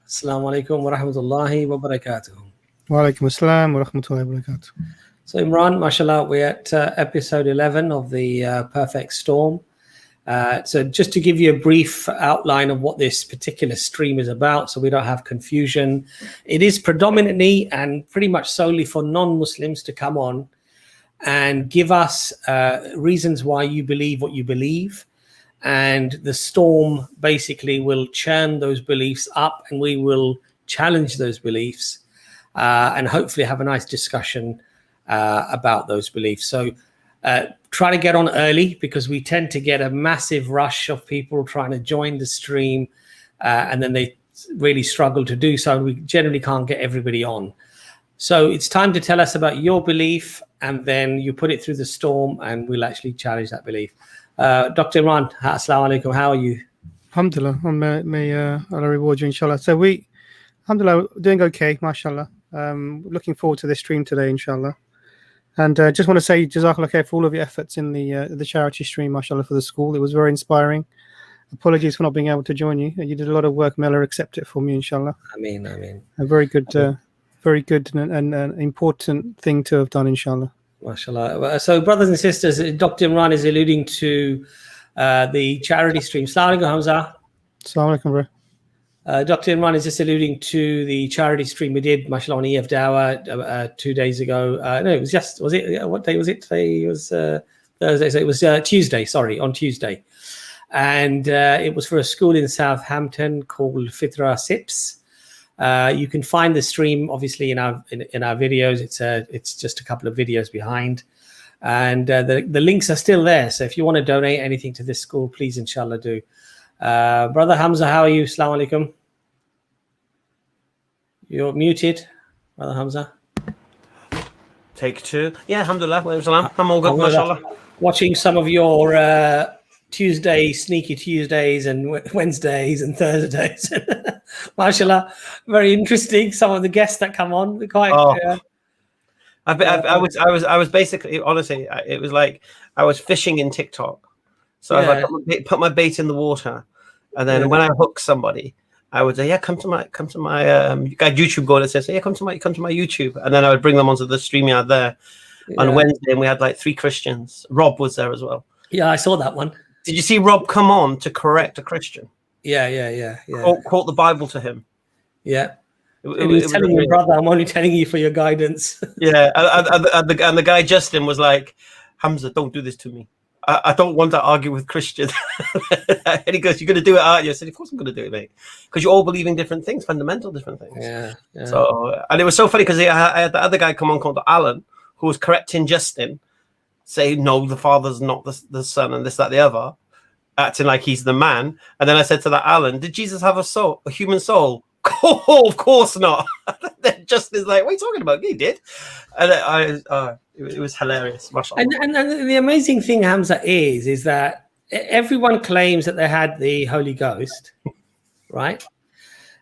Assalamu alaikum wa rahmatullahi wa barakatuh. Wa alaikum assalam wa rahmatullahi wa barakatuh. So Imran, mashallah, we're at episode 11 of the Perfect Storm. So just to give you a brief outline of what this particular stream is about, so we don't have confusion, it is predominantly and pretty much solely for non-Muslims to come on and give us reasons why you believe what you believe. And the storm basically will churn those beliefs up, and we will challenge those beliefs and hopefully have a nice discussion about those beliefs. So try to get on early, because we tend to get a massive rush of people trying to join the stream and then they really struggle to do so. We generally can't get everybody on. So it's time to tell us about your belief, and then you put it through the storm and we'll actually challenge that belief. Dr. Imran, assalamu alaikum, how are you? Alhamdulillah, may Allah reward you, inshallah. So alhamdulillah, doing okay, mashallah. Looking forward to this stream today, inshallah. And just want to say jazakallah khair for all of your efforts in the charity stream, mashallah, for the school. It was very inspiring. Apologies for not being able to join you. You did a lot of work. May Allah accept it for me, inshallah. Ameen, ameen. A very good and important thing to have done, inshallah. MashaAllah. So, brothers and sisters, Dr. Imran is alluding to the charity stream. Assalamu alaikum, Hamza. Assalamu alaikum, bro. Dr. Imran is just alluding to the charity stream we did, mashallah, on EF Dawah 2 days ago. No, it was just, was it, what day was it? Today was Thursday, so it was Tuesday, on Tuesday. And it was for a school in Southampton called Fitra Sips. You can find the stream obviously in our videos. It's just a couple of videos behind, and the links are still there. So if you want to donate anything to this school, please inshallah do. Brother Hamza, how are you? Assalamu alaikum. You're muted, Brother Hamza. Take two. Yeah, alhamdulillah. I'm all good, mashallah. Watching some of your sneaky Tuesdays and Wednesdays and Thursdays. Mashallah, very interesting. Some of the guests that come on, quite. I was basically, honestly, it was like I was fishing in TikTok. So I was like, put my bait in the water, and then when I hook somebody, I would say, yeah, come to my YouTube go that says, yeah, come to my YouTube, and then I would bring them onto the StreamYard there on Wednesday, and we had like 3 Christians. Rob was there as well. Yeah, I saw that one. Did you see Rob come on to correct a Christian? Yeah. Quote the Bible to him. Yeah. He was telling me, brother, I'm only telling you for your guidance. Yeah, and the guy Justin was like, Hamza, don't do this to me. I don't want to argue with Christians. And he goes, you're going to do it, aren't you? I said, of course I'm going to do it, mate. Because you all believe in different things, fundamental different things. Yeah. So, and it was so funny because I had the other guy come on called Alan, who was correcting Justin, say, no, the father's not the son, and this, that, the other, acting like he's the man. And then I said to that Alan, did Jesus have a human soul? Oh, of course not. Then Justin's like, what are you talking about? He did. And it was hilarious. And the amazing thing, Hamza, is that everyone claims that they had the Holy Ghost, right?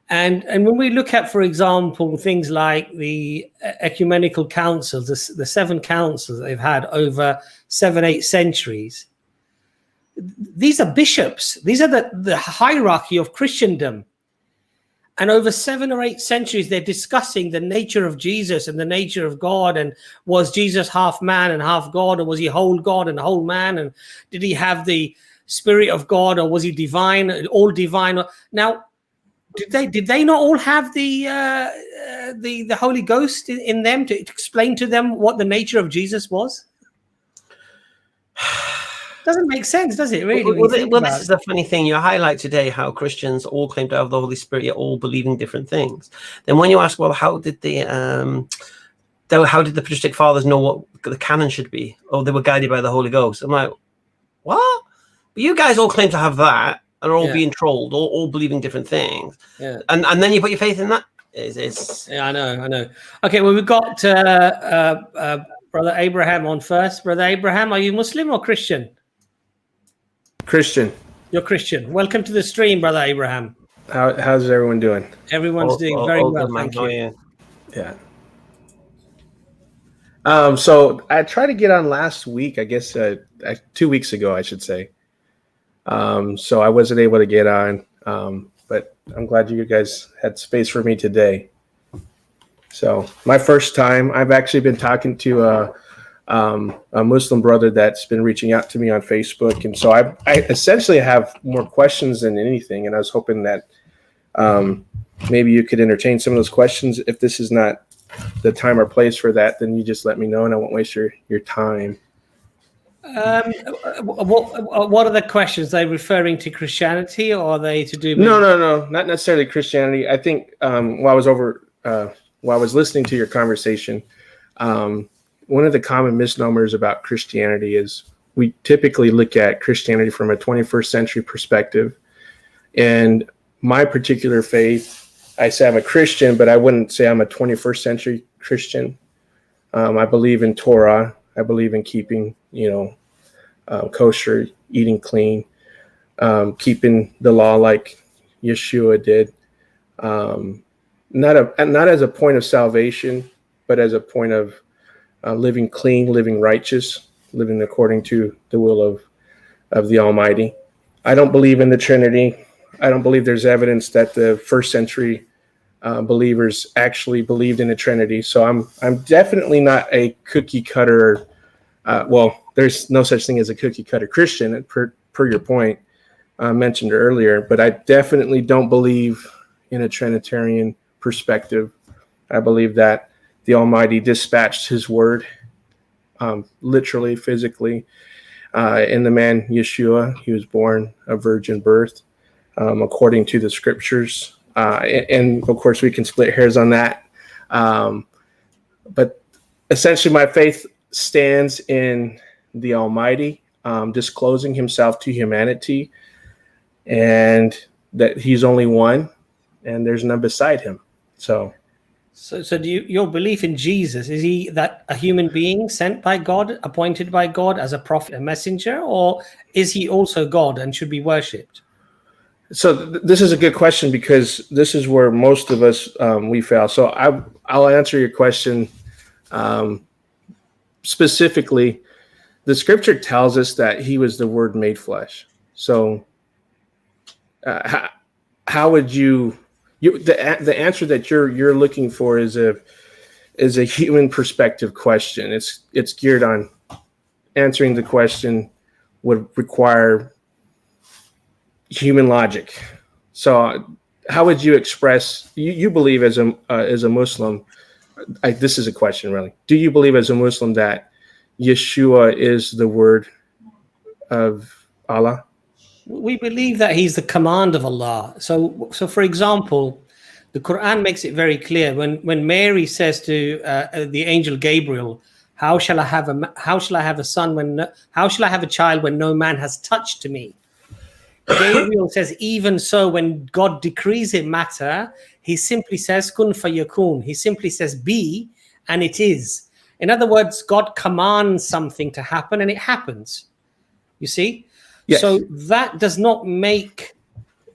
And when we look at, for example, things like the ecumenical councils, the 7 councils they've had over 7-8 centuries, these are bishops. These are the hierarchy of Christendom. And over 7 or 8 centuries, they're discussing the nature of Jesus and the nature of God. And was Jesus half man and half God? Or was he whole God and whole man? And did he have the Spirit of God? Or was he divine, all divine? Now, did they not all have the Holy Ghost in them to explain to them what the nature of Jesus was? Doesn't make sense, does it? Really? Well, this is the funny thing. You highlight today how Christians all claim to have the Holy Spirit, yet all believing different things. Then when you ask, well, how did the patristic fathers know what the canon should be? Oh, they were guided by the Holy Ghost. I'm like, what? But you guys all claim to have that and are all being trolled, all believing different things. Yeah. And then you put your faith in that? Yeah, I know. Okay, well, we've got Brother Abraham on first. Brother Abraham, are you Muslim or Christian? Christian. You're Christian. Welcome to the stream, Brother Abraham. How's everyone doing? Everyone's doing very well, thank you. Yeah. So I tried to get on last week, I guess 2 weeks ago, I should say. So I wasn't able to get on. but I'm glad you guys had space for me today. So my first time, I've actually been talking to a Muslim brother that's been reaching out to me on Facebook. And so I essentially have more questions than anything. And I was hoping that maybe you could entertain some of those questions. If this is not the time or place for that, then you just let me know and I won't waste your time. What are the questions? Are they referring to Christianity, or are they to do with... No, not necessarily Christianity. I think while I was listening to your conversation, one of the common misnomers about Christianity is we typically look at Christianity from a 21st century perspective. And my particular faith, I say I'm a Christian, but I wouldn't say I'm a 21st century Christian. I believe in Torah. I believe in keeping, kosher, eating clean, keeping the law like Yeshua did. Not as a point of salvation, but as a point of living clean, living righteous, living according to the will of the Almighty. I don't believe in the Trinity. I don't believe there's evidence that the first century believers actually believed in the Trinity. So I'm definitely not a cookie cutter. There's no such thing as a cookie cutter Christian, per your point mentioned earlier. But I definitely don't believe in a Trinitarian perspective. I believe that the Almighty dispatched His word, literally, physically, in the man Yeshua. He was born of virgin birth, according to the scriptures. And of course, we can split hairs on that. But essentially, my faith stands in the Almighty, disclosing Himself to humanity, and that He's only one, and there's none beside Him. So do your belief in Jesus, is He that a human being sent by God, appointed by God as a prophet, a messenger, or is He also God and should be worshipped? So this is a good question, because this is where most of us we fail. So I'll answer your question specifically. The scripture tells us that He was the Word made flesh. So how would the answer that you're looking for is a human perspective question. It's geared on answering the question would require human logic. So how would you express you believe as a Muslim? This is a question, really. Do you believe as a Muslim that Yeshua is the word of Allah? We believe that He's the command of Allah. So for example, the Quran makes it very clear when Mary says to the angel Gabriel, how shall I have a son how shall I have a child when no man has touched me? Gabriel says, even so, when God decrees a matter, He simply says kun fayakun. He simply says be, and it is. In other words, God commands something to happen and it happens. You see? Yes. So that does not make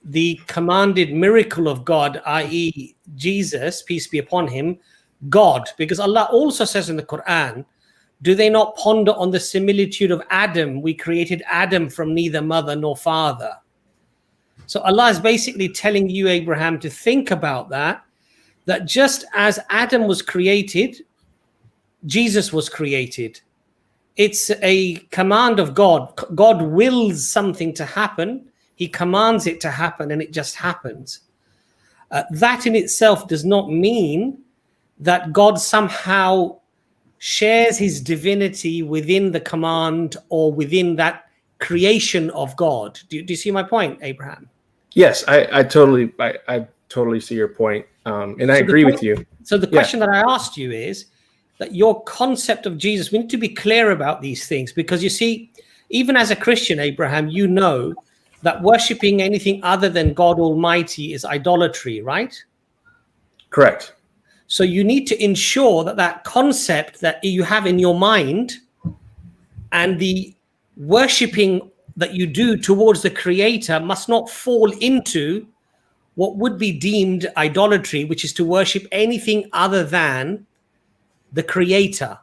the commanded miracle of God, i.e. Jesus, peace be upon Him, God. Because Allah also says in the Quran, do they not ponder on the similitude of Adam? We created Adam from neither mother nor father. So Allah is basically telling you, Abraham, to think about that just as Adam was created, Jesus was created. It's a command of God. God wills something to happen. He commands it to happen, and it just happens. That in itself does not mean that God somehow shares His divinity within the command or within that creation of God. Do you see my point, Abraham? Yes, I totally see your point, and I agree with you. So the question that I asked you is that your concept of Jesus, we need to be clear about these things, because you see, even as a Christian, Abraham, you know that worshiping anything other than God Almighty is idolatry, right? Correct. So you need to ensure that concept that you have in your mind and the worshiping that you do towards the Creator must not fall into what would be deemed idolatry, which is to worship anything other than the Creator.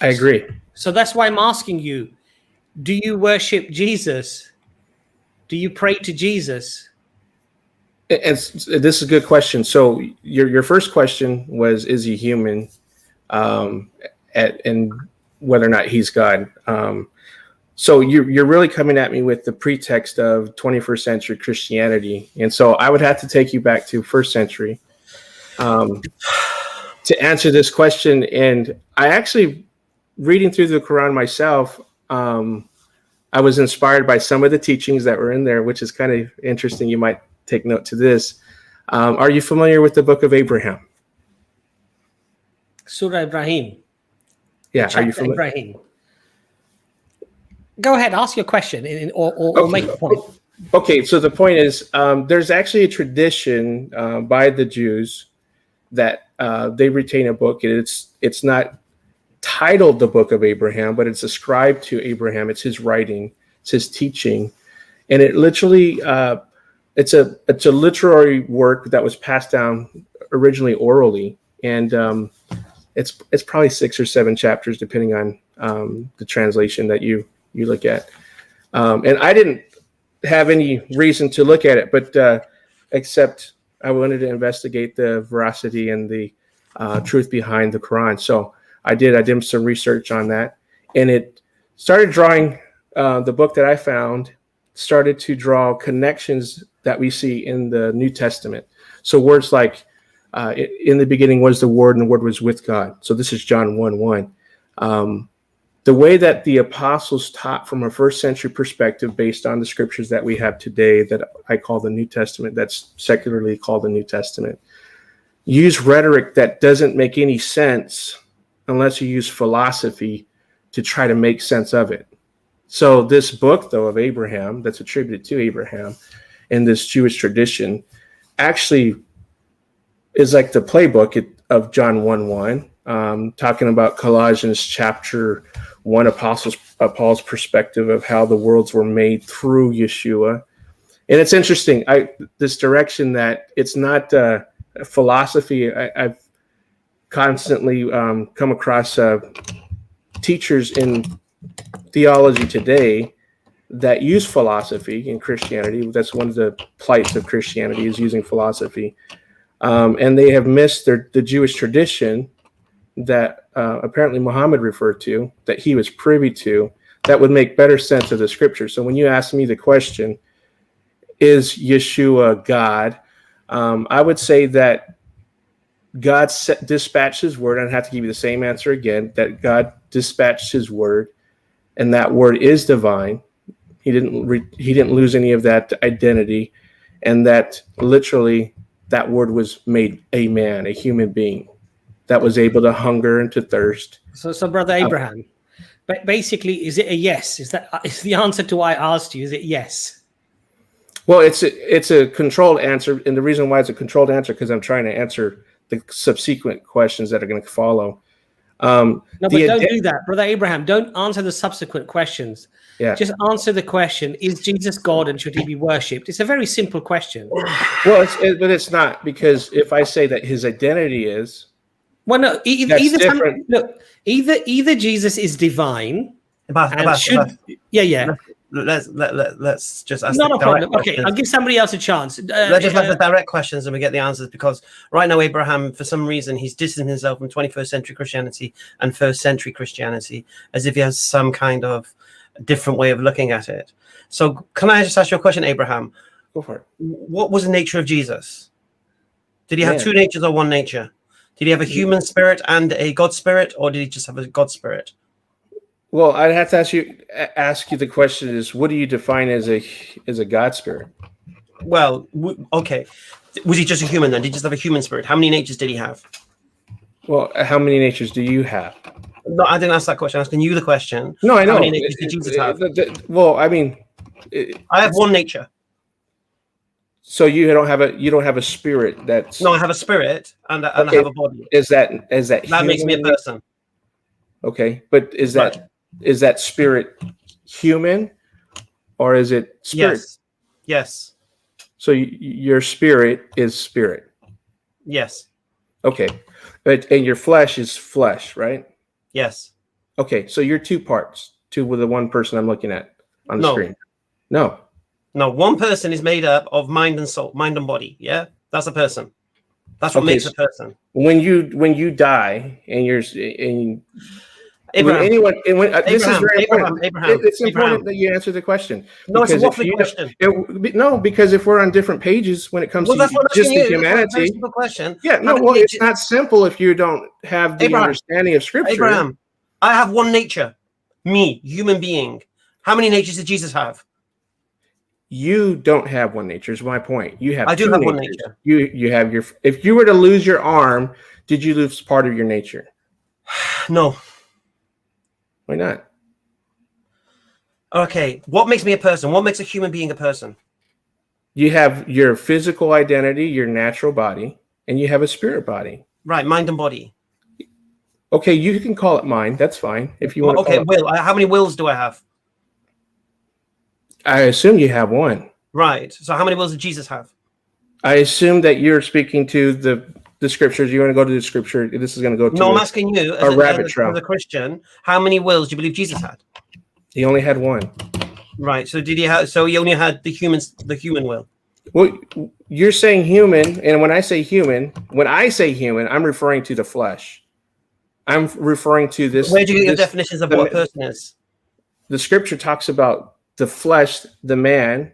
I agree. So that's why I'm asking you, do you worship Jesus? Do you pray to Jesus? This is a good question. So your first question was, is he human? And whether or not he's God. So you're really coming at me with the pretext of 21st century Christianity. And so I would have to take you back to first century to answer this question. And I actually, reading through the Quran myself, I was inspired by some of the teachings that were in there, which is kind of interesting. You might take note to this. Are you familiar with the book of Abraham? Surah Ibrahim. Yeah, are you familiar? Ibrahim. Go ahead, ask your question or make a point. Okay, so the point is, there's actually a tradition by the Jews that they retain a book. It's not titled the Book of Abraham, but it's ascribed to Abraham. It's his writing, it's his teaching, and it literally it's a literary work that was passed down originally orally, and it's probably 6 or 7 chapters depending on the translation that you look at. And I didn't have any reason to look at it, but except I wanted to investigate the veracity and the truth behind the Quran. So I did some research on that, and it started drawing the book that I found started to draw connections that we see in the New Testament. So words like in the beginning was the Word, and the Word was with God. So this is John 1:1. The way that the apostles taught from a first century perspective based on the scriptures that we have today that I call the New Testament, that's secularly called the New Testament, use rhetoric that doesn't make any sense unless you use philosophy to try to make sense of it. So this book, though, of Abraham, that's attributed to Abraham in this Jewish tradition, actually is like the playbook of John 1:1, talking about Colossians chapter 1, Paul's perspective of how the worlds were made through Yeshua. And it's interesting, this direction that it's not philosophy. I've constantly come across teachers in theology today that use philosophy in Christianity. That's one of the plights of Christianity, is using philosophy. And they have missed the Jewish tradition that apparently Muhammad referred to, that he was privy to, that would make better sense of the scripture. So when you ask me the question, is Yeshua God? I would say that God dispatched his word, and I'd have to give you the same answer again, that God dispatched his word, and that word is divine. He didn't lose any of that identity, and that literally that word was made a man, a human being that was able to hunger and to thirst. So Brother Abraham, but basically, is it a yes? Is the answer to why I asked you? Is it yes? Well, it's a controlled answer, and the reason why it's a controlled answer because I'm trying to answer the subsequent questions that are going to follow. No, but don't do that, Brother Abraham. Don't answer the subsequent questions. Yeah. Just answer the question: is Jesus God, and should he be worshipped? It's a very simple question. Well, but it's not, because if I say that his identity is, well, no, either Jesus is divine, Abbas, yeah. Let's just ask Not the a problem. questions. Okay, I'll give somebody else a chance. Let's just ask the direct questions and we get the answers, because right now Abraham, for some reason, he's distancing himself from 21st century Christianity and first century Christianity as if he has some kind of different way of looking at it. So can I just ask you a question, Abraham? go for it. What was the nature of Jesus? Did he have two natures or one nature? Did he have a human spirit and a God spirit, or did he just have a God spirit? Well, I'd have to ask you the question is, what do you define as a God spirit? Well, okay. Was he just a human then? Did he just have a human spirit? How many natures did he have? Well, how many natures do you have? No, I didn't ask that question. I'm asking you the question. No, I know. How many natures did Jesus have? Well, I mean, I have one nature. So you don't have a spirit that's. No, I have a spirit and I have a body. Is that that makes me a person? Okay, but is that spirit human, or is it spirit? Yes. So your spirit is spirit. Yes. Okay, and your flesh is flesh, right? Yes. Okay, so you're two parts. Two with the one person I'm looking at on the screen. No. No, one person is made up of mind and soul, mind and body. Yeah, that's a person. That's what makes a person. When you die and Abraham. This is very important. Abraham. It's important that you answer the question. No, it's a waffling question. No, because if we're on different pages when it comes to just the humanity, question. Yeah, no, well, it's not simple if you don't have the understanding of Scripture. Abraham, I have one nature, me, human being. How many natures did Jesus have? You don't have one nature. Is my point. You have. I do have one nature. You have your. If you were to lose your arm, did you lose part of your nature? No. Why not? Okay. What makes me a person? What makes a human being a person? You have your physical identity, your natural body, and you have a spirit body. Right, mind and body. Okay, you can call it mind. That's fine if you want. Okay, will. How many wills do I have? I assume you have one. Right. So how many wills did Jesus have? I assume that you're speaking to the scriptures. You want to go to the scripture. This is going to go to I'm asking you as a Christian, how many wills do you believe Jesus had? He only had one. Right. So did he have? So he only had the human will. Well, you're saying human, and when I say human, I'm referring to the flesh. I'm referring to this. Where do you get your definitions of what a person is? The scripture talks about the flesh, the man,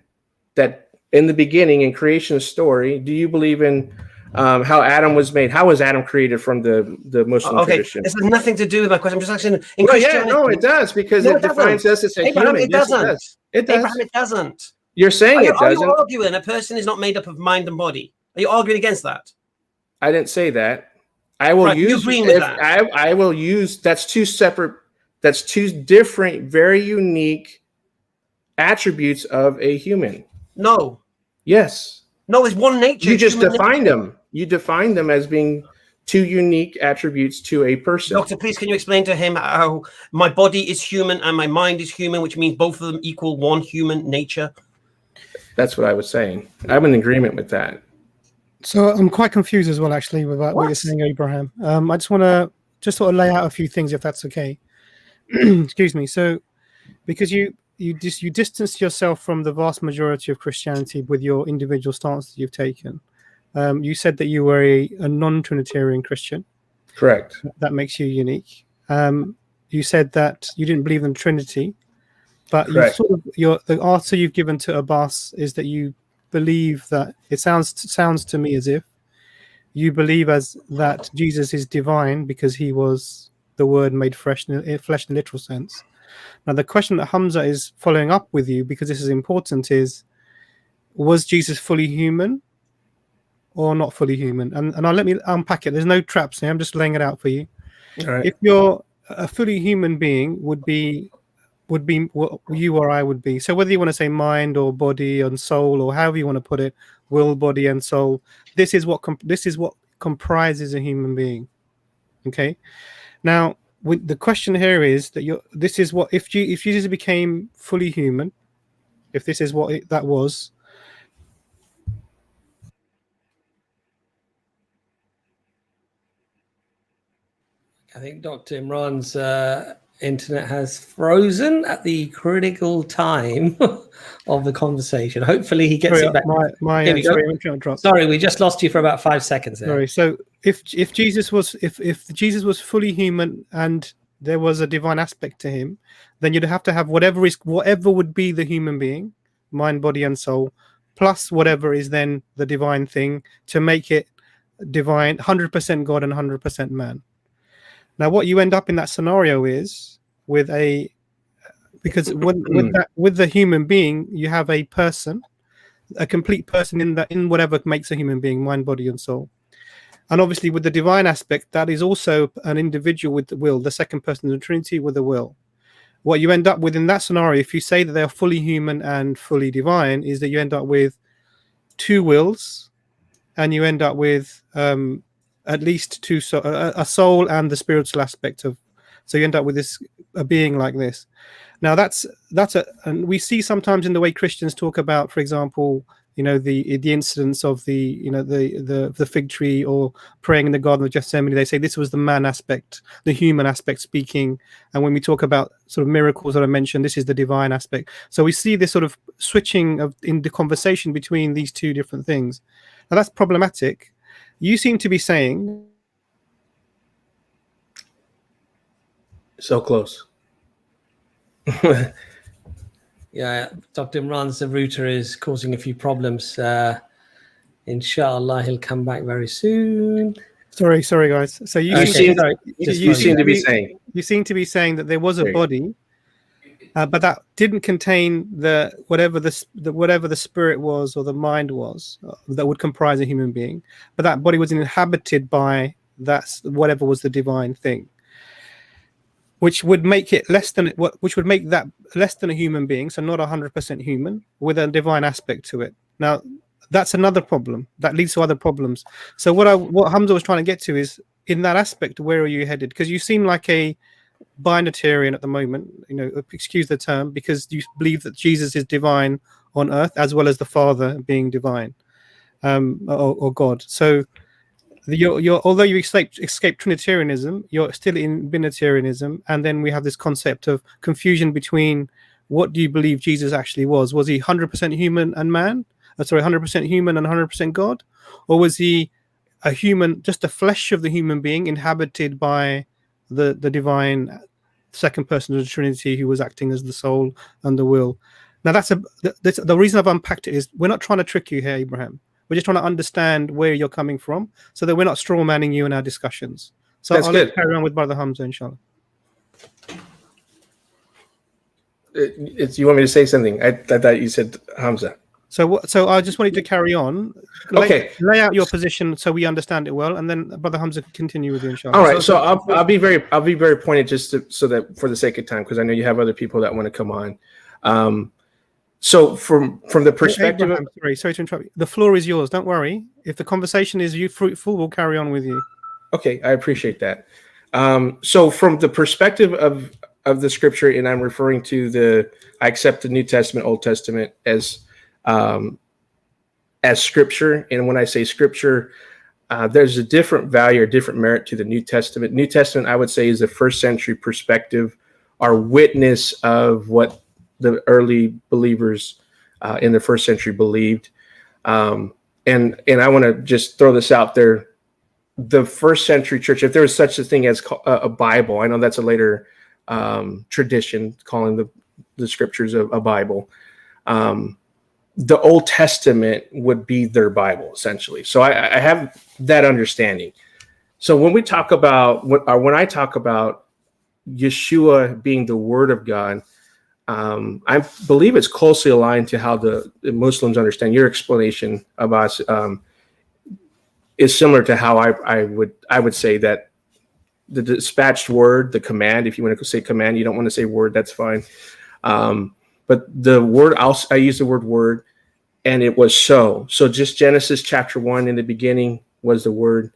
that in the beginning, in creation story. Do you believe in how Adam was made? How was Adam created from the Muslim tradition? This has nothing to do with my question. I'm just asking. It does, because it defines us as a human. It doesn't. It does. Abraham, it doesn't. You're saying it doesn't. Are you arguing a person is not made up of mind and body? Are you arguing against that? I didn't say that. I will use. You agreeing with that? I will use. That's two separate. That's two different, very unique attributes of a human. No. Yes. No, it's one nature. You just defined them. You defined them as being two unique attributes to a person. Doctor, please, can you explain to him how my body is human and my mind is human, which means both of them equal one human nature? That's what I was saying. I'm in agreement with that. So I'm quite confused as well, actually, about what you're saying, Abraham. I just want to sort of lay out a few things, if that's okay. Excuse me. So, because you distance yourself from the vast majority of Christianity with your individual stance that you've taken. You said that you were a non-Trinitarian Christian. Correct. That makes you unique. You said that you didn't believe in the Trinity, but the answer you've given to Abbas is that you believe that it sounds to me as if you believe that Jesus is divine because he was the Word made flesh in a literal sense. Now, the question that Hamza is following up with you, because this is important, is: was Jesus fully human or not fully human? And let me unpack it. There's no traps here. I'm just laying it out for you. All right. If you're a fully human being, would be what you or I would be. So whether you want to say mind or body and soul, or however you want to put it, will, body, and soul, this is what comprises a human being. Okay. Now, the question here is that this is what if Jesus became fully human, if this is what that was. I think Dr. Imran's internet has frozen at the critical time of the conversation. Hopefully he gets it back. Sorry, we just lost you for about 5 seconds there. Sorry. So if Jesus was fully human and there was a divine aspect to him, then you'd have to have whatever would be the human being, mind, body, and soul, plus whatever is then the divine thing to make it divine, 100% God and 100% man. Now, what you end up in that scenario is with the human being, you have a person, a complete person in whatever makes a human being, mind, body, and soul. And obviously, with the divine aspect, that is also an individual with the will, the second person of the Trinity with a will. What you end up with in that scenario, if you say that they are fully human and fully divine, is that you end up with two wills, and you end up with at least two, a soul and the spiritual aspect of. So you end up with a being like this. Now and we see sometimes in the way Christians talk about, for example, the incidents of the fig tree or praying in the Garden of Gethsemane. They say this was the man aspect, the human aspect speaking, and when we talk about sort of miracles that I mentioned, this is the divine aspect. So we see this sort of switching in the conversation between these two different things. Now that's problematic. You seem to be saying so close. Yeah, Dr. Imran's the router is causing a few problems. Inshallah, he'll come back very soon. Sorry, guys. So you seem to be saying that there was a body, but that didn't contain whatever the spirit was or the mind was that would comprise a human being. But that body was inhabited by whatever was the divine thing, which would make it less than a human being, so not 100% human, with a divine aspect to it. Now, that's another problem that leads to other problems. So what Hamza was trying to get to is, in that aspect, where are you headed? Because you seem like a binitarian at the moment, excuse the term, because you believe that Jesus is divine on earth as well as the Father being divine, or God. So although you escape Trinitarianism, you're still in binitarianism, and then we have this concept of confusion between what do you believe Jesus actually was? Was he 100% human and man? 100% human and 100% God, or was he a human, just the flesh of the human being inhabited by the divine second person of the Trinity who was acting as the soul and the will? Now the reason I've unpacked it is we're not trying to trick you here, Abraham. We're just trying to understand where you're coming from, so that we're not straw manning you in our discussions. So I'll let carry on with Brother Hamza, inshallah. You want me to say something? I thought you said Hamza. So I just wanted to carry on. Lay out your position so we understand it well, and then Brother Hamza can continue with you, inshallah. All right. So I'll be very pointed, so that for the sake of time, because I know you have other people that want to come on. So from the perspective Abraham, sorry to interrupt you. The floor is yours. Don't worry. If the conversation is fruitful, we'll carry on with you. Okay, I appreciate that. So from the perspective of the scripture, and I'm referring to I accept the New Testament, Old Testament as scripture. And when I say scripture, there's a different value or different merit to the New Testament. New Testament, I would say, is the first century perspective, our witness of what the early believers in the first century believed. And I want to just throw this out there. The first century church, if there was such a thing as a Bible, I know that's a later tradition, calling the scriptures a Bible. The Old Testament would be their Bible, essentially. So I have that understanding. So when we talk about, when I talk about Yeshua being the Word of God, I believe it's closely aligned to how the Muslims understand. Your explanation, Abbas, is similar to how I would say that the dispatched word, the command, if you want to say command, you don't want to say word, that's fine. But the word, I use the word word, and it was so. So just Genesis chapter 1, in the beginning was the word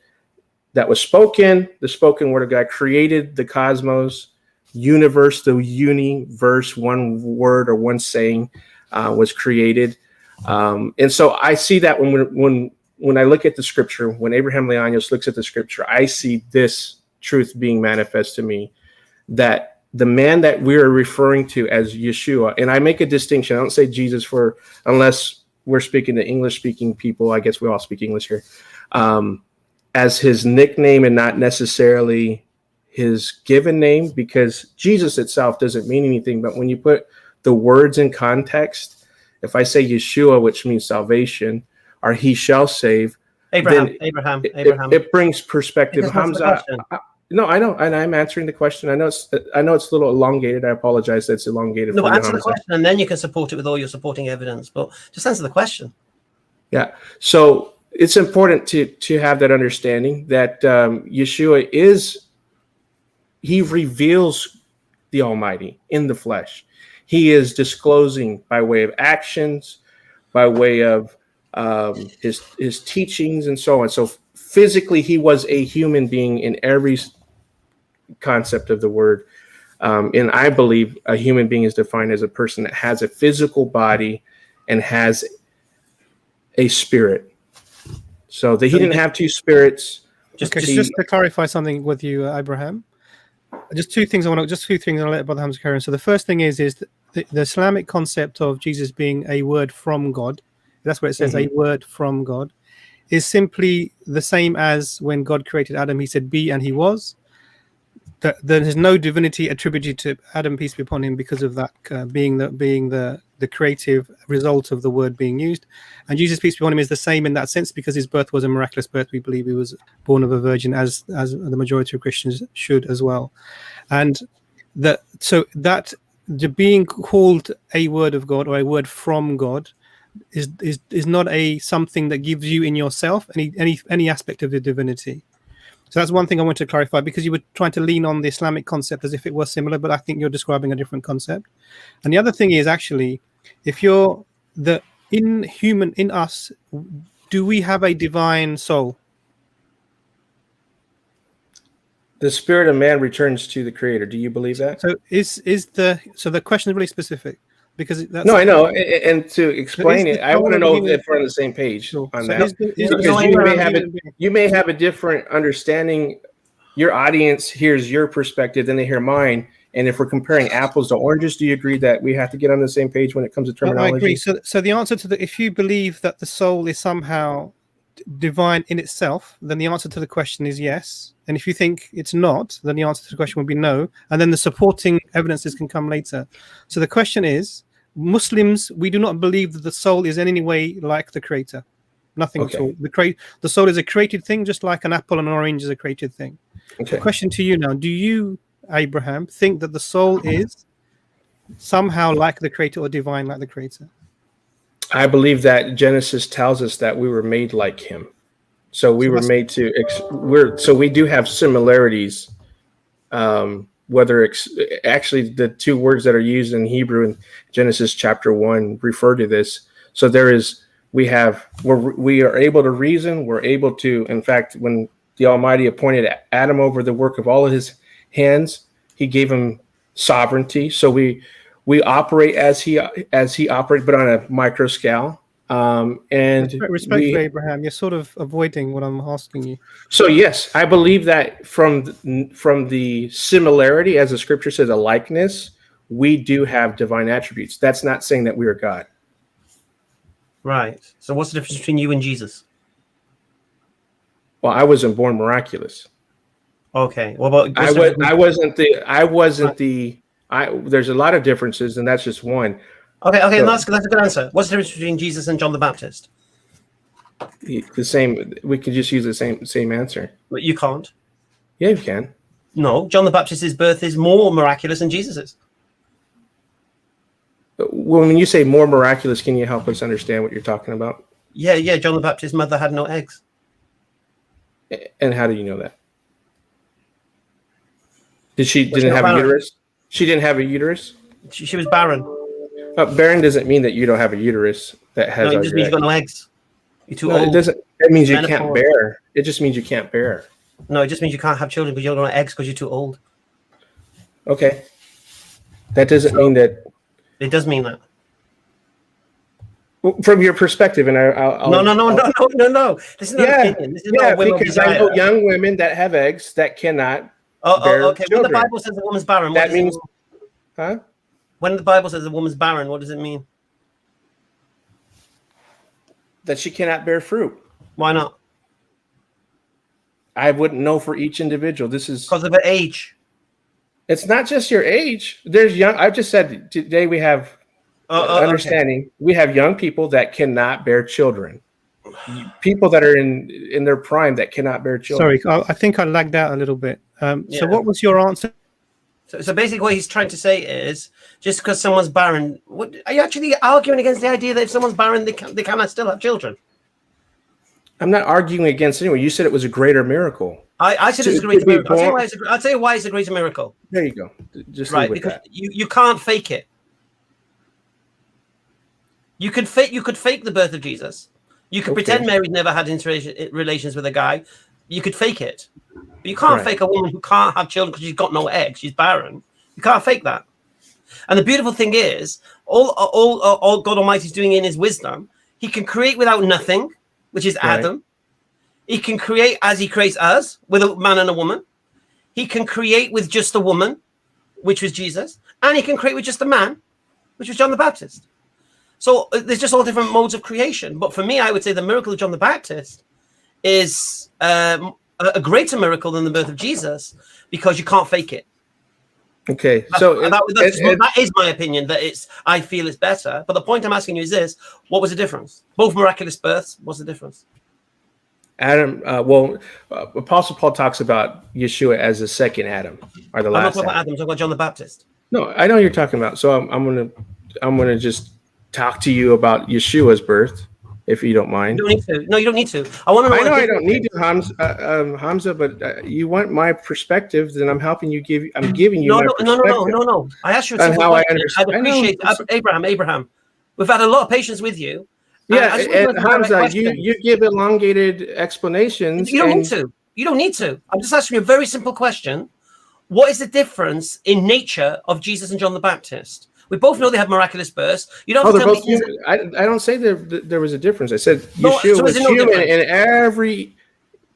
that was spoken. The spoken word of God created the cosmos, universe, the universe, one word or one saying was created. And so I see that when I look at the scripture, when Abraham Leanos looks at the scripture, I see this truth being manifest to me, that the man that we are referring to as Yeshua, and I make a distinction. I don't say Jesus unless we're speaking to English-speaking people. I guess we all speak English here. As his nickname and not necessarily his given name, because Jesus itself doesn't mean anything. But when you put the words in context, if I say Yeshua, which means salvation, or he shall save, Abraham. It brings perspective. Hamza, no, I know, and I'm answering the question. I know it's a little elongated. I apologize that it's elongated. No, but answer the question, and then you can support it with all your supporting evidence. But just answer the question. Yeah. So it's important to have that understanding that Yeshua he reveals the Almighty in the flesh. He is disclosing by way of actions, by way of his teachings, and so on. So physically, he was a human being in every concept of the word. And I believe a human being is defined as a person that has a physical body and has a spirit. So he didn't have two spirits. Just to clarify something with you, Abraham. Just two things I'll let Brother Hamza carry on. So the first thing is the Islamic concept of Jesus being a word from God. That's what it says, a word from God, is simply the same as when God created Adam. He said, "Be," and he was. There is no divinity attributed to Adam, peace be upon him, because of that being the creative result of the word being used. And Jesus, peace be upon him, is the same in that sense, because his birth was a miraculous birth. We believe he was born of a virgin, as the majority of Christians should as well. And the being called a word of God or a word from God is not a something that gives you in yourself any aspect of the divinity. So that's one thing I want to clarify, because you were trying to lean on the Islamic concept as if it was similar, but I think you're describing a different concept. And the other thing is, actually, if you're in us, do we have a divine soul? The spirit of man returns to the Creator. Do you believe that? So so the question is really specific, because that's, no, I know, and to explain it, I want to know if we're on the same page on that. Because you may have a different understanding. Your audience hears your perspective, then they hear mine. And if we're comparing apples to oranges, do you agree that we have to get on the same page when it comes to terminology? I agree. So the answer to if you believe that the soul is somehow divine in itself, then the answer to the question is yes. And if you think it's not, then the answer to the question would be no. And then the supporting evidences can come later. So the question is, Muslims, we do not believe that the soul is in any way like the Creator. Nothing at all. The soul is a created thing, just like an apple and an orange is a created thing. Okay. The question to you now, do you, Abraham, think that the soul is somehow like the Creator or divine like the Creator? I believe that Genesis tells us that we were made like Him. So we were made to, so we do have similarities. Actually, the two words that are used in Hebrew in Genesis chapter 1 refer to this. So we are able to reason. We're able to, in fact, when the Almighty appointed Adam over the work of all of his hands, He gave him sovereignty. So we operate as he operated, but on a micro scale. And respectfully, Abraham, you're sort of avoiding what I'm asking you. So yes, I believe that from the similarity, as the scripture says, a likeness, we do have divine attributes. That's not saying that we are God. Right. So what's the difference between you and Jesus? Well, I wasn't born miraculous. Okay. Well, but there's a lot of differences, and that's just one. Okay, so, that's a good answer. What's the difference between Jesus and John the Baptist? The same. We could just use the same answer. But you can't. Yeah, you can. No, John the Baptist's birth is more miraculous than Jesus's. Well, when you say more miraculous, can you help us understand what you're talking about? Yeah. John the Baptist's mother had no eggs. And how do you know that? Didn't have a uterus? She didn't have a uterus? She was barren. Barren doesn't mean that you don't have a uterus that has. No, it just means you've got no eggs. You're too old. It doesn't. It means you can't bear. It just means you can't bear. No, it just means you can't have children because you don't have eggs because you're too old. Okay. That doesn't mean that. It does mean that. From your perspective, and I'll No. This is not opinion. This is not because I know young women that have eggs that cannot. Okay. Children. When the Bible says a woman's barren, that means, huh? When the Bible says a woman's barren, what does it mean? That she cannot bear fruit. Why not? I wouldn't know for each individual. This is because of her age. It's not just your age. There's young. I've just said today we have understanding. Okay. We have young people that cannot bear children. People that are in their prime that cannot bear children. Sorry, I think I lagged out a little bit. So what was your answer? So basically what he's trying to say is, just because someone's barren, are you actually arguing against the idea that if someone's barren, they cannot still have children? I'm not arguing against anyone. You said it was a greater miracle. I said it's a greater miracle. I'll tell you why it's a greater miracle. There you go. Just right, because you can't fake it. You could fake the birth of Jesus. You could pretend Mary never had relations with a guy. You could fake it. But you can't fake a woman who can't have children because she's got no eggs. She's barren. You can't fake that. And the beautiful thing is, all God Almighty is doing in His wisdom, He can create without nothing, which is Right. Adam. He can create as he creates us, with a man and a woman. He can create with just a woman, which was Jesus. And he can create with just a man, which was John the Baptist. So there's just all different modes of creation. But for me, I would say the miracle of John the Baptist is a greater miracle than the birth of Jesus, because you can't fake it. Okay, That is my opinion. I feel it's better. But the point I'm asking you is this: what was the difference? Both miraculous births. What's the difference? Adam, Apostle Paul talks about Yeshua as the second Adam, or the I'm not last talking about Adam. Adam. I'm talking about John the Baptist. No, I know what you're talking about. So I'm gonna just talk to you about Yeshua's birth, if you don't mind. You don't need to. No, you don't need to. I want to know. I know I don't need to, Hamza, but you want my perspective, then I'm helping you I'm giving you my perspective. No. I asked you a And simple how I question. I'd appreciate Abraham. We've had a lot of patience with you. Yeah, and Hamza, you give elongated explanations. You don't need to. You don't need to. I'm just asking you a very simple question. What is the difference in nature of Jesus and John the Baptist? We both know they have miraculous births. You don't have to tell me. I don't say there was a difference. I said Yeshua was human in every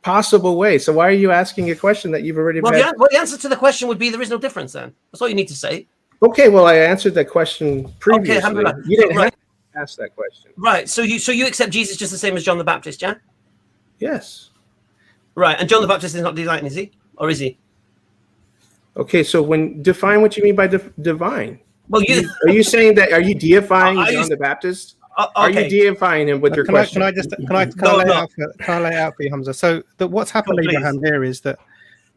possible way. So why are you asking a question that you've already had? Well, the answer to the question would be there is no difference then. That's all you need to say. Okay, well, I answered that question previously. Okay, you didn't have to ask that question. Right. So you accept Jesus just the same as John the Baptist, yeah? Yes. Right. And John the Baptist is not divine, is he? Or is he? Okay, so define what you mean by divine. Well, are you saying that? Are you deifying John the Baptist? Okay. Are you deifying him with your question? Can I lay it out for you, Hamza? So what's happened, Abraham, here is that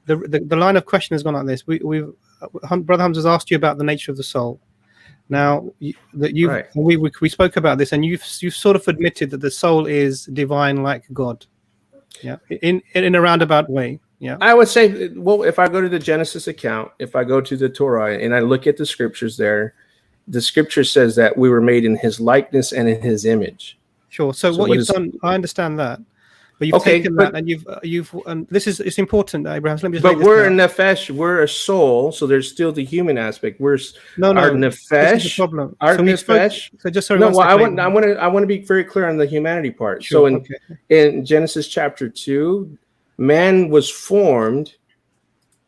the line of question has gone like this. Brother Hamza's asked you about the nature of the soul. Now we spoke about this, and you've sort of admitted that the soul is divine, like God. Yeah, in a roundabout way. Yeah, I would say, well, if I go to the Genesis account, if I go to the Torah and I look at the scriptures there, the scripture says that we were made in his likeness and in his image. Sure. So what you've done, I understand that, but you've taken that and you've it's important, Abraham. So let me just we're a nefesh, we're a soul, so there's still the human aspect. We're our nefesh, problem. Our nefesh. So just so no, well, I want to be very clear on the humanity part. Sure, so in Genesis chapter 2, man was formed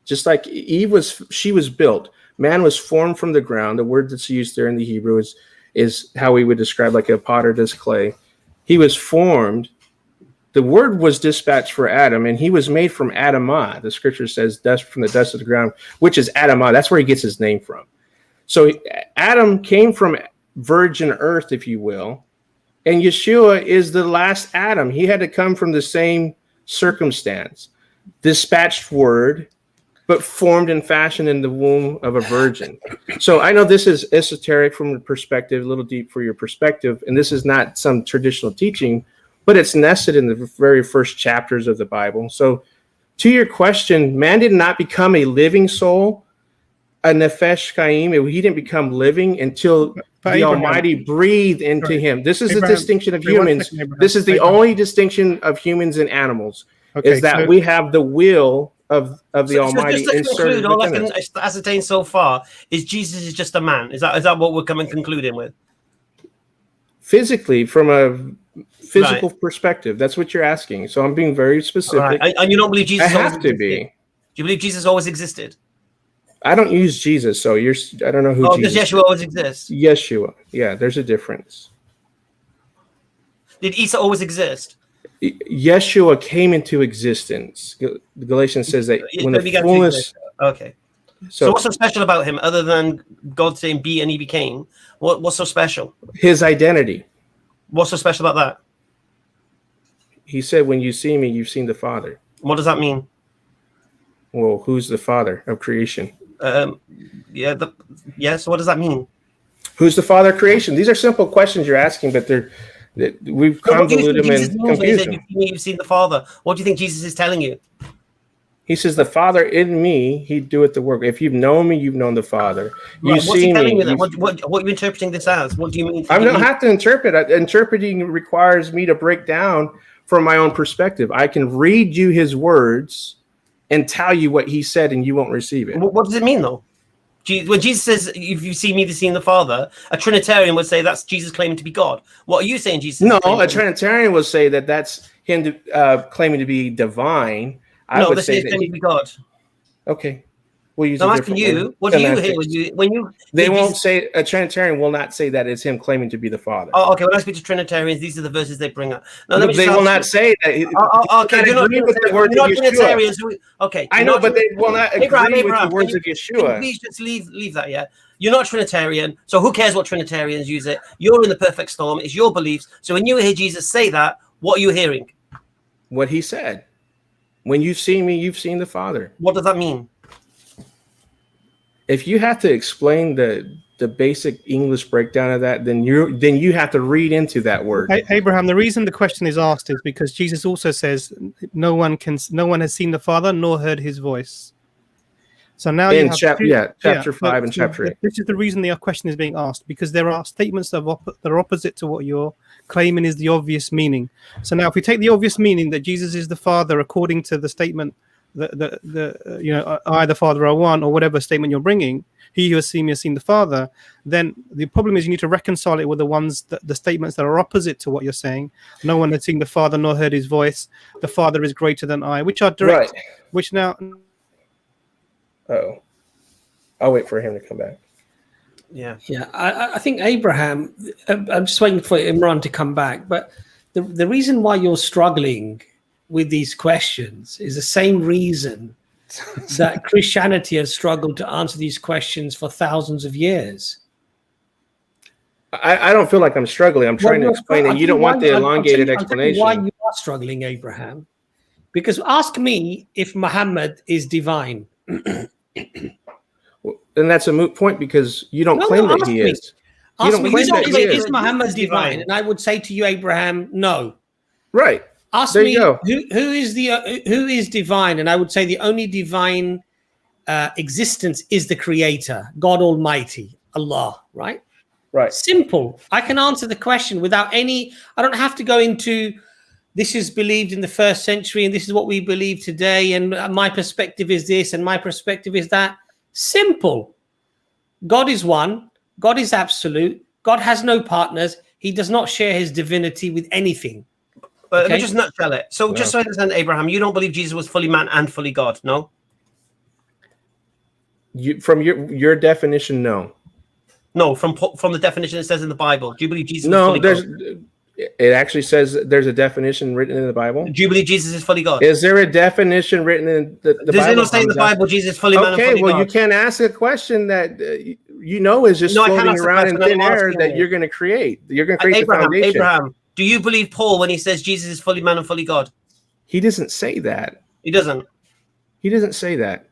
just like Eve was. She was built. Man was formed from the ground. The word that's used there in the Hebrew is how we would describe like a potter does clay. He was formed. The word was dispatched for Adam, and he was made from Adamah. The scripture says dust from the dust of the ground, which is Adamah. That's where he gets his name from. So Adam came from virgin earth, if you will, and Yeshua is the last Adam. He had to come from the same circumstance, dispatched word, but formed and fashioned in the womb of a virgin. So I know this is esoteric from the perspective, a little deep for your perspective, and this is not some traditional teaching, but it's nested in the very first chapters of the Bible. So to your question, man did not become a living soul, a nefesh chaim. He didn't become living until the Almighty breathed into him. This is the distinction of humans. This is the only distinction of humans and animals, is that we have the will of the Almighty. Just to conclude, all I can ascertain so far is Jesus is just a man. Is that what we're coming concluding with? Physically, from a physical perspective, that's what you're asking. So I'm being very specific. Right. And you don't believe Jesus? I have to be. Do you believe Jesus always existed? I don't use Jesus, so I don't know who Jesus. Does Yeshua always exist? Yeshua, yeah. There's a difference. Did Isa always exist? Yeshua came into existence. Galatians says that when the fullness. Okay. So what's so special about him, other than God saying "be" and he became? What's so special? His identity. What's so special about that? He said, "When you see me, you've seen the Father." What does that mean? Well, who's the Father of creation? So what does that mean? Who's the Father of creation? These are simple questions you're asking, but we've convoluted them and confused them. You've seen the Father. What do you think Jesus is telling you? He says, "The Father in me, he doeth the work." If you've known me, you've known the Father. Right. What's he telling you then? What are you interpreting this as? What do you mean? I don't have to interpret. Interpreting requires me to break down from my own perspective. I can read you his words and tell you what he said, and you won't receive it. What does it mean, though? When Jesus says, "If you see me, you've seen the Father," a Trinitarian would say that's Jesus claiming to be God. What are you saying, Jesus? No, a Trinitarian would say that that's him claiming to be divine. I would say that claiming to be God. Okay. We'll use I'm a asking different you, word. what do you hear when you They won't say, a Trinitarian will not say that it's him claiming to be the Father. Oh, okay. When I speak to Trinitarians, these are the verses they bring up. Now, No, they will not say that. Okay, you're not Trinitarians. Okay, I know, but they will not agree with the words of Yeshua. Can you please just leave that, yeah? You're not Trinitarian, so who cares what Trinitarians use it? You're in the perfect storm. It's your beliefs. So when you hear Jesus say that, what are you hearing? What he said. When you've seen me, you've seen the Father. What does that mean? If you have to explain the basic English breakdown of that, then you have to read into that word. Abraham, the reason the question is asked is because Jesus also says no one has seen the Father nor heard his voice. So now in chapter 5 and chapter 8. This is the reason the question is being asked, because there are statements that are opposite to what you're claiming is the obvious meaning. So now if we take the obvious meaning that Jesus is the Father according to the statement I, the Father, are one, or whatever statement you're bringing, he who has seen me has seen the Father, then the problem is you need to reconcile it with the statements that are opposite to what you're saying. No one has seen the Father nor heard his voice. The Father is greater than I, which are direct. Right. Which now. Oh, I'll wait for him to come back. Yeah. I think Abraham. I'm just waiting for Imran to come back, but the reason why you're struggling with these questions is the same reason that Christianity has struggled to answer these questions for thousands of years. I don't feel like I'm struggling. I'm trying to explain, and you don't want the elongated explanation. Why you are struggling, Abraham? Because ask me if Muhammad is divine. Well, then that's a moot point because you don't claim that he is. You don't claim that he is. Is Muhammad divine? And I would say to you, Abraham, no. Right. Ask me who is divine, and I would say the only divine existence is the Creator, God Almighty, Allah. Right. Right. Simple. I can answer the question without any. I don't have to go into. This is believed in the first century, and this is what we believe today, and my perspective is this, and my perspective is that. Simple. God is one. God is absolute. God has no partners. He does not share his divinity with anything. But let me just nutshell it. So just so I understand, Abraham, you don't believe Jesus was fully man and fully God, no? From your definition, no. No, from the definition it says in the Bible. Do you believe Jesus was fully God? It actually says there's a definition written in the Bible. Do you believe Jesus is fully God? Is there a definition written in the Bible? Does it not say in the Bible Jesus is fully man and fully God? Okay, well, you can't ask a question that is just floating around in thin air that you're going to create. You're going to create the foundation. Abraham, do you believe Paul when he says Jesus is fully man and fully God? He doesn't say that. He doesn't? He doesn't say that.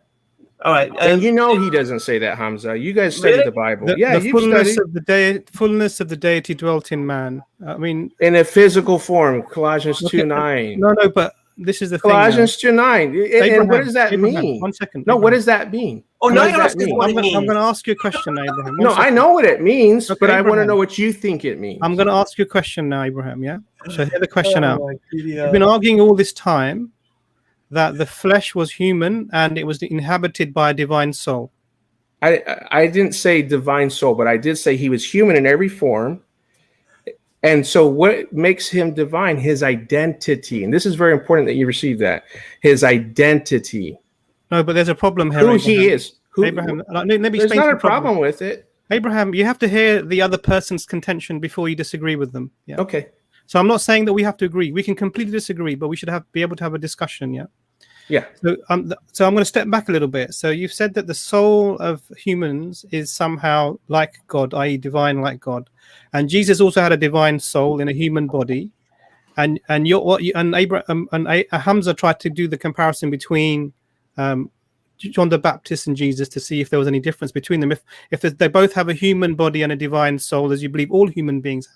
All right. And he doesn't say that, Hamza. You guys studied the Bible. The fullness of the deity dwelt in man. I mean, in a physical form, Colossians 2:9. No, but this is the Colossians 2:9. And what does that mean? 1 second. No, what does that mean? Oh, no, you're asking what it means. I'm going to ask you a question, Abraham. No, I know what it means, but I want to know what you think it means. I'm going to ask you a question now, Abraham, yeah? So hear the question out. You've been arguing all this time that the flesh was human and it was inhabited by a divine soul. I didn't say divine soul, but I did say he was human in every form. And so what makes him divine? His identity. And this is very important that you receive that. His identity. No, but there's a problem here. Who he is. Abraham, let me there's not a problem with it. Abraham, you have to hear the other person's contention before you disagree with them. Yeah. Okay. So I'm not saying that we have to agree. We can completely disagree, but we should be able to have a discussion. Yeah. Yeah. So I'm going to step back a little bit. So you've said that the soul of humans is somehow like God, i.e., divine like God, and Jesus also had a divine soul in a human body, and Hamza tried to do the comparison between John the Baptist and Jesus to see if there was any difference between them. If they both have a human body and a divine soul, as you believe all human beings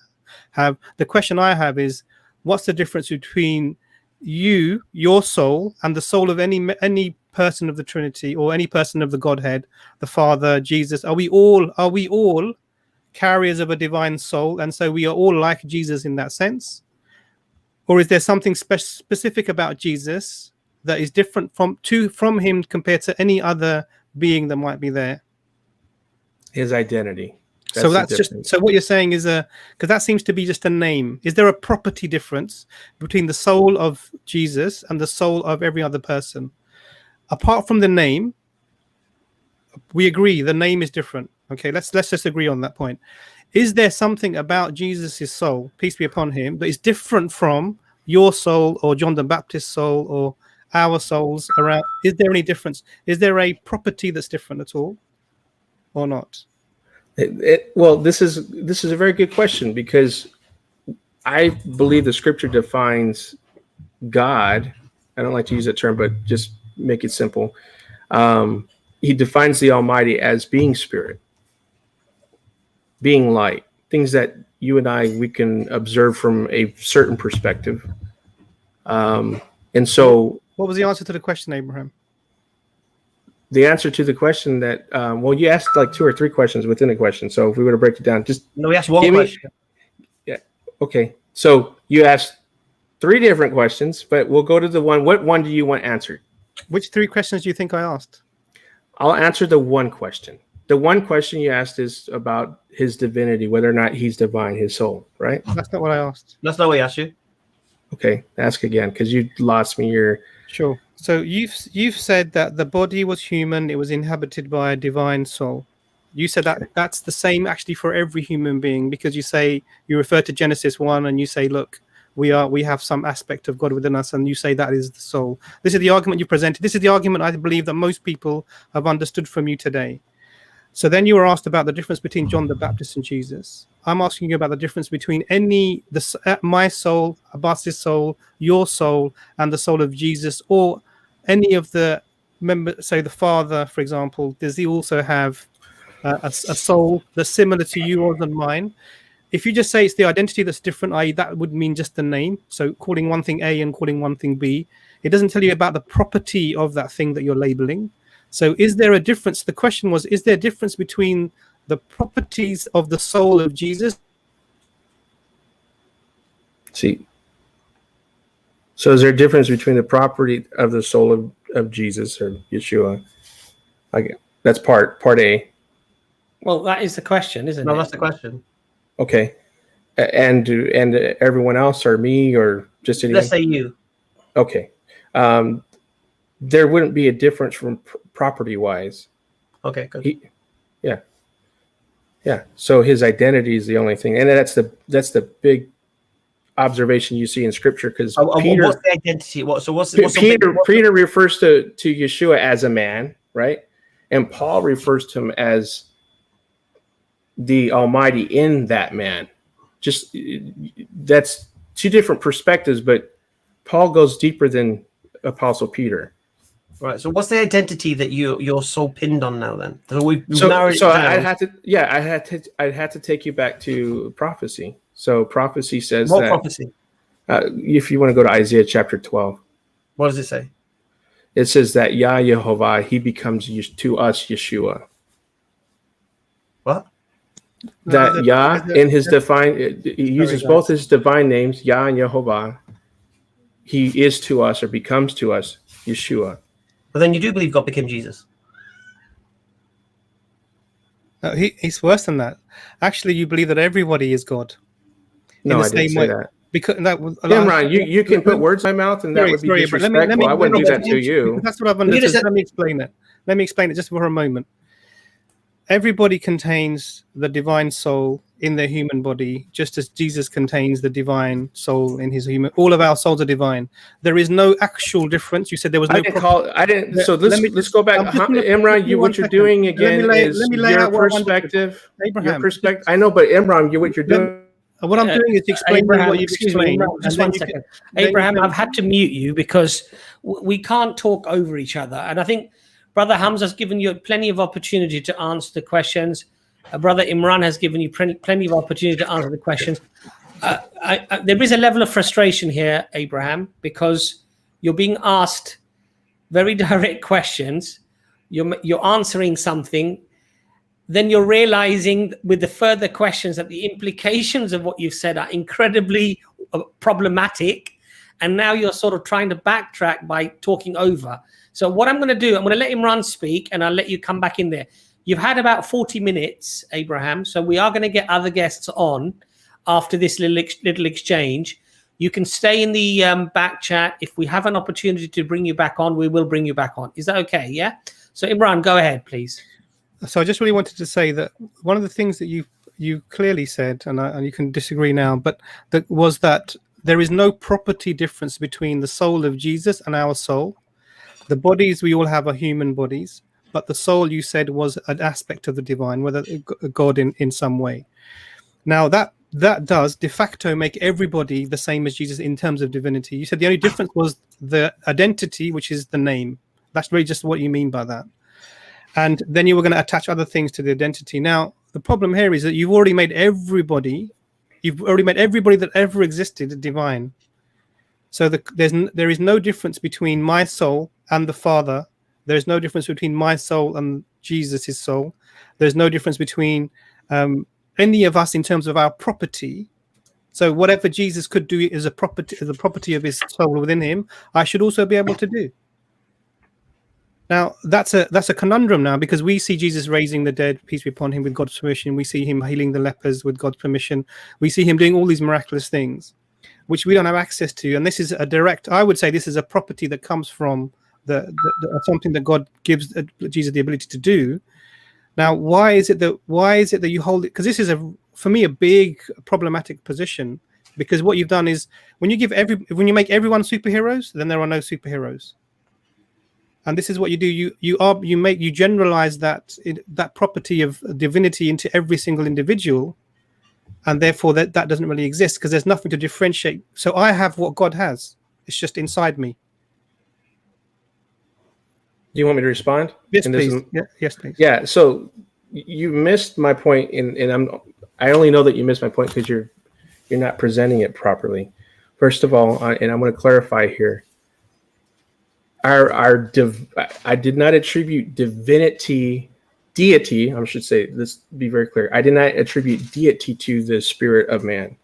have, the question I have is, what's the difference between your soul, and the soul of any person of the Trinity or any person of the Godhead, the Father, Jesus? Are we all carriers of a divine soul, and so we are all like Jesus in that sense? Or is there something specific about Jesus that is different from him compared to any other being that might be there? His identity. So that's just, so what you're saying is because that seems to be just a name. Is there a property difference between the soul of Jesus and the soul of every other person? Apart from the name, we agree the name is different. Okay, let's just agree on that point. Is there something about Jesus's soul, peace be upon him, that is different from your soul or John the Baptist's soul or our souls around? Is there any difference? Is there a property that's different at all, or not? Well, this is a very good question, because I believe the scripture defines God. I don't like to use that term, but just make it simple. He defines the Almighty as being spirit, being light, things that you and we can observe from a certain perspective. And so, what was the answer to the question, Abraham? The answer to the question that, well, you asked like 2 or 3 questions within a question. So if we were to break it down, just no, we asked one question. Yeah. Okay. So you asked 3 different questions, but we'll go to the one. What one do you want answered? Which 3 questions do you think I asked? I'll answer the one question. The one question you asked is about his divinity, whether or not he's divine, his soul, right? That's not what I asked. That's not what I asked you. Okay. Ask again, because you lost me. Sure. So you've said that the body was human, it was inhabited by a divine soul. You said that that's the same actually for every human being, because you refer to Genesis 1 and you say, look, we have some aspect of God within us, and you say that is the soul. This is the argument you presented. This is the argument I believe that most people have understood from you today. So then you were asked about the difference between John the Baptist and Jesus. I'm asking you about the difference between my soul, Abbas's soul, your soul, and the soul of Jesus, or any of the members. Say the Father, for example, does he also have a soul that's similar to yours and mine? If you just say it's the identity that's different, i.e. that would mean just the name. So calling one thing A and calling one thing B, it doesn't tell you about the property of that thing that you're labeling. So is there a difference? The question was, is there a difference between the properties of the soul of Jesus? See, so is there a difference between the property of the soul of Jesus or Yeshua? That's part A. Well, that is the question, isn't it? No, that's the question. Okay. And everyone else, or me, or just anyone? Let's say you. Okay. There wouldn't be a difference from property-wise. Okay, good. Yeah. So his identity is the only thing, and that's the big observation you see in Scripture. Because Peter, what's the identity? Peter refers to Yeshua as a man, right? And Paul refers to him as the Almighty in that man. Just that's 2 different perspectives, but Paul goes deeper than Apostle Peter. Right. So what's the identity that you're so pinned on now then? I'd have to take you back to prophecy. So prophecy says what prophecy? If you want to go to Isaiah chapter 12. What does it say? It says that Yah Yehovah, he becomes to us Yeshua. What? That Yah in his divine, he uses both his divine names, Yah and Yehovah. He is to us, or becomes to us, Yeshua. But then you do believe God became Jesus. No, he's worse than that. Actually, you believe that everybody is God. No, I didn't say that. Because that was Imran, you can put words in my mouth, and that would be disrespectful. I wouldn't do that to you. That's what I've understood. Let me explain it. Let me explain it just for a moment. Everybody contains the divine soul in their human body, just as Jesus contains the divine soul in his human. All of our souls are divine. There is no actual difference. You said there was no. I didn't. So let's go back. Imran, what you're doing again is your perspective. Your perspective. I know, but Imran, what you're doing. What I'm doing is explaining what you've explained. Just 1 second. Abraham, I've had to mute you because we can't talk over each other. And I think Brother Hamza's given you plenty of opportunity to answer the questions. Brother Imran has given you plenty of opportunity to answer the questions. There is a level of frustration here, Abraham, because you're being asked very direct questions. You're answering something. Then you're realizing with the further questions that the implications of what you've said are incredibly problematic. And now you're sort of trying to backtrack by talking over. So what I'm going to do, I'm going to let Imran speak, and I'll let you come back in there. You've had about 40 minutes, Abraham, so we are going to get other guests on after this little exchange. You can stay in the back chat. If we have an opportunity to bring you back on, we will bring you back on. Is that okay? Yeah? So Imran, go ahead, please. So I just really wanted to say that one of the things that you clearly said, and you can disagree now, but that was that there is no property difference between the soul of Jesus and our soul. The bodies we all have are human bodies, but the soul, you said, was an aspect of the divine, whether God in some way. Now that does de facto make everybody the same as Jesus in terms of divinity. You said the only difference was the identity, which is the name. That's really just what you mean by that. And then you were going to attach other things to the identity. Now, the problem here is that you've already made everybody that ever existed divine. So there is no difference between my soul and the Father. There is no difference between my soul and Jesus' soul. There's no difference between any of us in terms of our property. So whatever Jesus could do is a property of his soul within him, I should also be able to do. Now that's a conundrum now, because we see Jesus raising the dead, peace be upon him, with God's permission. We see him healing the lepers with God's permission. We see him doing all these miraculous things, which we don't have access to. And this is I would say this is a property that comes from the something that God gives Jesus the ability to do. Now, why is it that you hold it? Because this is for me a big problematic position, because what you've done is when you make everyone superheroes, then there are no superheroes. And this is what you do. You generalize that property of divinity into every single individual, and therefore that doesn't really exist, because there's nothing to differentiate. So I have what God has. It's just inside me. Do you want me to respond? Yes, please. Yes, please. Yeah. So you missed my point, and I only know that you missed my point because you're not presenting it properly. First of all, and I'm going to clarify here. I did not attribute deity. I should say, let's be very clear. I did not attribute deity to the spirit of man.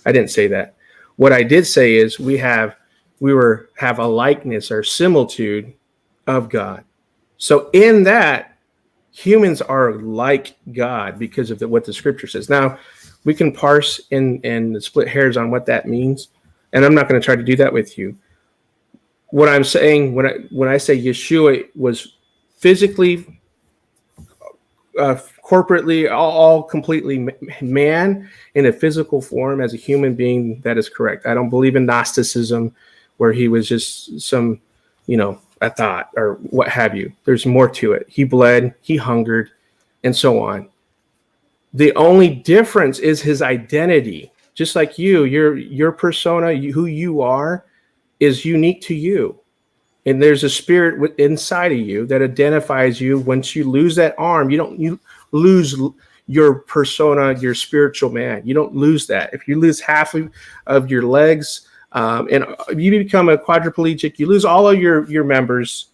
I didn't say that. What I did say is we have a likeness or similitude of God. So in that, humans are like God because of what the scripture says. Now, we can parse and split hairs on what that means, and I'm not going to try to do that with you. What I'm saying when I say Yeshua was physically, corporately, all completely man in a physical form as a human being, that is correct. I don't believe in Gnosticism, where he was just some, a thought or what have you. There's more to it. He bled, he hungered, and so on. The only difference is his identity. Just like your persona, who you are, is unique to you. And there's a spirit inside of you that identifies you. Once you lose that arm, you lose your persona, your spiritual man. You don't lose that. If you lose half of your legs, and you become a quadriplegic, you lose all of your members,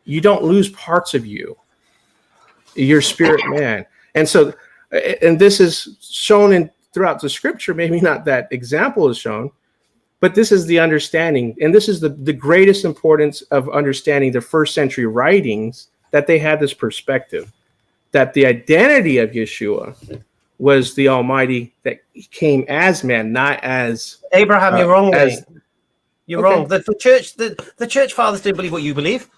you don't lose parts of you, your spirit man. And so, and this is shown throughout the scripture. Maybe not that example is shown, but this is the understanding, and this is the greatest importance of understanding the first century writings, that they had this perspective, that the identity of Yeshua was the Almighty that came as man, not as Abraham. You're wrong. You're okay. wrong. The church fathers didn't believe what you believe.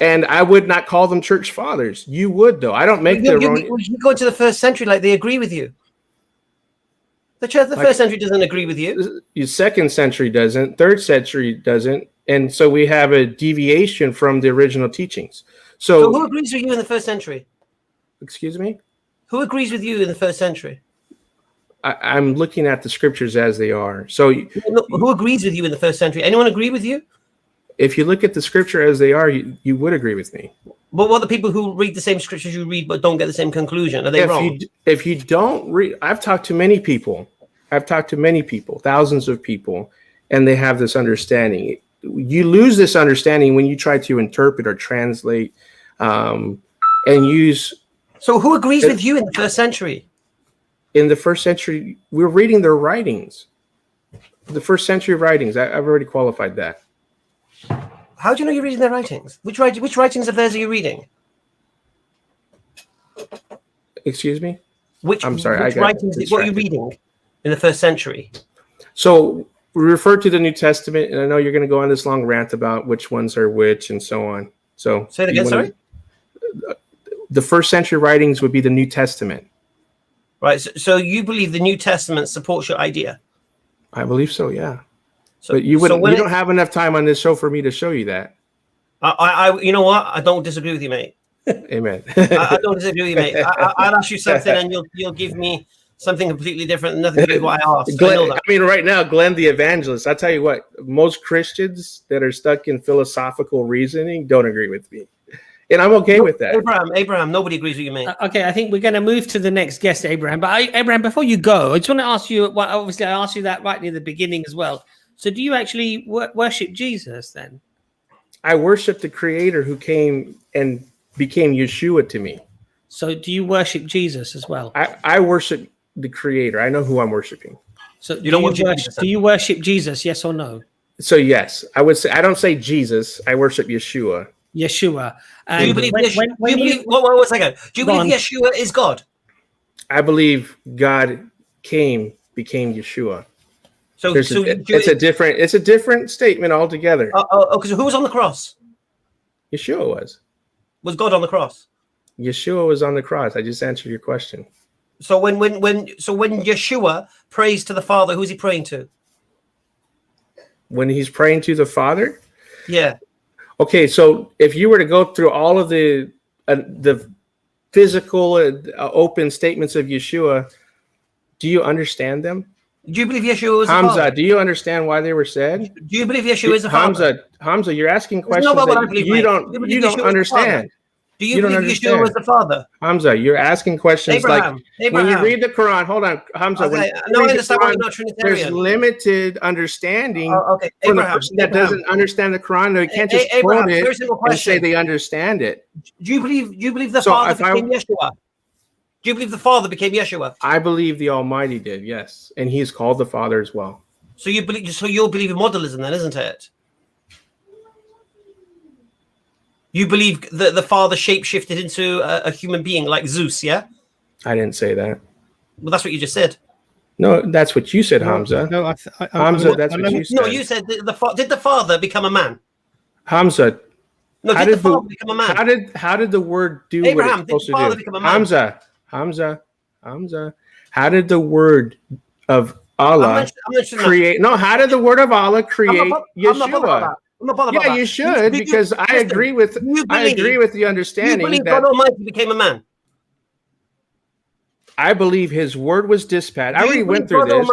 And I would not call them church fathers. You would, though. I don't make their own. You go to the first century, like they agree with you. The church, the first century doesn't agree with you. Your second century doesn't. Third century doesn't. And so we have a deviation from the original teachings. So who agrees with you in the first century? Excuse me? Who agrees with you in the first century? I'm looking at the scriptures as they are. So who agrees with you in the first century? Anyone agree with you? If you look at the scripture as they are, you would agree with me. But what the people who read the same scriptures you read but don't get the same conclusion? Are they wrong? If you don't read, I've talked to many people, thousands of people, and they have this understanding. You lose this understanding when you try to interpret or translate and use. So who agrees with you in the first century? In the first century, we're reading their writings. The first century writings. I've already qualified that. How do you know you're reading their writings? Which writings of theirs are you reading? Excuse me? I'm sorry. Which writings? What are you reading in the 1st century? So we refer to the New Testament, and I know you're going to go on this long rant about which ones are which and so on. So say it again. Sorry. The 1st century writings would be the New Testament. Right. So you believe the New Testament supports your idea? I believe so. Yeah. But you wouldn't. You don't have enough time on this show for me to show you that. You know what? I don't disagree with you, mate. Amen. I don't disagree with you, mate. I'll ask you something, and you'll give me something completely different, and nothing to do with what I asked. I mean, right now, Glenn the evangelist. I tell you what, most Christians that are stuck in philosophical reasoning don't agree with me, and I'm okay with that. Abraham, nobody agrees with you, mate. Okay, I think we're going to move to the next guest, Abraham. But Abraham, before you go, I just want to ask you. Well, obviously, I asked you that right near the beginning as well. So, do you actually worship Jesus then? I worship the Creator who came and became Yeshua to me. So, do you worship Jesus as well? I worship the Creator. I know who I'm worshiping. So, do you worship Jesus? Yes or no? So, yes, I would say. I don't say Jesus. I worship Yeshua. Yeshua. Do you believe one second. Do you believe Yeshua is God? I believe God became Yeshua. So it's a different statement altogether. Okay, so who was on the cross? Yeshua was. Was God on the cross? Yeshua was on the cross. I just answered your question. So when Yeshua prays to the Father, who's he praying to? When he's praying to the Father? Yeah. Okay, so if you were to go through all of the physical open statements of Yeshua, do you understand them? Do you believe Yeshua was Hamza, the Father? do you understand why they were said? Do you believe Yeshua is the Father? Hamza, you're asking questions that you don't understand. Do you believe Yeshua was the Father? Hamza, you're asking questions Abraham. When you read the Quran. Hold on, Hamza. Okay. I understand why you're not Trinitarian. There's limited understanding okay. for the person that doesn't understand the Quran. They can't just quote it and say they understand it. Do you believe the Father became Yeshua? Do you believe the Father became Yeshua? I believe the Almighty did, yes, and He is called the Father as well. So you'll believe in modalism, then, isn't it? You believe that the Father shapeshifted into a human being like Zeus, yeah? I didn't say that. Well, that's what you just said. No, that's what you said, Hamza. No, Hamza, that's what you said. No, you said did the Father become a man? Hamza. No, did the Father become a man? How did the word do Abraham, what it's supposed to do? Hamza. How did the word of Allah create? No, how did the word of Allah create Yeshua? Yeah, you should, because I agree with the understanding. You believe God Almighty became a man? I believe His word was dispatched. I already went through this.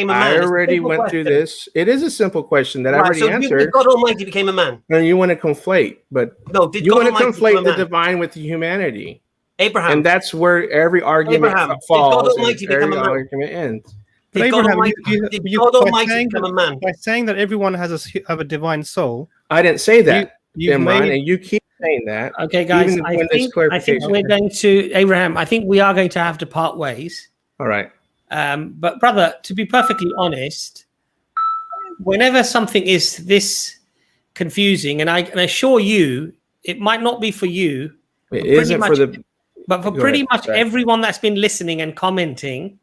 I already went through this. It is a simple question that I already answered. God Almighty became a man. No, you want to conflate, but you want to conflate the divine with the humanity. Abraham, and that's where every argument falls. And every argument ends. Did God Almighty become a man? By saying that everyone has a divine soul, I didn't say that, Imran, and you keep saying that. Okay, guys, I think we're going to Abraham. I think we are going to have to part ways. All right. But brother, to be perfectly honest, whenever something is this confusing, and I assure you, it might not be for you. It isn't for the. But for pretty much everyone that's been listening and commenting,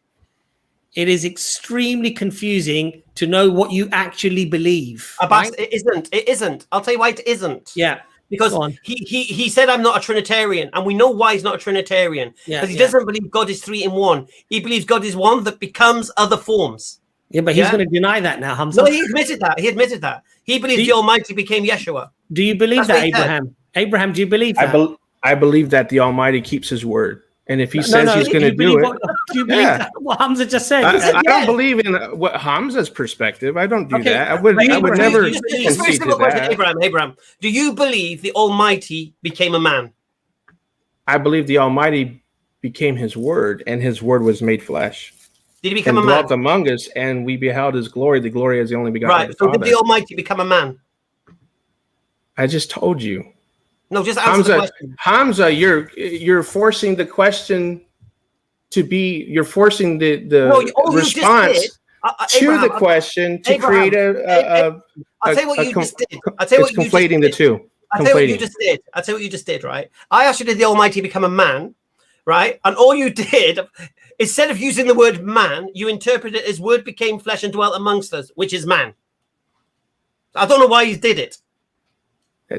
it is extremely confusing to know what you actually believe. Abbas, right? It isn't. I'll tell you why it isn't. Yeah. Because he said I'm not a Trinitarian, and we know why he's not a Trinitarian. Because he doesn't believe God is 3 in 1. He believes God is one that becomes other forms. Yeah, but he's going to deny that now, Hamza. No, he admitted that. He believes the Almighty became Yeshua. Do you believe that, Abraham? Abraham, do you believe that? I believe that the Almighty keeps His word, and if He says He's going to do it, do you believe what Hamza just said? I don't believe in what Hamza's perspective. I don't do that. I would never concede to that. Abraham, do you believe the Almighty became a man? I believe the Almighty became His word, and His word was made flesh. Did He become a man? Dwelt among us, and we beheld His glory. The glory as the only begotten. Right. So did the Almighty become a man? I just told you. No, just answer the question. Hamza, you're forcing the question to be. You're forcing the response to the question to create a. I'll tell you what you just did. I'll tell you what you just did. Conflating the two. I'll tell you what you just did. Right? I asked you, did the Almighty become a man? right? And all you did, instead of using the word man, you interpreted it as word became flesh and dwelt amongst us, which is man. I don't know why you did it.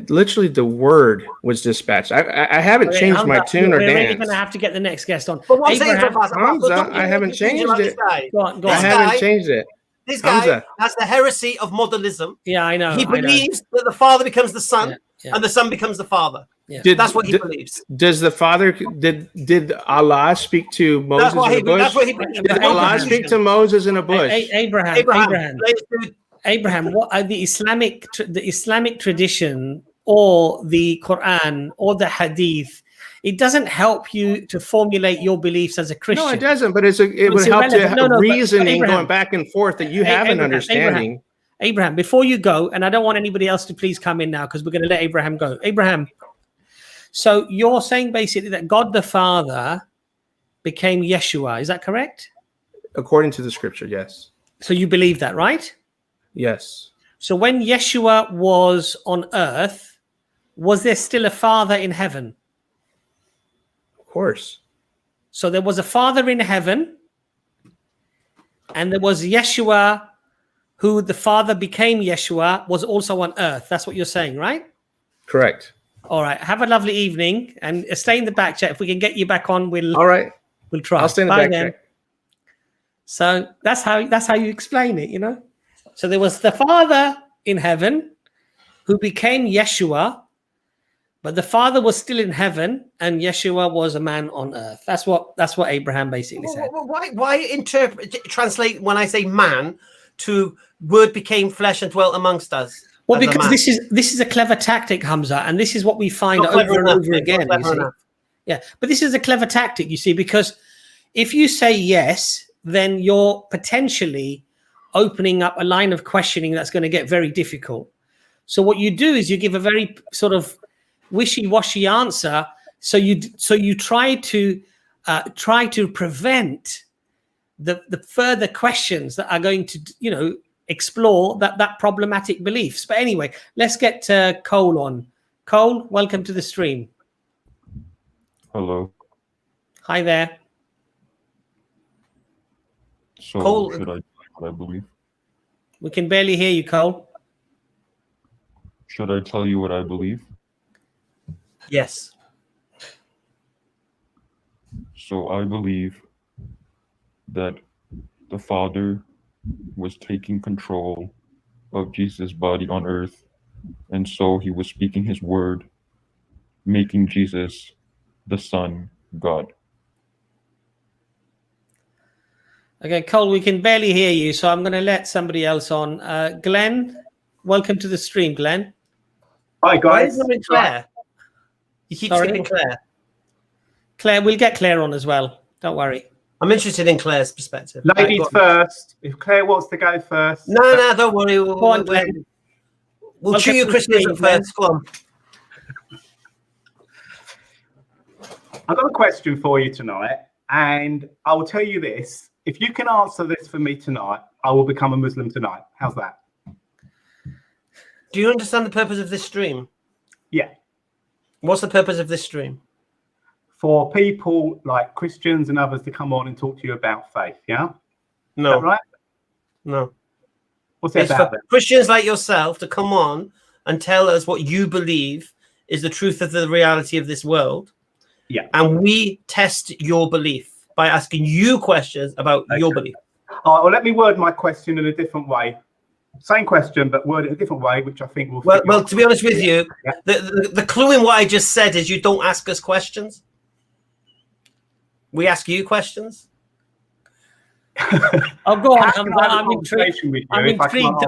Literally, the word was dispatched. I haven't changed my tune or we're dance. really going to have to get the next guest on. But what I'm saying is, Hamza, I haven't changed it. Go on. I haven't changed it. This guy Hamza. has the heresy of modalism. Yeah, I know. He believes that the Father becomes the Son, and the Son becomes the Father. Yeah. That's what he believes. Does the Father did Allah speak to Moses in a bush? That's what he believes. Did Allah speak to Moses in a bush? Abraham, what are the Islamic tradition or the Quran or the Hadith? It doesn't help you to formulate your beliefs as a Christian. No, it doesn't. But it would help to reasoning going back and forth that you have an understanding. Abraham, before you go, and I don't want anybody else to please come in now because we're going to let Abraham go. Abraham, so you're saying basically that God the Father became Yeshua. Is that correct? According to the scripture, yes. So you believe that, right? Yes. So when Yeshua was on earth, was there still a Father in heaven? Of course. So there was a Father in heaven, and there was Yeshua, who the Father became Yeshua, was also on earth. That's what you're saying, right? Correct. All right. Have a lovely evening, and stay in the back chat. If we can get you back on, we'll try. I'll stay in the back chat. So that's how you explain it, you know. So there was the Father in heaven who became Yeshua, but the Father was still in heaven, and Yeshua was a man on earth. That's what Abraham basically said. Why translate when I say man to word became flesh and dwelt amongst us? Well, because this is a clever tactic, Hamza, and this is what we find over and over again. You see? Yeah, but this is a clever tactic, you see, because if you say yes, then you're potentially opening up a line of questioning that's going to get very difficult. So what you do is you give a very sort of wishy-washy answer. So you try to prevent the further questions that are going to, you know, explore that problematic beliefs. But anyway, let's get Cole on. Cole, welcome to the stream. Hello. Hi there. So Cole, should I tell you what I believe? We can barely hear you, Cole. Should I tell you what I believe? Yes. So I believe that the Father was taking control of Jesus' body on earth, and so he was speaking his word, making Jesus the Son God. Okay, Cole, we can barely hear you, so I'm going to let somebody else on. Glenn, welcome to the stream, Glenn. Hi, guys. Claire. You keep skipping Claire. Claire, we'll get Claire on as well. Don't worry. I'm interested in Claire's perspective. Ladies first. If Claire wants to go first. No, don't worry. Go on, Glenn. We'll chew your Christianism first. Go on. I've got a question for you tonight, and I will tell you this. If you can answer this for me tonight, I will become a Muslim tonight. How's that? Do you understand the purpose of this stream? Yeah. What's the purpose of this stream? For people like Christians and others to come on and talk to you about faith, yeah? No. Is that right? No. What's it It's about for then? Christians like yourself to come on and tell us what you believe is the truth of the reality of this world. Yeah. And we test your belief by asking you questions about your belief. All right, well, let me word my question in a different way. Same question, but word it a different way, which I think will... Well, to be honest with you, the clue in what I just said is you don't ask us questions. We ask you questions. Oh, go on, Hamza.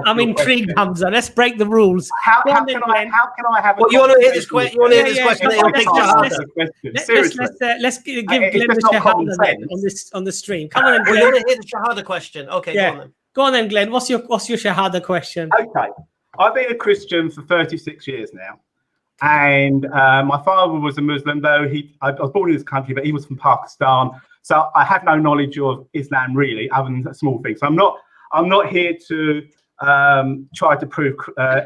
I'm intrigued, Hamza. Let's break the rules. How can I have a you want to hear this question? You want to hear this question? Let's give Glenn the shahada on the stream. Come on, Glenn. You want to hear the shahada question? Okay, go on then. Go on then, Glenn. What's your shahada question? Okay, I've been a Christian for 36 years now, and my father was a Muslim, though I was born in this country, but he was from Pakistan. So I have no knowledge of Islam really, other than a small thing. So I'm not here to try to prove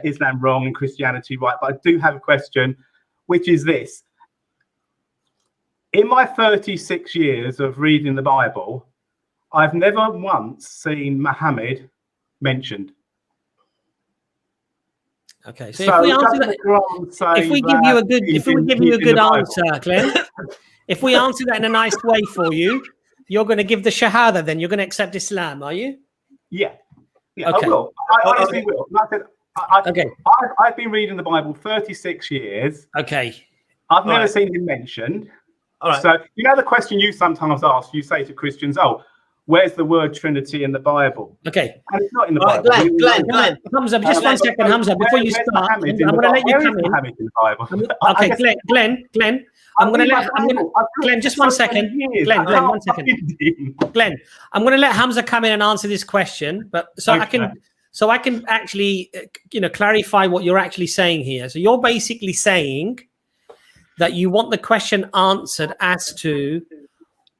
Islam wrong and Christianity right. But I do have a question, which is this: In my 36 years of reading the Bible, I've never once seen Muhammad mentioned. Okay, so if we answer that, if we give you a good answer, Glenn, if we answer that in a nice way for you, you're going to give the Shahada. Then you're going to accept Islam, are you? Yeah. Yeah, okay. I will. I honestly will. Like okay. I've been reading the Bible 36 years. Okay. I've never seen him mentioned. All right. So, you know the question you sometimes ask, you say to Christians, oh, where's the word Trinity in the Bible? Okay. And it's not in the Bible. Glenn. Hamza, just 1 second, Hamza, before you start, I'm going to let you come in. Okay, Glenn, I'm going to let Glenn, just 1 second. Glenn, 1 second. Glenn, I'm going to let Hamza come in and answer this question, but I can actually, clarify what you're actually saying here. So you're basically saying that you want the question answered as to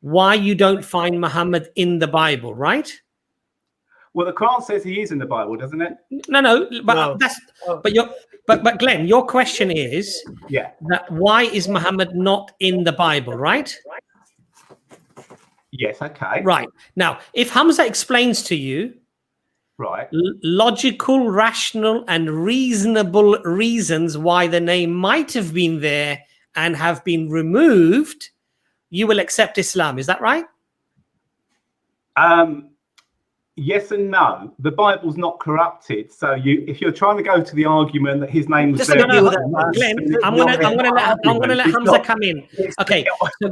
why you don't find Muhammad in the Bible, right? Well, the Quran says he is in the Bible, doesn't it? No, but Glenn, your question is that why is Muhammad not in the Bible, right? Yes, okay. Right. Now, if Hamza explains to you logical, rational, and reasonable reasons why the name might have been there and have been removed, you will accept Islam. Is that right? Yes and no. The Bible's not corrupted. So if you're trying to go to the argument that his name was there, Glenn, I'm gonna let Hamza come in. Okay. So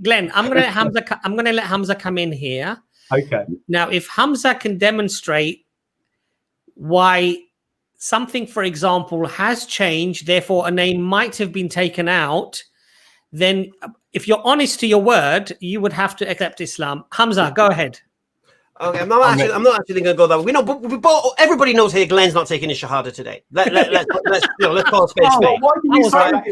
Glenn, I'm gonna let Hamza come in here. Okay. Now, if Hamza can demonstrate why something, for example, has changed, therefore a name might have been taken out, then if you're honest to your word, you would have to accept Islam. Hamza, go ahead. Okay, I'm not actually going to go that way. We know, but everybody knows here Glenn's not taking his Shahada today. Let's call it space. Why do you say that?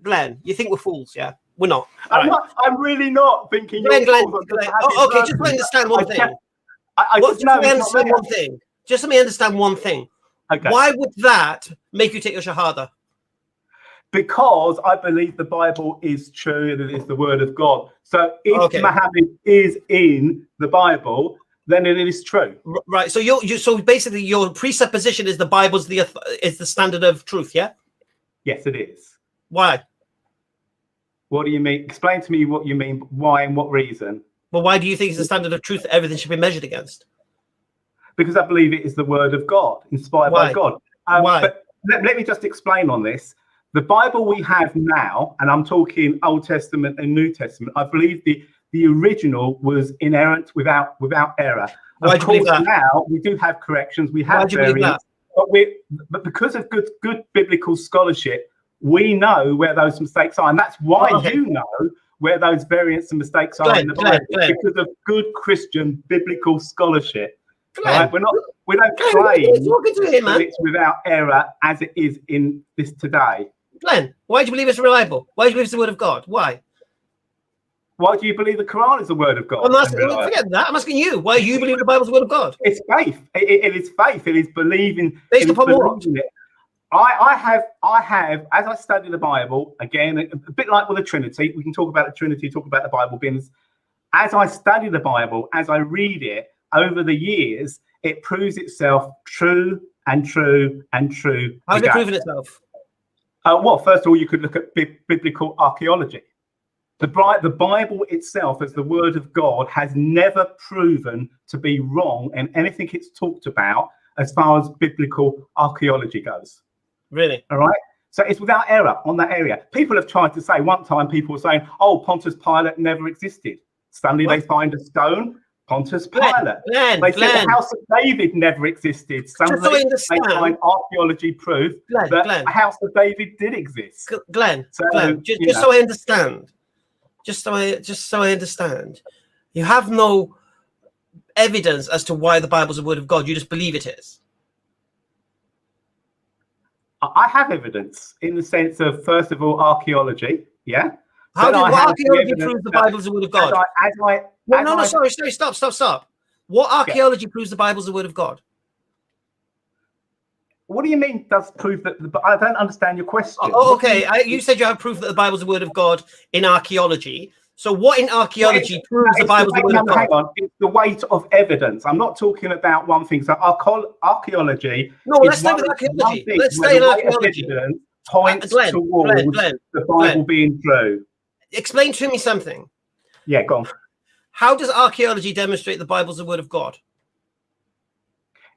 Glenn, you think we're fools, yeah? We're not. I'm really not thinking. Glenn. Okay, just let me understand one thing. Just let me understand one thing. Okay. Why would that make you take your Shahada? Because I believe the Bible is true, that it is the word of God. So if Muhammad is in the Bible, then it is true. Right. So so basically your presupposition is the Bible's is the standard of truth, yeah? Yes, it is. Why? What do you mean? Explain to me what you mean. Why and what reason? Well, why do you think it's the standard of truth that everything should be measured against? Because I believe it is the word of God, inspired by God. Why? But let me just explain on this. The Bible we have now, and I'm talking Old Testament and New Testament, I believe the original was inerrant without error. Why do you believe that? Now we do have corrections, we have variants, but because of good biblical scholarship, we know where those mistakes are, and that's why you know where those variants and mistakes are in the Bible, because of good Christian biblical scholarship. Right? We don't claim that it's without error as it is in this today. Glenn, why do you believe it's reliable? Why do you believe it's the word of God? Why? Why do you believe the Quran is the word of God? Forget that. I'm asking you. Why do you believe the Bible's the word of God? It's faith. It is faith. It is believing. Based upon what? I have, as I study the Bible, again, a bit like with the Trinity, we can talk about the Trinity, talk about the Bible being, as I study the Bible, as I read it, over the years, it proves itself true and true and true. How's it proven itself? Well, first of all, you could look at biblical archaeology. The Bible itself, as the word of God, has never proven to be wrong in anything it's talked about as far as biblical archaeology goes. Really? All right. So it's without error on that area. People have tried to say, one time people were saying, oh, Pontius Pilate never existed. Suddenly they find a stone, Pontius Pilate. They said the House of David never existed. Suddenly they find archaeology proof that the House of David did exist. Glenn, just so I understand. Just so I understand. You have no evidence as to why the Bible's the word of God. You just believe it is. I have evidence in the sense of, first of all, archaeology. Yeah. How do archaeology prove the Bible's the word of God? Sorry, stop. What archaeology proves the Bible's the word of God? What do you mean? Does prove that? I don't understand your question. Oh, okay. You said you have proof that the Bible's the word of God in archaeology. So what in archaeology proves the Bible's the word of God? Hang on, it's the weight of evidence. I'm not talking about one thing. So archaeology. No, let's stay with archaeology. Let's stay in archaeology. Points towards the Bible being true. Explain to me something. Yeah, go on. How does archaeology demonstrate the Bible's the word of God?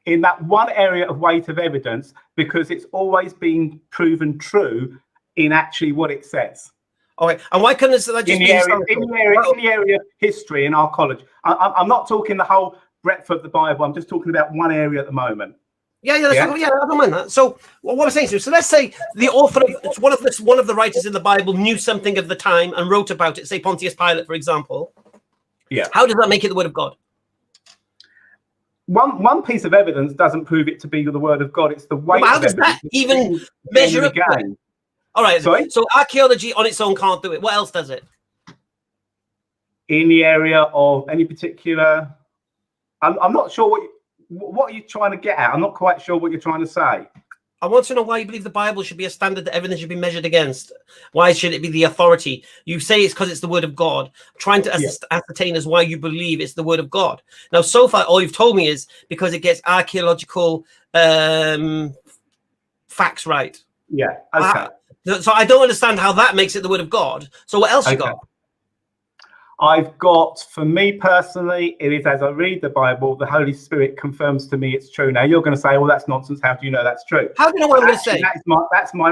In that one area of weight of evidence, because it's always been proven true in actually what it says. Okay, and why couldn't that just in the area of history and archaeology? I'm not talking the whole breadth of the Bible. I'm just talking about one area at the moment. Yeah, I don't mind that. So what I'm saying is, so let's say the author of one of the writers in the Bible knew something of the time and wrote about it. Say Pontius Pilate, for example. Yeah. How does that make it the word of God? One piece of evidence doesn't prove it to be the word of God. It's the weight. How does that even measure up? All right. Sorry? So archaeology on its own can't do it. What else does it? In the area of any particular, I'm not sure what are you trying to get at. I'm not quite sure what you're trying to say. I want to know why you believe the Bible should be a standard that everything should be measured against. Why should it be the authority? You say it's because it's the word of God. I'm trying to ascertain as why you believe it's the word of God. Now, so far, all you've told me is because it gets archaeological facts right. Yeah. Okay. So I don't understand how that makes it the word of God. So what else you got? I've got, for me personally, it is as I read the Bible, the Holy Spirit confirms to me it's true. Now you're going to say, well, that's nonsense. How do you know that's true? How do you know what I'm going to say? That's my.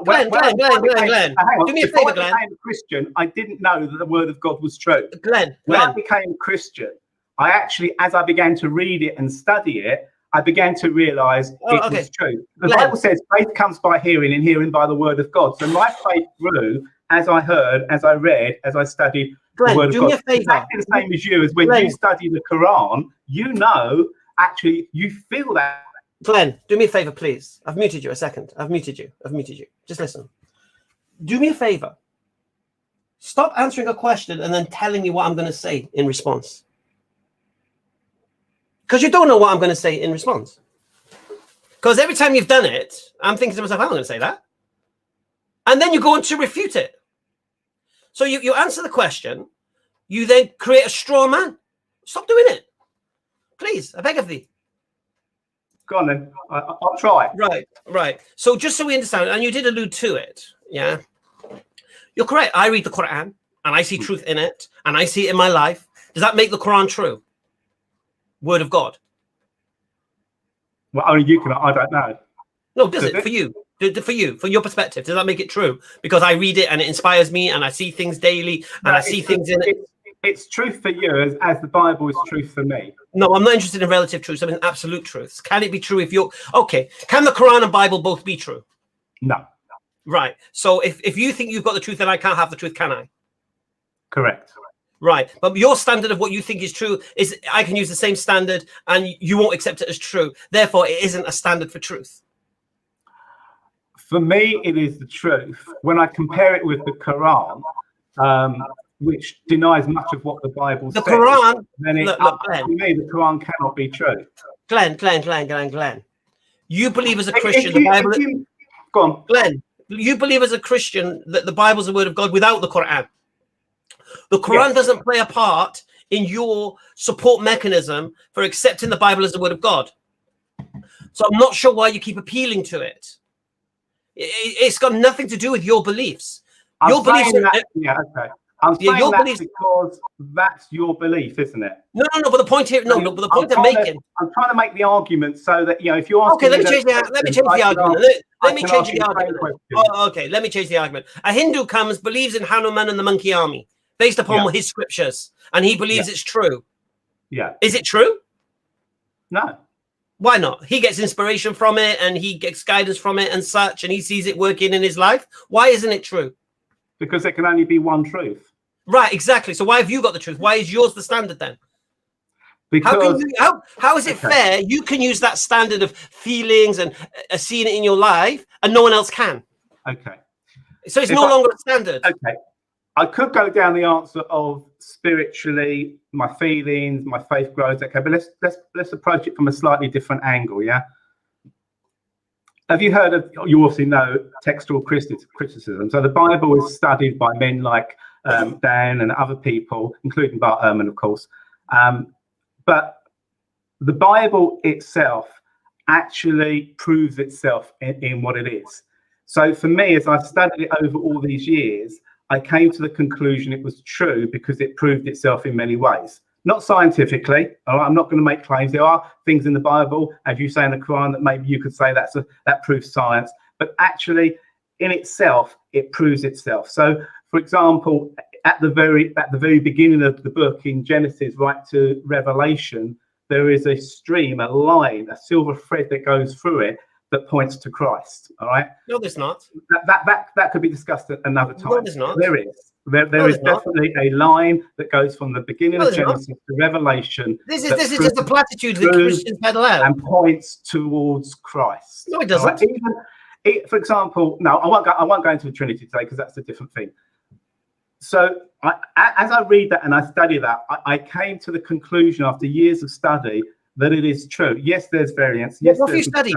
Glenn. Do me a favor, Glenn. When I became a Christian, I didn't know that the Word of God was true. Glenn. When I became a Christian, I actually, as I began to read it and study it, I began to realize it was true. The Bible says faith comes by hearing and hearing by the Word of God. So my faith grew as I heard, as I read, as I studied. Glenn, do me a favor. Exactly the same as you, as when you study the Quran, you know, actually, you feel that. Glenn, do me a favor, please. I've muted you a second. I've muted you. Just listen. Do me a favor. Stop answering a question and then telling me what I'm going to say in response. Because you don't know what I'm going to say in response. Because every time you've done it, I'm thinking to myself, I'm not going to say that. And then you go on to refute it. So you answer the question, you then create a straw man. Stop doing it. Please, I beg of thee. Go on then. I'll try. Right. So just so we understand, and you did allude to it, yeah? You're correct. I read the Quran, and I see truth in it, and I see it in my life. Does that make the Quran true? Word of God? Well, only you can. I don't know. No, does it for you? For your perspective, does that make it true? Because I read it and it inspires me and I see things daily and I see things in it. It's truth for you as the Bible is truth for me. No, I'm not interested in relative truths. I'm in absolute truths. Can it be true if you're... Okay, can the Quran and Bible both be true? No. Right. So if you think you've got the truth and I can't have the truth, can I? Correct. Right. But your standard of what you think is true is I can use the same standard and you won't accept it as true. Therefore, it isn't a standard for truth. For me, it is the truth. When I compare it with the Quran, which denies much of what the Bible says, Quran, then for me, the Quran cannot be true. Glenn. You believe as a Christian the Bible... Go on. Glenn, you believe as a Christian that the Bible is the word of God without the Quran. The Quran doesn't play a part in your support mechanism for accepting the Bible as the word of God. So I'm not sure why you keep appealing to it. It's got nothing to do with your beliefs. Your beliefs. I'm saying your beliefs because that's your belief, isn't it? No. But the point here, but the point I'm making. I'm trying to make the argument so that if you ask. Okay, let me change the argument. Let me change the argument. Okay, let me change the argument. A Hindu comes, believes in Hanuman and the monkey army, based upon his scriptures, and he believes it's true. Yeah. Is it true? No. Why not? He gets inspiration from it and he gets guidance from it and such, and he sees it working in his life. Why isn't it true? Because there can only be one truth. Right, exactly. So why have you got the truth? Why is yours the standard then? Because how is it fair? You can use that standard of feelings and seeing it in your life and no one else can. Okay. So it's no longer a standard. Okay. I could go down the answer of spiritually, my feelings, my faith grows. Okay, but let's approach it from a slightly different angle, yeah? have you heard of, you obviously know textual criticism. So the Bible is studied by men like Dan and other people, including Bart Ehrman, of course. But the Bible itself actually proves itself in what it is. So for me, as I've studied it over all these years, I came to the conclusion it was true because it proved itself in many ways. Not scientifically. I'm not going to make claims. There are things in the Bible, as you say in the Quran, that maybe you could say that proves science. But actually, in itself, it proves itself. So, for example, at the very beginning of the book, in Genesis right to Revelation, there is a stream, a line, a silver thread that goes through it that points to Christ. All right? No, there's not. That could be discussed at another time. No, there's not. There is. There is definitely a line that goes from the beginning of Genesis to Revelation. This is just a platitude that Christians peddle out and points towards Christ. No, it doesn't. Right? For example, no, I won't go into the Trinity today because that's a different thing. So as I read that and I study that, I came to the conclusion after years of study that it is true. Yes, there's variance. Yes, what have you studied?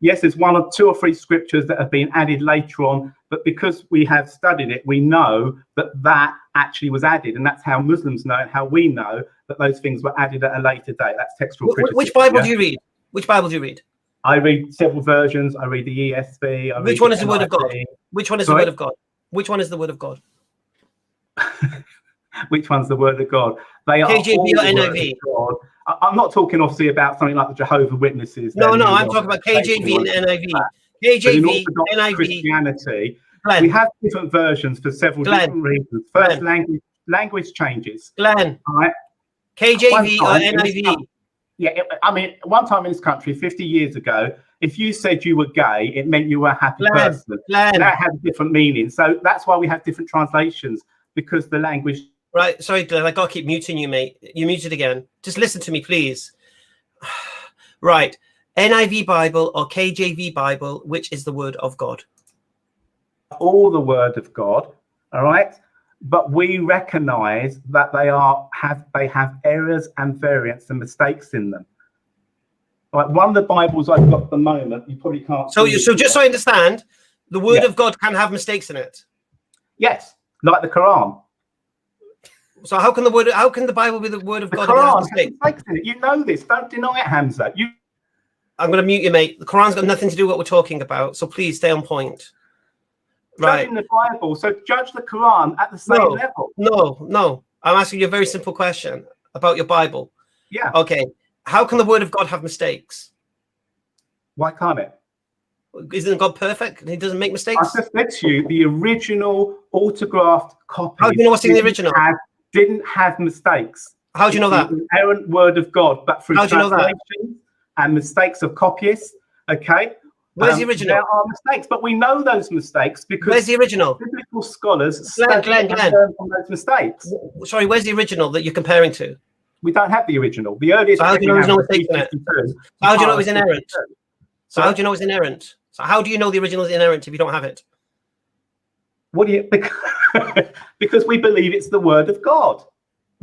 Yes, there's 1 or 2 or 3 scriptures that have been added later on, but because we have studied it, we know that actually was added, and that's how Muslims know and how we know that those things were added at a later date. That's textual criticism. Which Bible do you read? Which Bible do you read? I read several versions. I read the ESV. Which one is the Word of God? Which one is the Word of God? Which one is the Word of God? Which one's the Word of God? They are KJV all or the Word NIV? of God. I'm not talking obviously about something like the Jehovah's Witnesses. No, I'm talking about KJV and NIV. KJV, NIV. Christianity, Glenn, we have different versions for several different reasons. First, language changes. Glenn, all right? KJV or NIV? Yeah, I mean, one time in this country, 50 years ago, if you said you were gay, it meant you were a happy person. That had a different meaning. So that's why we have different translations, because the language. Right, sorry, Glenn, I got to keep muting you, mate. You're muted again. Just listen to me, please. Right, NIV Bible or KJV Bible, which is the Word of God? All the Word of God, all right? But we recognize that they have errors and variants and mistakes in them. Like one of the Bibles I've got at the moment, you probably can't. So just so I understand, the Word of God can have mistakes in it. Yes, like the Quran. So how can the Bible be the Word of God? Quran has mistakes in it. You know this. Don't deny it, Hamza. I'm going to mute you, mate. The Quran's got nothing to do with what we're talking about. So please stay on point. Right. In the Bible, so judge the Quran at the same level. No. I'm asking you a very simple question about your Bible. Yeah. Okay. How can the Word of God have mistakes? Why can't it? Isn't God perfect? He doesn't make mistakes. I just said to you, the original autographed copy. How do you know what's in the original? Didn't have mistakes. How do you know that? The inerrant Word of God, but through translation and mistakes of copyists. Okay. Where's the original? There are mistakes, but we know those mistakes because where's the original? Biblical scholars Glenn. learn from those mistakes. Sorry, where's the original that you're comparing to? We don't have the original. The earliest. So how do you know there's no mistakes in it? How do you know it's inerrant? So how do you know it's inerrant? So how do you know the original is inerrant if you don't have it? What do you? Because we believe it's the Word of God.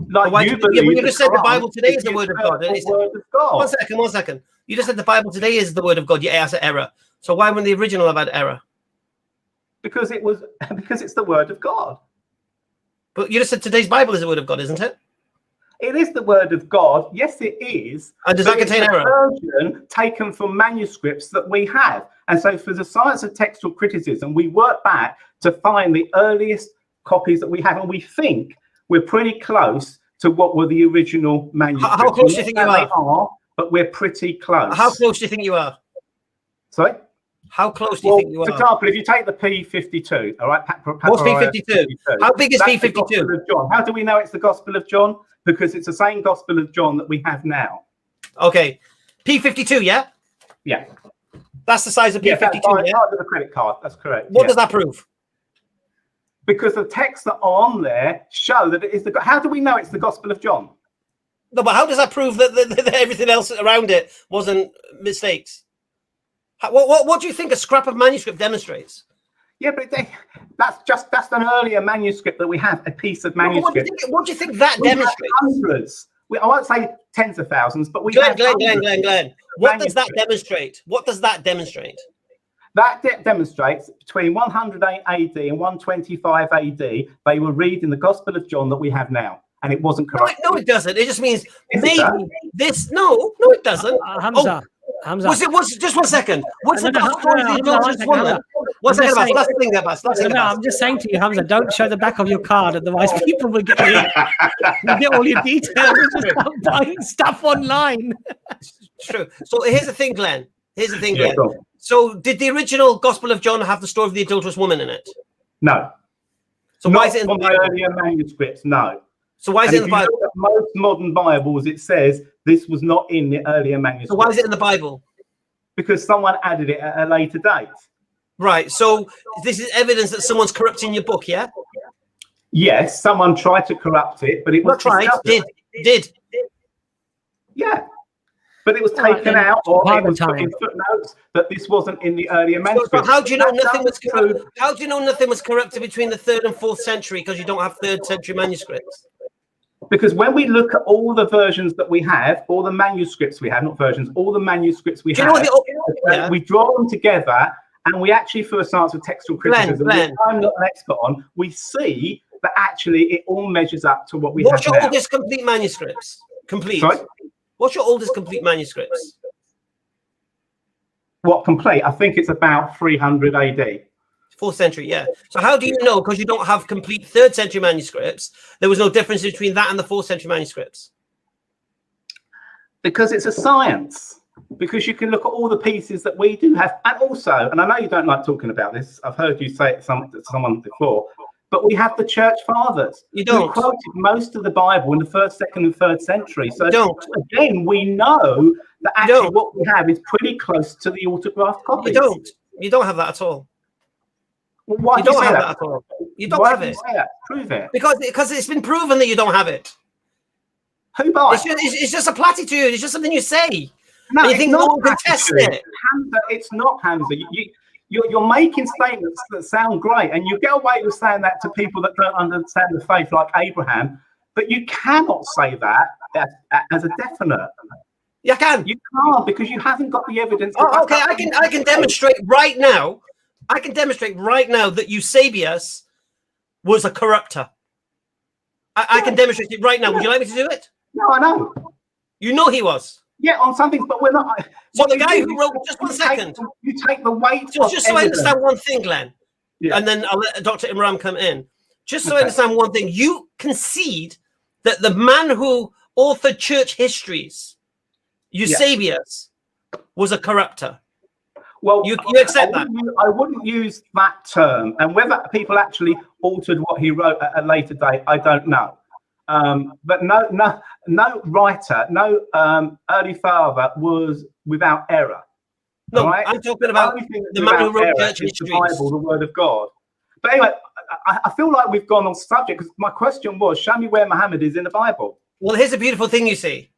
Like you just said the Bible today is the Word of God. One second. You just said the Bible today is the Word of God. Yeah, that's an error. So why wouldn't the original have had error? Because it's the Word of God. But you just said today's Bible is the Word of God, isn't it? It is the Word of God. Yes, it is. And does that contain error? Version taken from manuscripts that we have. And so for the science of textual criticism, we work back to find the earliest copies that we have, and we think we're pretty close to what were the original manuscripts. How close do you think you are? But we're pretty close. How close do you think you are? Sorry? How close do you think you are? For example, if you take the P52, all right? What's P52? How big is P52? How do we know it's the Gospel of John? Because it's the same Gospel of John that we have now. Okay. P52, yeah? Yeah. That's the size of P52, yeah? That's part of the credit card. That's correct. What does that prove? Because the texts that are on there show that it is the. How do we know it's the Gospel of John? No, but how does that prove that everything else around it wasn't mistakes? What do you think a scrap of manuscript demonstrates? Yeah, but that's an earlier manuscript that we have, a piece of manuscript. What do you think that demonstrates? Hundreds. I won't say tens of thousands, but we Glenn. What does that demonstrate? What does that demonstrate? That demonstrates between 108 AD and 125 AD, they were reading the Gospel of John that we have now, and it wasn't correct. No, it doesn't. It just means Yes, maybe this. No, it doesn't. Hamza. Hamza. Was just 1 second? What's the story of the adulterous woman? One second, Abbas. Last thing, Abbas. I'm just saying to you, Hamza, don't show the back of your card, otherwise people will get all your details and just start buying stuff online. True. So here's the thing, Glenn. So did the original Gospel of John have the story of the adulterous woman in it? No. So why is it in the Bible? Earlier manuscripts? No. So why is it in the Bible? Most modern Bibles, it says this was not in the earlier manuscripts. So why is it in the Bible? Because someone added it at a later date. Right. So this is evidence that someone's corrupting your book, yeah? Yes, someone tried to corrupt it, but it was not tried. Did. Yeah. But it was taken out, or it was put in footnotes that this wasn't in the earlier manuscripts. So how do you know nothing was corrupted? How do you know nothing was corrupted between the 3rd and 4th century? Because you don't have 3rd century manuscripts. Because when we look at all the versions that we have, all the manuscripts we have, not versions, all the manuscripts we have, we draw them together, and we actually, through a science of textual criticism, which I'm not an expert on, we see that actually it all measures up to what we have now. What's your oldest complete manuscripts? Sorry? What's your oldest complete manuscripts? What complete? I think it's about 300 AD. 4th century, yeah. So how do you know? Because you don't have complete 3rd century manuscripts. There was no difference between that and the 4th century manuscripts. Because it's a science. Because you can look at all the pieces that we do have, and also, and I know you don't like talking about this. I've heard you say it to someone before. But we have the church fathers. You don't. Who quoted most of the Bible in the 1st, 2nd, and 3rd century. So again, we know that actually what we have is pretty close to the autographed copies. You don't have that at all. Well, why you don't have that at all. You don't have it. Prove it. Because it's been proven that you don't have it. Who by? It's just a platitude. It's just something you say. No, you think no one can test it. Hamza, it's not, Hamza. You're making statements that sound great, and you get away with saying that to people that don't understand the faith, like Abraham. But you cannot say that as a definite. You can. You can't, because you haven't got the evidence. Oh, okay, I can demonstrate right now. I can demonstrate right now that Eusebius was a corrupter. I can demonstrate it right now. Would you like me to do it? No, I know. You know he was. Yeah, on some things, but we're not. So the guy who wrote, just 1 second. You take the weight. Just so I understand one thing, Glenn, and then I'll let Dr. Imran come in. Just so I understand one thing, you concede that the man who authored church histories, Eusebius, was a corrupter. Well, you accept that? I wouldn't use that term, and whether people actually altered what he wrote at a later date, I don't know. But no writer, no early father was without error. No, right? I'm talking about the man who wrote church histories. The Bible, the Word of God. But anyway, I feel like we've gone on subject, because my question was, show me where Muhammad is in the Bible. Well, here's a beautiful thing you see.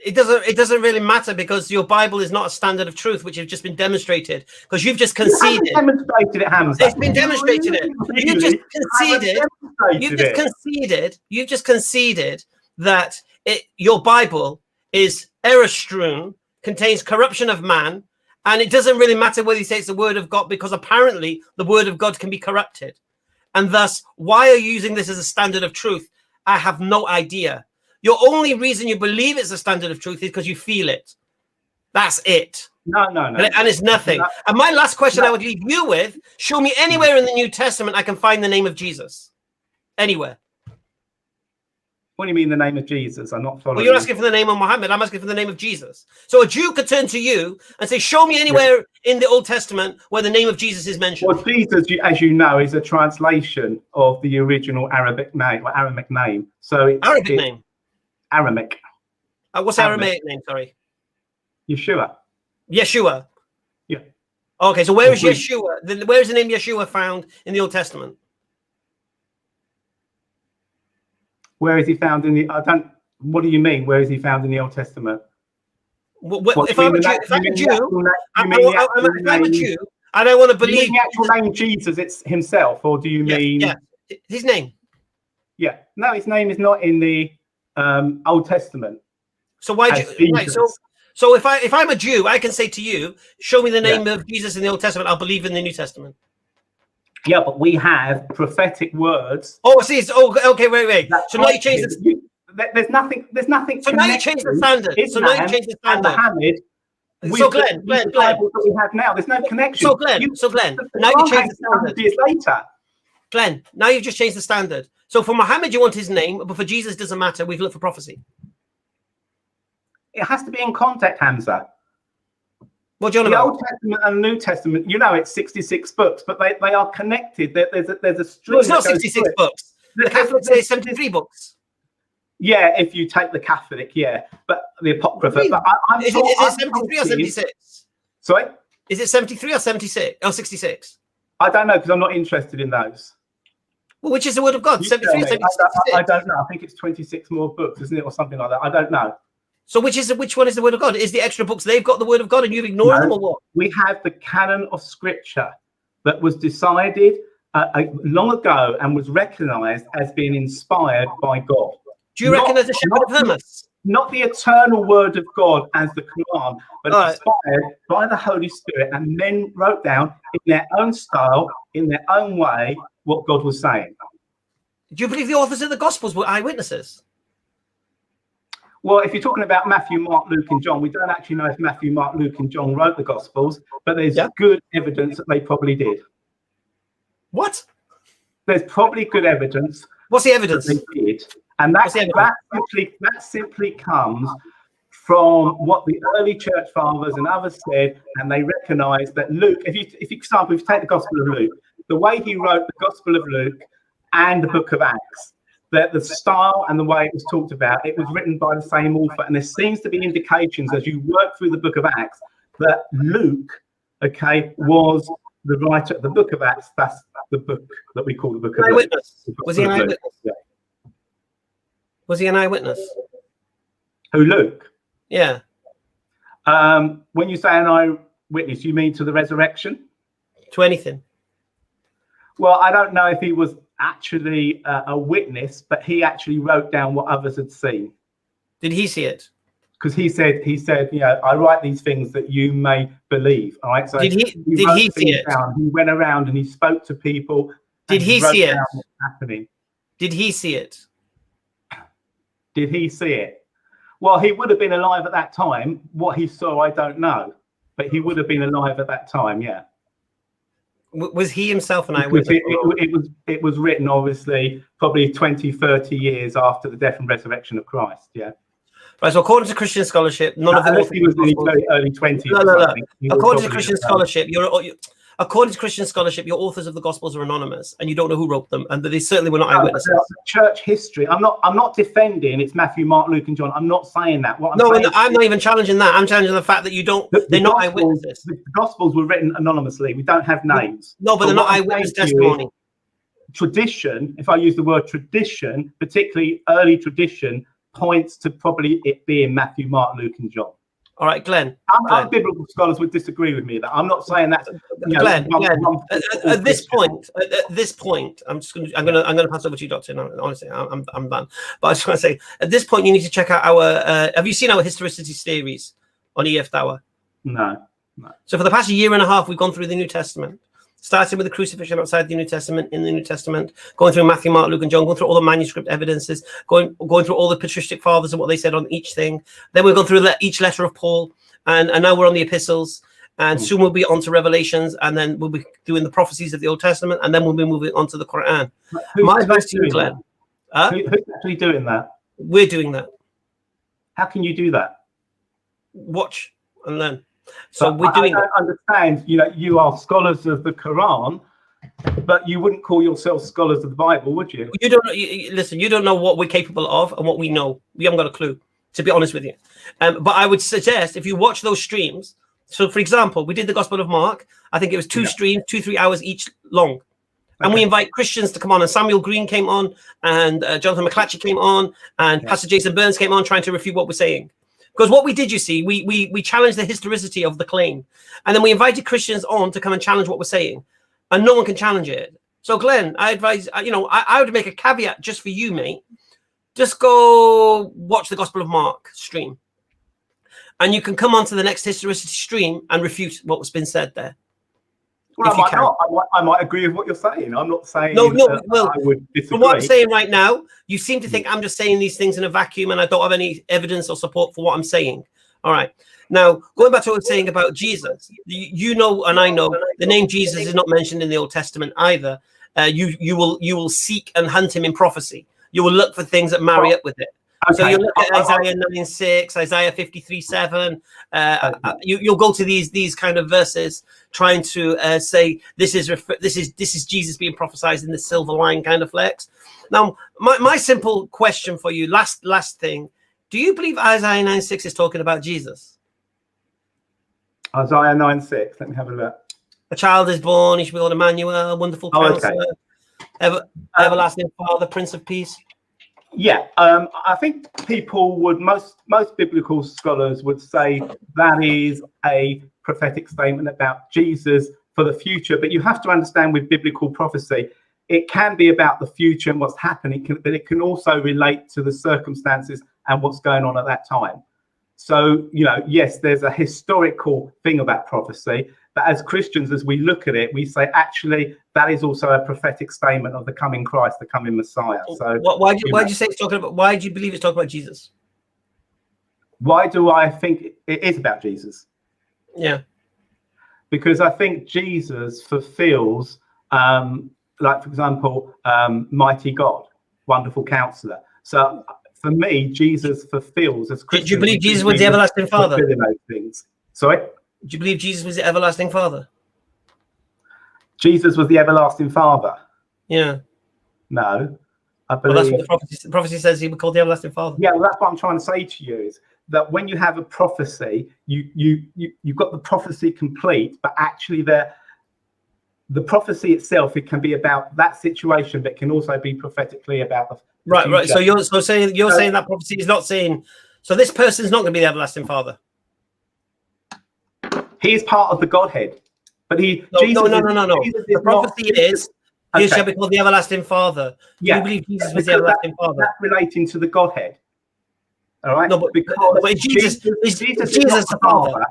It doesn't really matter, because your Bible is not a standard of truth, which has just been demonstrated, because you've just conceded. You haven't demonstrated it, Hamza. It's been demonstrated. You've just conceded that your Bible is error-strewn, contains corruption of man, and it doesn't really matter whether you say it's the word of God, because apparently the word of God can be corrupted. And thus, why are you using this as a standard of truth? I have no idea. Your only reason you believe it's a standard of truth is because you feel it. That's it. No. And it's nothing. No. And my last question I would leave you with, show me anywhere in the New Testament I can find the name of Jesus. Anywhere. What do you mean the name of Jesus? I'm not following. Well, you're asking for the name of Muhammad. I'm asking for the name of Jesus. So a Jew could turn to you and say, show me anywhere in the Old Testament where the name of Jesus is mentioned. Well, Jesus, as you know, is a translation of the original Arabic name or Aramaic name. So it's Arabic name. Aramaic. What's the Aramaic name? Sorry. Yeshua. Yeshua. Yeah. Okay, so where is Yeshua? Where is the name Yeshua found in the Old Testament? Where is he found in the? What do you mean? Where is he found in the Old Testament? If I'm a Jew, and I want to believe the actual name Jesus, it's himself, or do you mean? Yeah, his name. Yeah. No, his name is not in the Old Testament. So why? So if I'm a Jew, I can say to you, show me the name of Jesus in the Old Testament, I'll believe in the New Testament. Yeah, but we have prophetic words. Oh, see, okay, wait. So now you change the. There's nothing. So now you change the standard. So now you change the standard. Muhammad. So Glenn. That we have now. There's no connection. So Glenn. Now you change the standard. Years later. Glenn, now you've just changed the standard. So for Muhammad, you want his name, but for Jesus, it doesn't matter. We've looked for prophecy. It has to be in context, Hamza. What do you want the about? Old Testament and the New Testament, you know, it's 66 books, but they are connected. There's a string. Well, it's not 66 books. The Catholics say 73 books. Yeah, if you take the Catholic, yeah, but the Apocrypha. But is it 73 or 76? Sorry? Is it 73 or 76? Or 66? I don't know, because I'm not interested in those. Well, which is the word of God? 73 or 76? I don't know. I think it's 26 more books, isn't it, or something like that? I don't know. So which one is the word of God? Is the extra books they've got the word of God and you've ignored them, or what? We have the canon of Scripture that was decided long ago and was recognized as being inspired by God. Do you reckon there's a shepherd of Hermas? Not the eternal word of God as the Quran, but inspired by the Holy Spirit, and men wrote down in their own style, in their own way, what God was saying. Do you believe the authors of the Gospels were eyewitnesses? Well, if you're talking about Matthew, Mark, Luke, and John, we don't actually know if Matthew, Mark, Luke, and John wrote the Gospels, but there's good evidence that they probably did. What? There's probably good evidence. What's the evidence? That they did, and that simply comes from what the early church fathers and others said, and they recognised that Luke. For example, if you take the Gospel of Luke, the way he wrote the Gospel of Luke and the Book of Acts, that the style and the way it was talked about, it was written by the same author. And there seems to be indications as you work through the Book of Acts that Luke, was the writer of the Book of Acts. That's the book that we call the Book of Eyewitness. Was he an eyewitness? Yeah. Was he an eyewitness? Who, Luke? Yeah. When you say an eyewitness, you mean to the resurrection? To anything. Well, I don't know if he was actually a witness, but he actually wrote down what others had seen. Did he see it? Because he said, I write these things that you may believe. All right. So did he see it? Down. He went around and he spoke to people. Did he see it? What's happening. Did he see it? Did he see it? Well, he would have been alive at that time. What he saw, I don't know, but he would have been alive at that time. Yeah. Was he himself an eyewitness? It was written, obviously, probably 20, 30 years after the death and resurrection of Christ. Yeah. Right. So according to Christian scholarship, none of the authors he was in his very early 20s. No. According to Christian scholarship, according to Christian scholarship, your authors of the Gospels are anonymous, and you don't know who wrote them, and they certainly were not eyewitnesses. Church history. I'm not defending it's Matthew, Mark, Luke, and John. I'm not saying that. I'm not even challenging that. I'm challenging the fact that you don't. They're not eyewitnesses. The Gospels were written anonymously. We don't have names. No, but they're not eyewitness testimony. Tradition. If I use the word tradition, particularly early tradition, points to probably it being Matthew, Mark, Luke, and John. All right, Glenn. Our biblical scholars would disagree with me that I'm not saying that. Glenn, at this point, I'm going to pass over to you, Doctor. No, honestly, I'm done. But I just want to say, at this point, you need to check out our. Have you seen our historicity series on EF Dawah? No. So for the past year and a half, we've gone through the New Testament. Starting with the crucifixion outside the New Testament, in the New Testament, going through Matthew, Mark, Luke, and John, going through all the manuscript evidences, going through all the patristic fathers and what they said on each thing. Then we've gone through each letter of Paul, and now we're on the epistles, and soon we'll be on to Revelations, and then we'll be doing the prophecies of the Old Testament, and then we'll be moving on to the Quran. My advice to you, Glenn. Who's actually doing that? We're doing that. How can you do that? Watch and learn. So we're doing. I don't understand. You are scholars of the Quran, but you wouldn't call yourselves scholars of the Bible, would you? You don't listen. You don't know what we're capable of and what we know. We haven't got a clue, to be honest with you. But I would suggest if you watch those streams. So, for example, we did the Gospel of Mark. I think it was 2 streams, 2-3 hours each long, and we invite Christians to come on. And Samuel Green came on, and Jonathan McClatchy came on, and Pastor Jason Burns came on, trying to refute what we're saying. Because what we did, you see, we challenged the historicity of the claim. And then we invited Christians on to come and challenge what we're saying. And no one can challenge it. So, Glenn, I advise, I would make a caveat just for you, mate. Just go watch the Gospel of Mark stream. and you can come on to the next historicity stream and refute what's been said there. Well, I might agree with what you're saying. I'm not saying well, I would disagree. From what I'm saying right now, you seem to think I'm just saying these things in a vacuum and I don't have any evidence or support for what I'm saying. All right. Now, going back to what I was saying about Jesus, you know, and I know the name Jesus is not mentioned in the Old Testament either. You will seek and hunt him in prophecy. You will look for things that marry up with it. Okay. So you look at Isaiah 9:6, Isaiah 53:7. You'll go to these kind of verses, trying to say this is Jesus being prophesied in the silver line kind of flex. Now, my simple question for you, last thing, do you believe Isaiah 9:6 is talking about Jesus? Isaiah 9:6. Let me have a look. A child is born; he shall be called Emmanuel, Wonderful Counselor, Everlasting Father, Prince of Peace. Yeah, I think people would most biblical scholars would say that is a prophetic statement about Jesus for the future. But you have to understand, with biblical prophecy, it can be about the future and what's happening, but it can also relate to the circumstances and what's going on at that time. So, you know, yes, there's a historical thing about prophecy, but as Christians, as we look at it, we say, actually, that is also a prophetic statement of the coming Christ, the coming Messiah. So why do you say it's talking about, why do you believe it's talking about Jesus? Why do I think it is about Jesus? Yeah. Because I think Jesus fulfills, like, for example, mighty God, wonderful counselor. So for me, Jesus fulfills, as Christians. Do you believe Jesus was the everlasting Father? Those things. Sorry? Do you believe Jesus was the everlasting Father? Jesus was the everlasting Father? Yeah. No. I believe... Well, that's what the prophecy says he would call the everlasting Father. Yeah, well, that's what I'm trying to say to you, is that when you have a prophecy, you've got the prophecy complete, but actually the prophecy itself, it can be about that situation, but can also be prophetically about the right. So you're saying that prophecy is not saying, so this person is not going to be the everlasting Father. He is part of the Godhead, but no. The prophecy is he shall be called the everlasting Father. Do you believe Jesus was the everlasting Father? That's relating to the Godhead. All right. No, but because Jesus is the Father.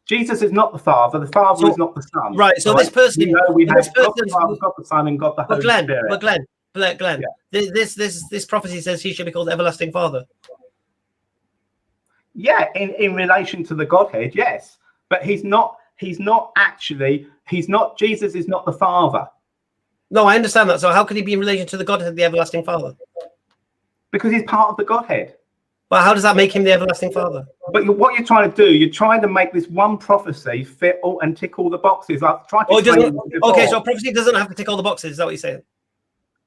Jesus is not the Father. The Father is not the Son. Right. So this person, we have God the Father, God the Son, and God the Holy Spirit. But Glenn, this prophecy says he shall be called the everlasting Father. Yeah, in relation to the Godhead, yes, but he's not actually. Jesus is not the Father. No, I understand that. So how can he be in relation to the Godhead, the everlasting Father? Because he's part of the Godhead. But how does that make him the everlasting Father? But what you're trying to do, you're trying to make this one prophecy fit all and tick all the boxes. I've tried to okay, so prophecy doesn't have to tick all the boxes. Is that what you're saying?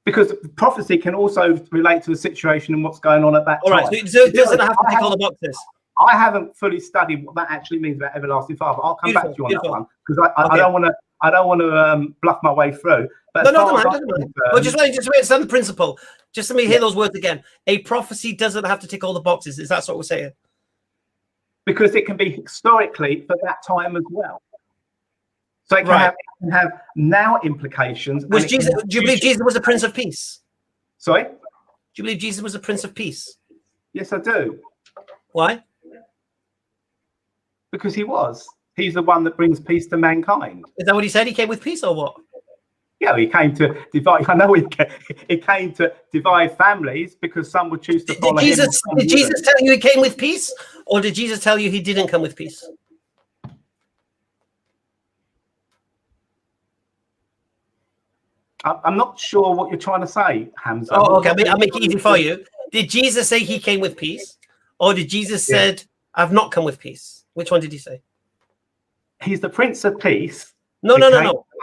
Because prophecy can also relate to the situation and what's going on at that time. All right, so it doesn't have to tick all the boxes. I haven't fully studied what that actually means about everlasting Father. I'll come back to you on that one, because I don't want to bluff my way through. But no, well, just let me understand the principle. Just let me hear those words again. A prophecy doesn't have to tick all the boxes. Is that what we're saying? Because it can be historically for that time as well. So it can have now implications. Do you believe Jesus was a Prince of Peace? Sorry? Do you believe Jesus was a Prince of Peace? Yes, I do. Why? Because he was. He's the one that brings peace to mankind. Is that what he said? He came with peace, or what? Yeah, he came to divide. I know he came to divide families, because some would choose to follow him. Did Jesus tell you he came with peace, or did Jesus tell you he didn't come with peace? I'm not sure what you're trying to say, Hamza. Oh, okay. I'll make it easy for you. Did Jesus say he came with peace, or did Jesus said, "I've not come with peace"? Which one did he say? He's the Prince of Peace. No.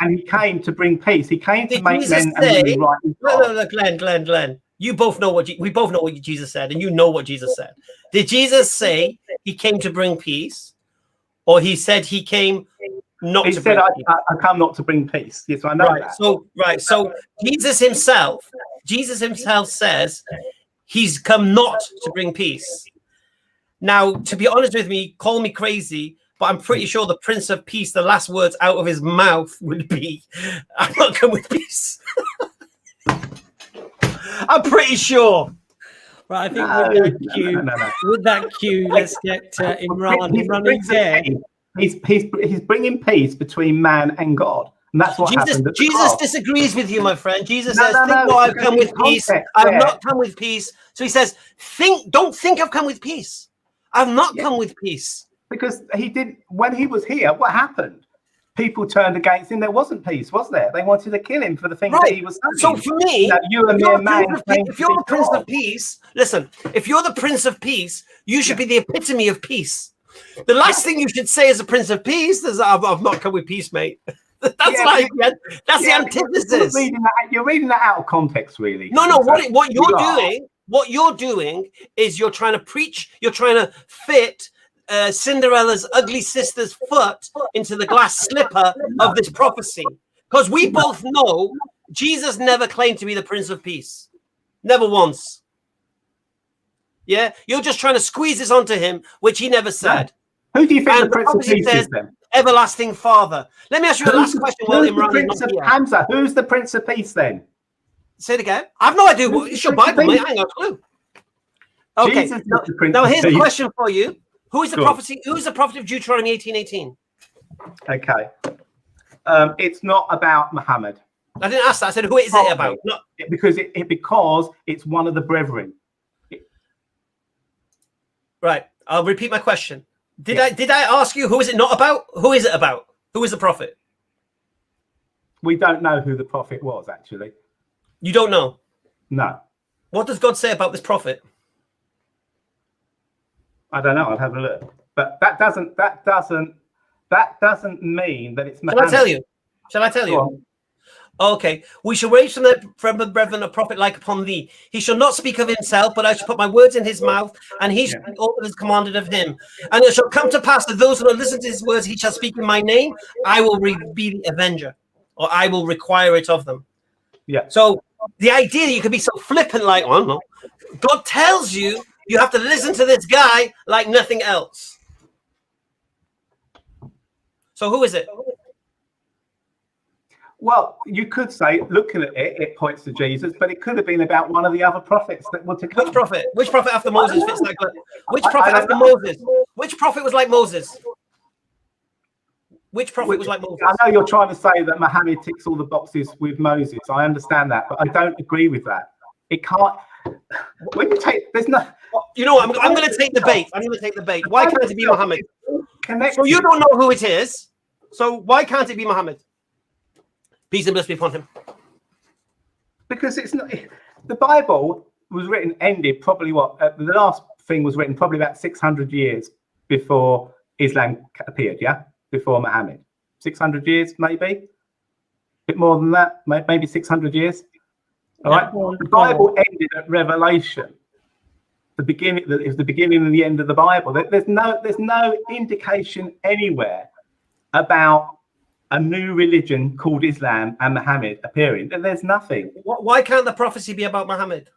And he came to bring peace. He came to make men say, and women right with God. No, Glenn. We both know what Jesus said, and you know what Jesus said. Did Jesus say he came to bring peace, or he said he came not to bring peace? I come not to bring peace. Yes, I know that. So Jesus himself says he's come not to bring peace. Now, to be honest with me, call me crazy, but I'm pretty sure the Prince of Peace, the last words out of his mouth would be, "I'm not come with peace." I'm pretty sure. Right, I think with that cue, let's get Imran. Imran is there. He's bringing peace between man and God. And that's what happened. Jesus disagrees with you, my friend. Jesus says, think I've come with peace. I've not come with peace. So he says, don't think I've come with peace. I've not come with peace. Because when he was here, what happened? People turned against him. There wasn't peace, was there? They wanted to kill him for the things that he was saying. So for me, if you're the Prince of Peace, listen, if you're the Prince of Peace, you should be the epitome of peace. The last thing you should say as a Prince of Peace is, I've not come with peace, mate. That's the antithesis. You're reading that out of context, really. No. What you're doing is you're trying to preach. You're trying to fit Cinderella's ugly sister's foot into the glass slipper of this prophecy, because we both know Jesus never claimed to be the Prince of Peace, never once. Yeah, you're just trying to squeeze this onto him, which he never said. Who do you think the Prince of Peace is then? Everlasting Father. Let me ask you the last question. Hamza, who's the Prince of Peace then? Say it again. I've no idea. It's your Bible, mate. I ain't got a clue. Okay. Now here's the question for you. Who is the prophecy? Who is the prophet of Deuteronomy 18:18? Okay. It's not about Muhammad. I didn't ask that. I said, who is it about? Because it's one of the brethren. Right. I'll repeat my question. Did I ask you who is it not about? Who is it about? Who is the prophet? We don't know who the prophet was, actually. You don't know? No. What does God say about this prophet? I don't know. I'll have a look. But that doesn't mean that it's Muhammad. Shall I tell you? Okay. We shall raise from the brethren a prophet like upon thee. He shall not speak of himself, but I shall put my words in his mouth, and he shall speak all that is commanded of him. And it shall come to pass that those who will listen to his words, he shall speak in my name. I will be the avenger, or I will require it of them. Yeah. So the idea that you could be so flippant, like, oh no, God tells you you have to listen to this guy like nothing else. So who is it? Well, you could say, looking at it, it points to Jesus, but it could have been about one of the other prophets that were to come. Which prophet? Which prophet after Moses fits like that? Which prophet after Moses? Which prophet was like Moses? Which prophet was like Moses? I know you're trying to say that Muhammad ticks all the boxes with Moses. I understand that, but I don't agree with that. It can't. When you take, there's no. You know what? I'm going to take the bait. Why can't it be Muhammad? So you don't know who it is. So why can't it be Muhammad? Peace and blessings be upon him. Because it's not. The Bible was ended probably the last thing was written probably about 600 years before Islam appeared. Yeah, before Muhammad. 600 years, maybe. A bit more than that, maybe 600 years. All right. The Bible ended at Revelation. The beginning is the beginning and the end of the Bible. There's no indication anywhere about a new religion called Islam and Muhammad appearing. There's nothing. Why can't the prophecy be about Muhammad?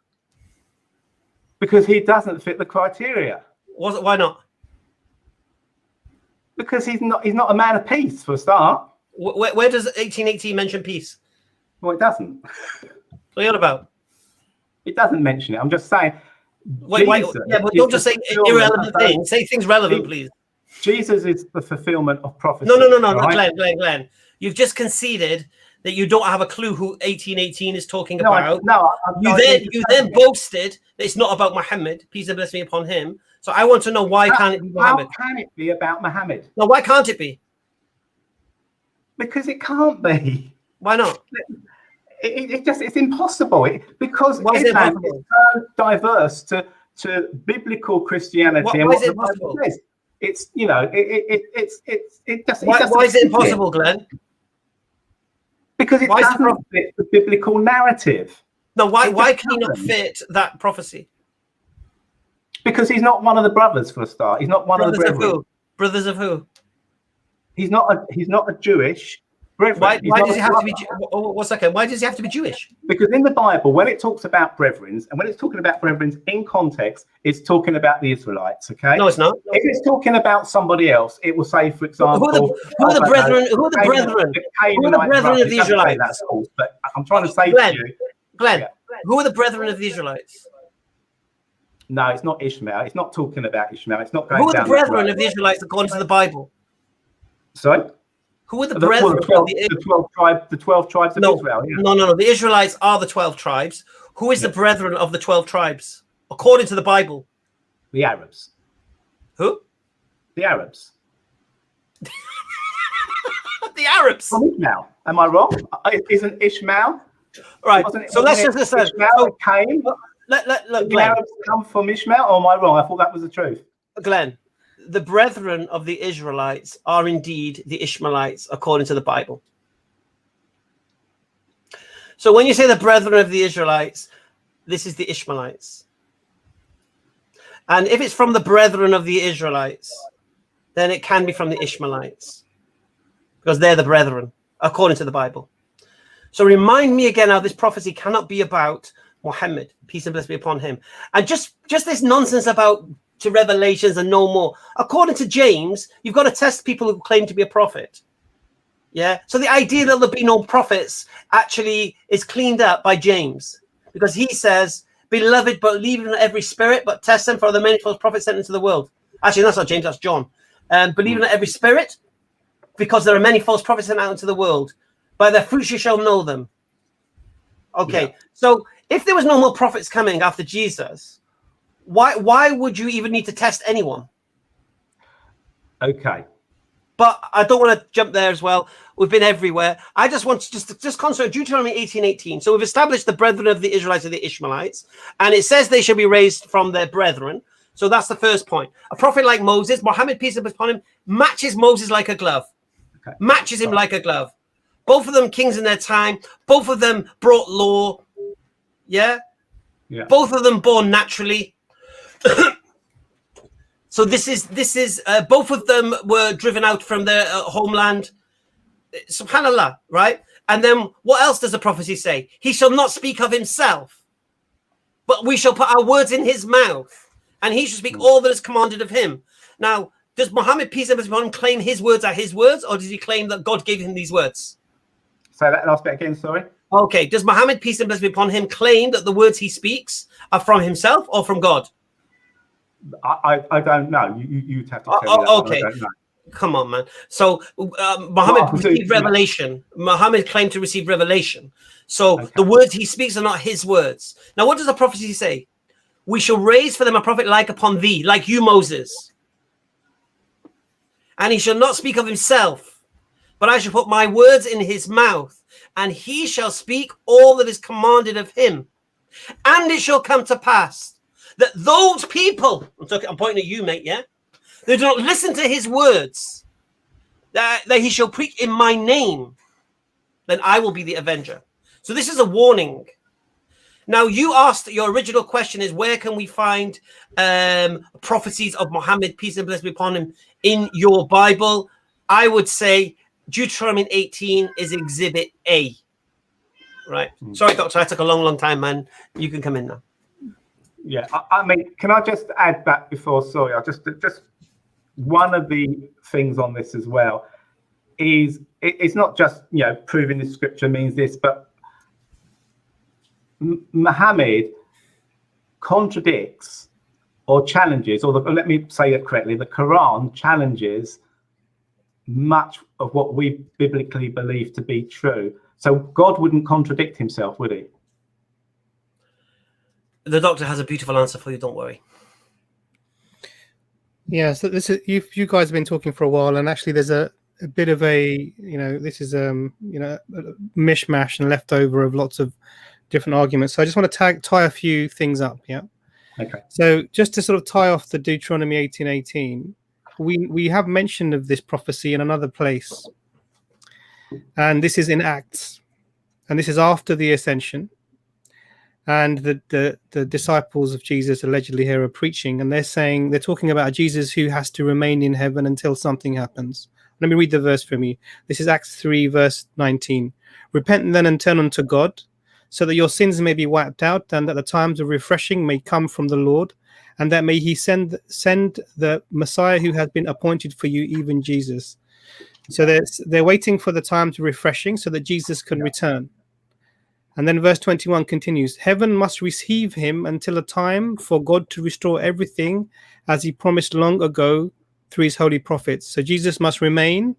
Because he doesn't fit the criteria. Why not? Because he's not a man of peace, for a start. Where does 1818 mention peace? Well, it doesn't. What are you on about? It doesn't mention it. I'm just saying. Wait, yeah, but don't just say irrelevant things. Say things relevant, please. Jesus is the fulfillment of prophecy. No, right? Glenn. You've just conceded that you don't have a clue who 1818 is talking about. You then boasted that it's not about Muhammad. Peace and blessing be upon him. So I want to know why can't it be Muhammad? How can it be about Muhammad? No, why can't it be? Because it can't be. Why not? It's impossible. Because Islam is so diverse to biblical Christianity. Why is it impossible? It's why is it impossible, Glenn? Because it doesn't fit the biblical narrative. No, why can he not fit that prophecy? Because he's not one of the brothers, for a start. He's not one of the brethren. Brothers of who? He's not a Jewish brethren. Why does he have to be? 1 second. Why does he have to be Jewish? Because in the Bible, when it talks about brethren, and when it's talking about brethren in context, it's talking about the Israelites. Okay? No, it's not. If it's talking about somebody else, it will say, for example, who are the brethren? Who are the brethren? Who are the brethren of the Israelites? That's false. But I'm trying to say to you, Glenn, who are the brethren of the Israelites? No, it's not Ishmael. It's not talking about Ishmael. It's not going Who are down the brethren that of the Israelites according to the Bible? Sorry? Who are the brethren? The 12 tribes of Israel. Yeah. No. The Israelites are the 12 tribes. Who is the brethren of the 12 tribes according to the Bible? The Arabs. Who? The Arabs. The Arabs. From Ishmael. Am I wrong? Isn't Ishmael? Right. So let's just listen. Ishmael came. Look, the Arabs come from Ishmael, or am I wrong? I thought that was the truth. Glenn, the brethren of the Israelites are indeed the Ishmaelites according to the Bible. So when you say the brethren of the Israelites, this is the Ishmaelites. And if it's from the brethren of the Israelites, then it can be from the Ishmaelites, because they're the brethren according to the Bible. So remind me again how this prophecy cannot be about Muhammad, peace and blessings be upon him. And just this nonsense about to revelations and no more. According to James, you've got to test people who claim to be a prophet. Yeah. So the idea that there'll be no prophets actually is cleaned up by James, because he says, beloved, believe in every spirit, but test them for the many false prophets sent into the world. Actually, that's not James, that's John. Believe in every spirit, because there are many false prophets sent out into the world. By their fruits you shall know them. Okay. Yeah. So if there was no more prophets coming after Jesus, why would you even need to test anyone? Okay. But I don't want to jump there as well. We've been everywhere. I just want to just concentrate on Deuteronomy 18:18. So we've established the brethren of the Israelites are the Ishmaelites, and it says they shall be raised from their brethren. So that's the first point. A prophet like Moses, Muhammad, peace be upon him, matches Moses like a glove. Okay. Matches him like a glove. Both of them kings in their time. Both of them brought law. Yeah. Both of them born naturally. So this is both of them were driven out from their homeland. Subhanallah, right? And then what else does the prophecy say? He shall not speak of himself, but we shall put our words in his mouth, and he shall speak all that is commanded of him. Now, does Muhammad, peace and blessings be upon him, claim his words are his words, or does he claim that God gave him these words? Say that last bit again, sorry. Okay, does Muhammad, peace and blessings be upon him, claim that the words he speaks are from himself or from God? I don't know. You'd have to tell me that. Okay. I don't know. Come on, man. So Muhammad received revelation. Muhammad claimed to receive revelation. So the words he speaks are not his words. Now, what does the prophecy say? We shall raise for them a prophet like upon thee, like you, Moses. And he shall not speak of himself, but I shall put my words in his mouth, and he shall speak all that is commanded of him. And it shall come to pass that those people, I'm pointing at you, mate, yeah? They do not listen to his words, that he shall preach in my name, then I will be the avenger. So this is a warning. Now, you asked, your original question is, where can we find prophecies of Muhammad, peace and blessings be upon him, in your Bible? I would say Deuteronomy 18 is Exhibit A. Right. Sorry, Doctor, I took a long time, man. You can come in now. Yeah, I mean, can I just add that before? Sorry, I just one of the things on this as well is it's not just, proving the scripture means this, but Muhammad contradicts or challenges, or let me say it correctly, the Quran challenges much of what we biblically believe to be true. So God wouldn't contradict himself, would he? The doctor has a beautiful answer for you, don't worry. Yeah, so this is you guys have been talking for a while, and actually there's a bit of a this is a mishmash and leftover of lots of different arguments. So I just want to tie a few things up. Yeah. Okay. So just to sort of tie off the Deuteronomy 18:18, we have mention of this prophecy in another place, and this is in Acts, and this is after the ascension. And the disciples of Jesus allegedly here are preaching, and they're talking about a Jesus who has to remain in heaven until something happens. Let me read the verse from you. This is Acts 3, verse 19. Repent then and turn unto God, so that your sins may be wiped out, and that the times of refreshing may come from the Lord, and that may he send the Messiah who has been appointed for you, even Jesus. So they're waiting for the times of refreshing so that Jesus can return. And then verse 21 continues, heaven must receive him until a time for God to restore everything as he promised long ago through his holy prophets. So Jesus must remain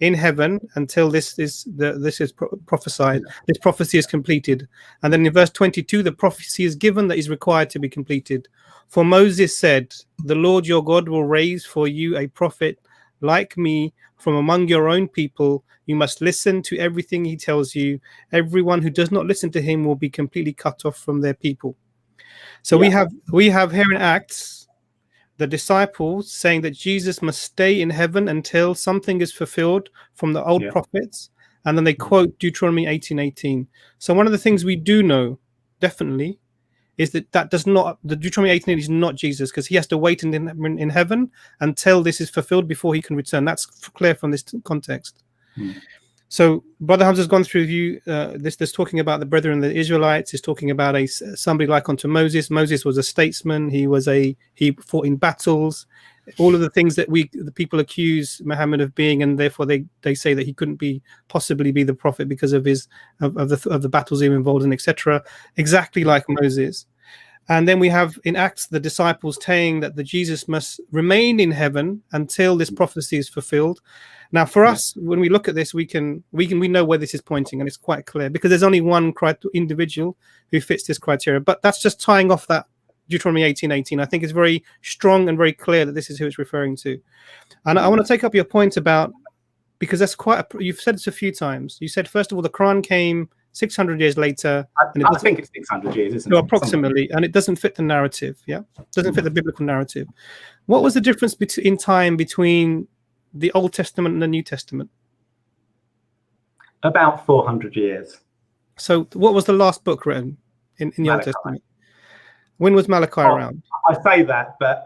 in heaven until this is prophesied. This prophecy is completed. And then in verse 22, the prophecy is given that is required to be completed. For Moses said, the Lord your God will raise for you a prophet like me from among your own people. You must listen to everything he tells you. Everyone who does not listen to him will be completely cut off from their people. So we have here in Acts the disciples saying that Jesus must stay in heaven until something is fulfilled from the old prophets, and then they quote Deuteronomy 18:18. So one of the things we do know definitely is that the Deuteronomy 18 is not Jesus, because he has to wait in heaven until this is fulfilled before he can return. That's clear from this context. So Brother Hamza has gone through this talking about the brethren, the Israelites. Is talking about somebody like unto Moses. Moses was a statesman. He fought in battles. All of the things that the people accuse Muhammad of being, and therefore they say that he couldn't possibly be the prophet because of the battles he was involved in, etc. Exactly like Moses. And then we have in Acts the disciples saying that the Jesus must remain in heaven until this prophecy is fulfilled. Now, for us, when we look at this, we know where this is pointing, and it's quite clear because there's only one individual who fits this criteria. But that's just tying off that Deuteronomy 18:18. I think it's very strong and very clear that this is who it's referring to. And I want to take up your point about, because that's you've said this a few times. You said, first of all, the Quran came 600 years later. I think it's 600 years, isn't it? Approximately, and it doesn't fit the narrative. Yeah, doesn't fit the biblical narrative. What was the difference in time between the Old Testament and the New Testament? About 400 years. So what was the last book written in the Old Testament? When was Malachi around? I say that, but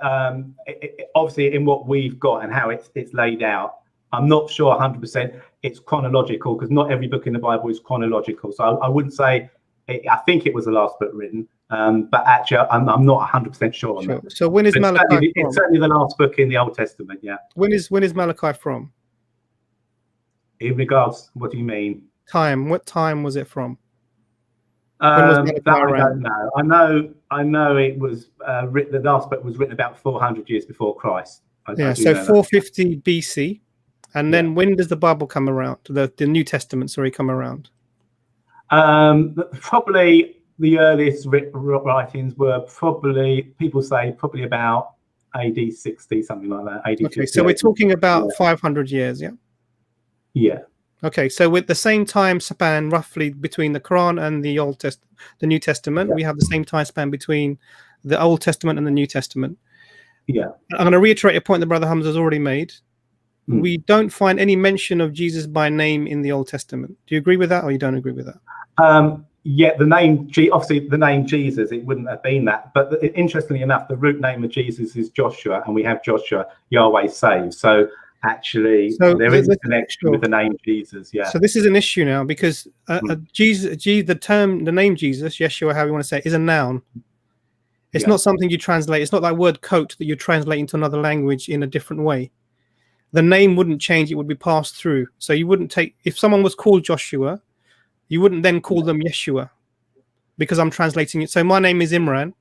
obviously in what we've got and how it's laid out, I'm not sure 100% it's chronological, because not every book in the Bible is chronological. So I wouldn't say, I think it was the last book written, but actually I'm not 100% sure on that. So when is Malachi from? It's certainly the last book in the Old Testament, yeah. When is Malachi from? In regards, what do you mean? Time. What time was it from? I don't know. I know it was written. The last book was written about 400 years before Christ. So 450 BC. And then when does the Bible come around? The New Testament, come around? Probably the earliest writings were people say about AD 60, something like that. AD 50. So we're talking about 500 years, yeah? Yeah. Okay, so with the same time span roughly between the Quran and the New Testament, we have the same time span between the Old Testament and the New Testament. Yeah. I'm going to reiterate a point that Brother Hamza has already made. We don't find any mention of Jesus by name in the Old Testament. Do you agree with that, or you don't agree with that? The name, obviously the name Jesus, it wouldn't have been that. But interestingly enough, the root name of Jesus is Joshua, and we have Joshua, Yahweh saves. So actually, there is a connection with the name Jesus. Yeah. So this is an issue now, because Jesus, the name Jesus, Yeshua, how you want to say it, is a noun. It's not something you translate. It's not like word coat that you translate into another language in a different way. The name wouldn't change, it would be passed through. So you wouldn't if someone was called Joshua, you wouldn't then call them Yeshua, because I'm translating it. So my name is Imran.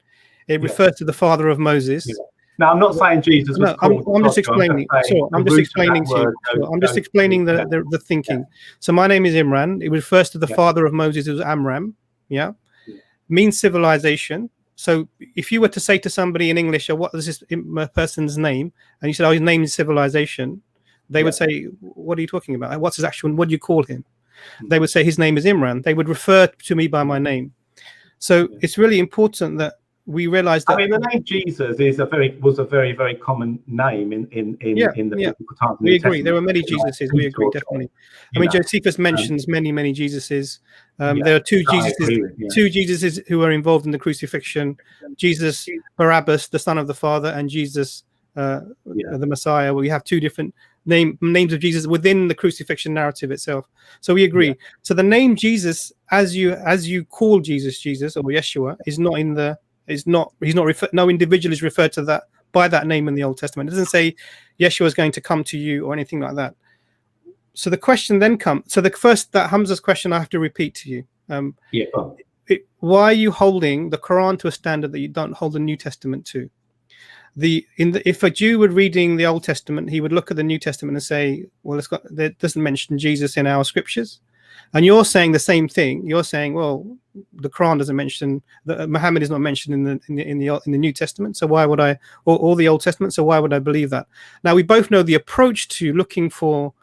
It refers to the father of Moses. Yeah. Now, I'm not saying Jesus was called I'm just explaining. I'm just explaining to you. I'm just explaining the thinking. So my name is Imran. It refers to the father of Moses, who was Amram. Yeah. Means civilization. So if you were to say to somebody in English, what is this person's name? And you said, his name is civilization. They would say, what are you talking about? What's his actual, what do you call him? They would say his name is Imran. They would refer to me by my name. So it's really important that we realize that. I mean, the name Jesus was a very, very common name in the biblical times. We agree. There were many Jesuses. We agree, definitely. I mean, Josephus mentions many Jesuses. There are two Jesuses who are involved in the crucifixion. Jesus, Barabbas, the son of the Father, and Jesus, the Messiah. We have two different names of Jesus within the crucifixion narrative itself. So we agree. So the name Jesus, as you call Jesus or Yeshua, is not in the. No individual is referred to that by that name in the Old Testament. It doesn't say Yeshua is going to come to you or anything like that. So the question then comes. So that Hamza's question I have to repeat to you, Yeah. Go on. Why are you holding the Quran to a standard that you don't hold the New Testament to? If a Jew were reading the Old Testament, he would look at the New Testament and say, well, it doesn't mention Jesus in our scriptures. And you're saying the same thing. You're saying, well, the Quran doesn't mention that Muhammad is not mentioned in the New Testament. So why would I, or the Old Testament? So why would I believe that? Now, we both know the approach to looking for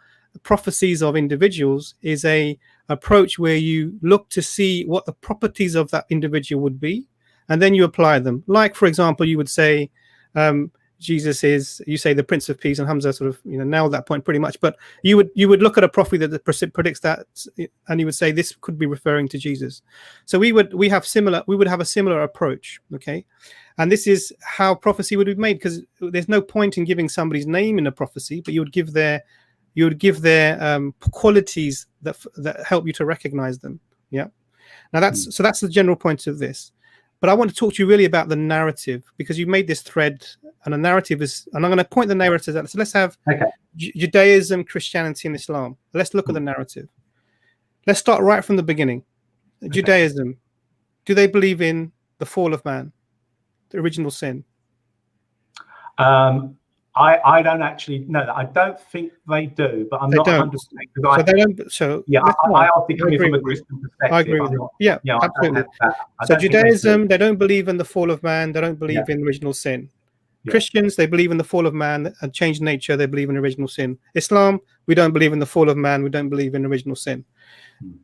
prophecies of individuals is a approach where you look to see what the properties of that individual would be, and then you apply them. Like, for example, you would say, Jesus is, you say, the Prince of Peace, and Hamza sort of nailed that point pretty much. But you would look at a prophecy that predicts that, and you would say this could be referring to Jesus. So we would have a similar approach, okay? And this is how prophecy would be made, because there's no point in giving somebody's name in a prophecy, but you would give their qualities that help you to recognize them. Yeah. Now that's the general point of this. But I want to talk to you really about the narrative, because you made this thread, and a narrative is, and I'm going to point the narratives out. So let's have Judaism, Christianity, and Islam. Let's look at the narrative. Let's start right from the beginning. Judaism, do they believe in the fall of man, the original sin? I don't actually know that. I don't think they do, but I'm not 100%. So they don't. So yeah, I obviously coming from a Christian perspective. I agree with you. Yeah, absolutely. So Judaism, they don't believe in the fall of man. They don't believe in original sin. Yeah. Christians, they believe in the fall of man and changed nature. They believe in original sin. Islam, we don't believe in the fall of man. We don't believe in original sin.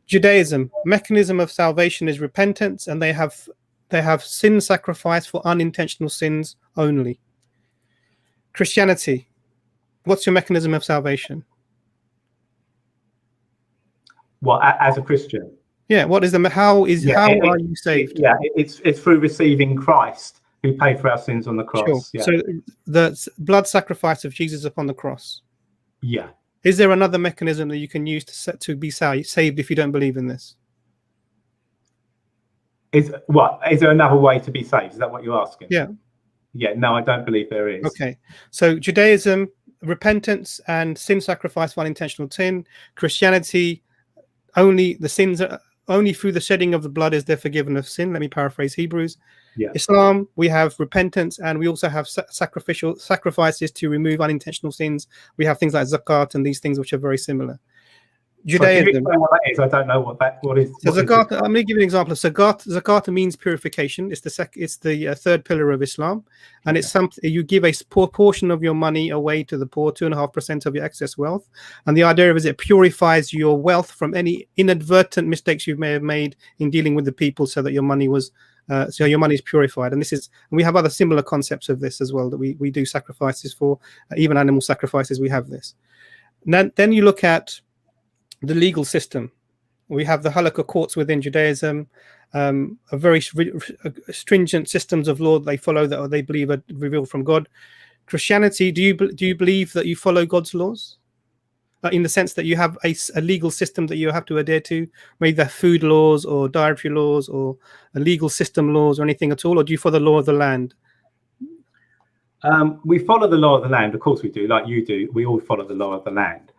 Judaism, mechanism of salvation is repentance, and they have sin sacrifice for unintentional sins only. Christianity, what's your mechanism of salvation? Well, as a Christian, yeah. What is how are you saved? Yeah, it's through receiving Christ, who paid for our sins on the cross. Sure. Yeah. So the blood sacrifice of Jesus upon the cross. Yeah. Is there another mechanism that you can use to be saved if you don't believe in this? Is there another way to be saved? Is that what you're asking? Yeah. Yeah, no, I don't believe there is. Okay, so Judaism, repentance and sin sacrifice for unintentional sin. Christianity, only the sins only through the shedding of the blood is there forgiven of sin. Let me paraphrase Hebrews. Yeah. Islam, we have repentance, and we also have sacrificial sacrifices to remove unintentional sins. We have things like zakat and these things which are very similar. Judaism. What that is, I don't know what is. So zakat. I'm going to give you an example of zakat. Zakat means purification. It's the third pillar of Islam, and it's something you give a portion of your money away to the poor, 2.5% of your excess wealth. And the idea of it is it purifies your wealth from any inadvertent mistakes you may have made in dealing with the people, so that your money was. So your money is purified, and we have other similar concepts of this as well that we do sacrifices for, even animal sacrifices. We have this. Then you look at the legal system. We have the halakha courts within Judaism, a very stringent systems of law they follow that they believe are revealed from God. Christianity, do you believe that you follow God's laws? In the sense that you have a legal system that you have to adhere to, maybe the food laws or dietary laws or a legal system laws or anything at all, or do you follow the law of the land? We follow the law of the land, of course we do, like you do. We all follow the law of the land.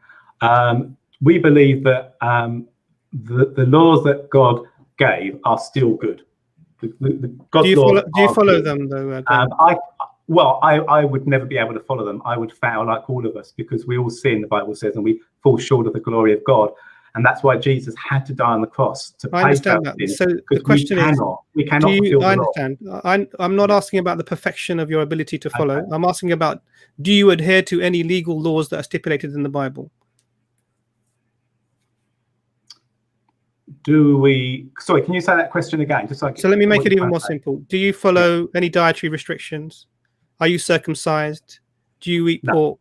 We believe that the laws that God gave are still good. Do you follow them though? I would never be able to follow them. I would fail like all of us, because we all sin, the Bible says, and we fall short of the glory of God. And that's why Jesus had to die on the cross to pay for our sins. So the question is, we cannot fulfill the I understand. I'm not asking about the perfection of your ability to follow. Okay. I'm asking about, do you adhere to any legal laws that are stipulated in the Bible? Sorry, can you say that question again? So let me make it even more simple. Do you follow any dietary restrictions? Are you circumcised? Do you eat pork?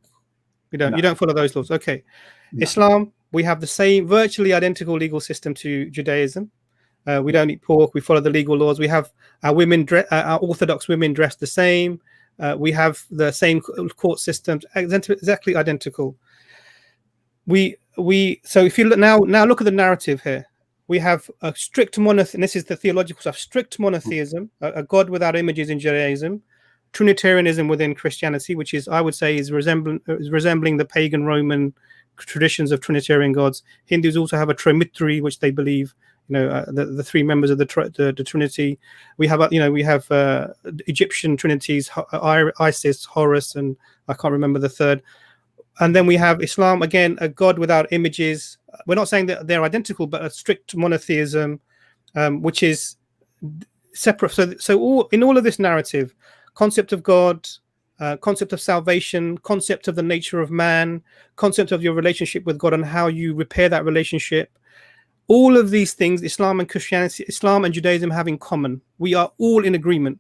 You don't. No. You don't follow those laws. Okay. No. Islam, we have the same, virtually identical legal system to Judaism. We don't eat pork. We follow the legal laws. We have our Orthodox women dressed the same. We have the same court systems, exactly identical. So if you look now look at the narrative here. We have a strict monotheism, and this is the theological stuff, strict monotheism, a God without images in Judaism, Trinitarianism within Christianity, which is, I would say, is resembling the pagan Roman traditions of Trinitarian gods. Hindus also have a Trimitri, which they believe the three members of the Trinity. We have Egyptian trinities, Isis, Horus, and I can't remember the third. And then we have Islam, again, a God without images. We're not saying that they're identical, but a strict monotheism, which is separate. So in all of this narrative, concept of God, concept of salvation, concept of the nature of man, concept of your relationship with God and how you repair that relationship. All of these things, Islam and Christianity, Islam and Judaism have in common. We are all in agreement.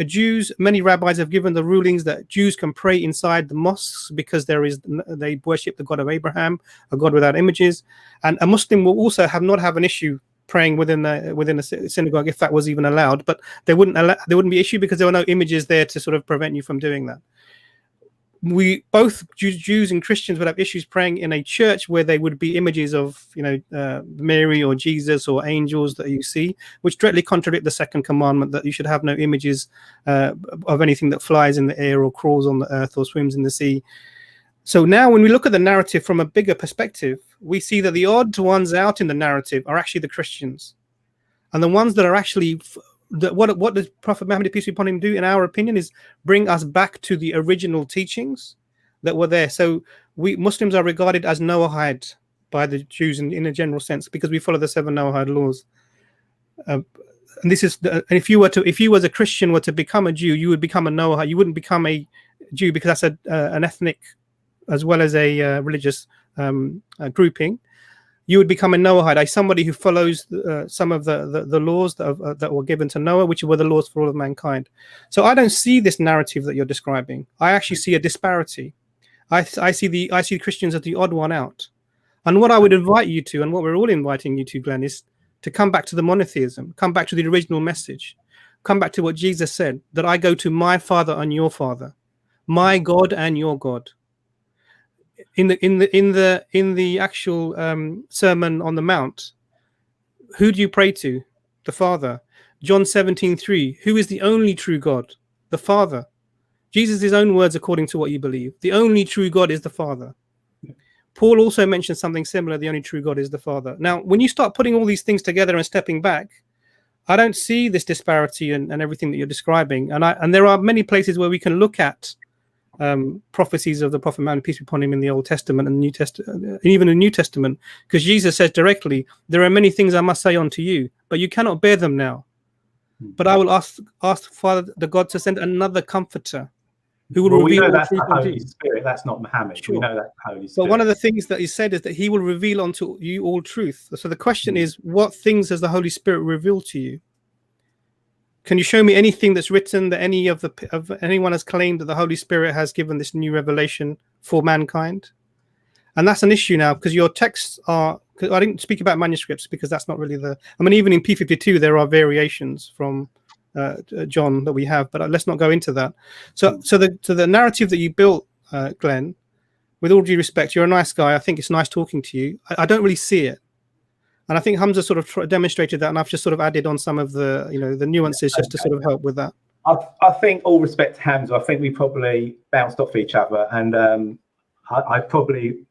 Jews, many rabbis have given the rulings that Jews can pray inside the mosques because they worship the God of Abraham, a God without images, and a Muslim will also not have an issue praying within a synagogue if that was even allowed, but there wouldn't be issue because there were no images there to sort of prevent you from doing that. We both Jews and Christians would have issues praying in a church where there would be images of Mary or Jesus or angels that you see, which directly contradict the second commandment that you should have no images of anything that flies in the air or crawls on the earth or swims in the sea. So now when we look at the narrative from a bigger perspective, we see that the odd ones out in the narrative are actually the Christians, and the ones that are actually what does Prophet Muhammad, peace be upon him, do, in our opinion, is bring us back to the original teachings that were there. So we Muslims are regarded as Noahide by the Jews in a general sense because we follow the 7 Noahide laws. And this is and if you as a Christian were to become a Jew, you would become a Noahide. You wouldn't become a Jew because that's an ethnic as well as a religious grouping. You would become a Noahide, somebody who follows some of the laws that were given to Noah, which were the laws for all of mankind. So I don't see this narrative that you're describing. I actually see a disparity. I see Christians as the odd one out. And what I would invite you to, and what we're all inviting you to, Glenn, is to come back to the monotheism, come back to the original message, come back to what Jesus said, that I go to my Father and your Father, my God and your God. In the actual Sermon on the Mount, who do you pray to? The Father. John 17:3. Who is the only true God? The Father. Jesus' own words, according to what you believe. The only true God is the Father. Paul also mentions something similar. The only true God is the Father. Now, when you start putting all these things together and stepping back, I don't see this disparity and everything that you're describing. And there are many places where we can look at prophecies of the Prophet Muhammad, peace be upon him, in the Old Testament and New Testament, even in the New Testament, because Jesus says directly, there are many things I must say unto you, but you cannot bear them now. But I will ask Father the God to send another comforter who will reveal all that's truth the unto Holy you. Spirit. That's not Muhammad. Sure. We know that Holy Spirit. But one of the things that he said is that he will reveal unto you all truth. So the question is, what things has the Holy Spirit revealed to you? Can you show me anything that's written that anyone has claimed that the Holy Spirit has given this new revelation for mankind? And that's an issue now, because your texts are. I didn't speak about manuscripts because that's not really even in P52 there are variations from John that we have, but let's not go into that. So the narrative that you built, Glenn, with all due respect, you're a nice guy. I think it's nice talking to you. I don't really see it. And I think Hamza sort of demonstrated that, and I've just sort of added on some of the nuances just to sort of help with that. I think, all respect to Hamza, I think we probably bounced off each other, and I probably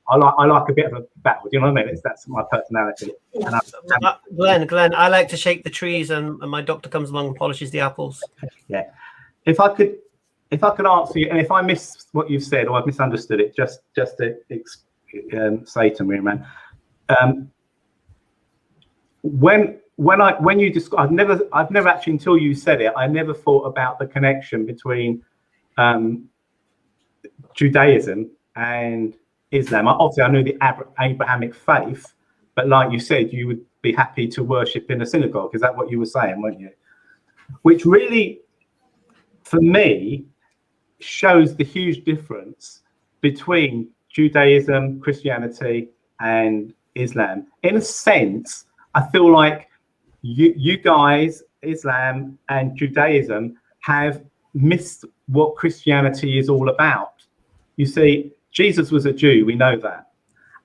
I like a bit of a battle. Do you know what I mean? That's my personality. And Glenn, I like to shake the trees, and my doctor comes along and polishes the apples. Yeah. If I could answer you, and if I miss what you've said or I've misunderstood it, just to say to me, man, when you describe, I've never actually, until you said it, I never thought about the connection between Judaism and Islam. Obviously, I knew the Abrahamic faith, but like you said, you would be happy to worship in a synagogue. Is that what you were saying, weren't you? Which really, for me, shows the huge difference between Judaism, Christianity, and Islam. In a sense, I feel like you guys, Islam and Judaism, have missed what Christianity is all about. You see, Jesus was a Jew, we know that.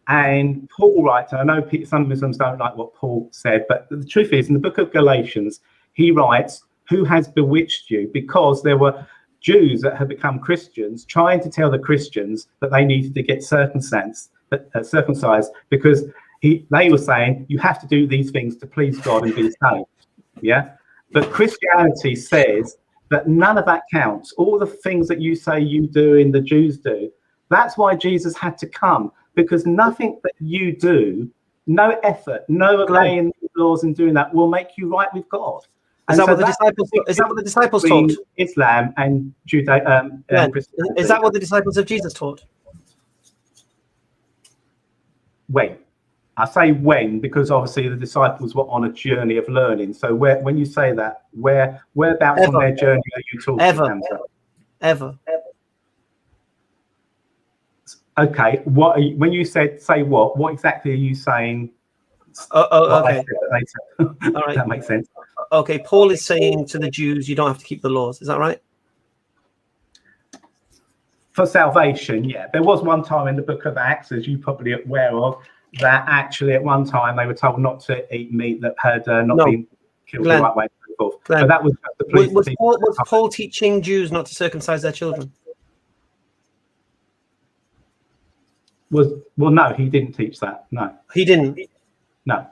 And Paul writes, and I know some Muslims don't like what Paul said, but the truth is, in the book of Galatians, he writes, who has bewitched you? Because there were Jews that had become Christians trying to tell the Christians that they needed to get circumcised, circumcised, because they were saying you have to do these things to please God and be saved. Yeah, but Christianity says that none of that counts. All the things that you say you do and the Jews do, that's why Jesus had to come, because nothing that you do, no effort, no obeying the laws and doing that will make you right with God. Is that what the disciples taught? Islam and Judaism. Is that what the disciples of Jesus taught? When? I say when because obviously the disciples were on a journey of learning. So when you say that, whereabouts on their journey are you talking? Ever. Okay. When you say what exactly are you saying? Okay. All right. That makes sense. Okay. Paul is saying to the Jews, you don't have to keep the laws. Is that right? For salvation, yeah. There was one time in the book of Acts, as you probably are aware of, that actually at one time they were told not to eat meat that had not been killed the right way. But that was just the police. Was Paul teaching Jews not to circumcise their children? No, he didn't teach that. No, he didn't. No,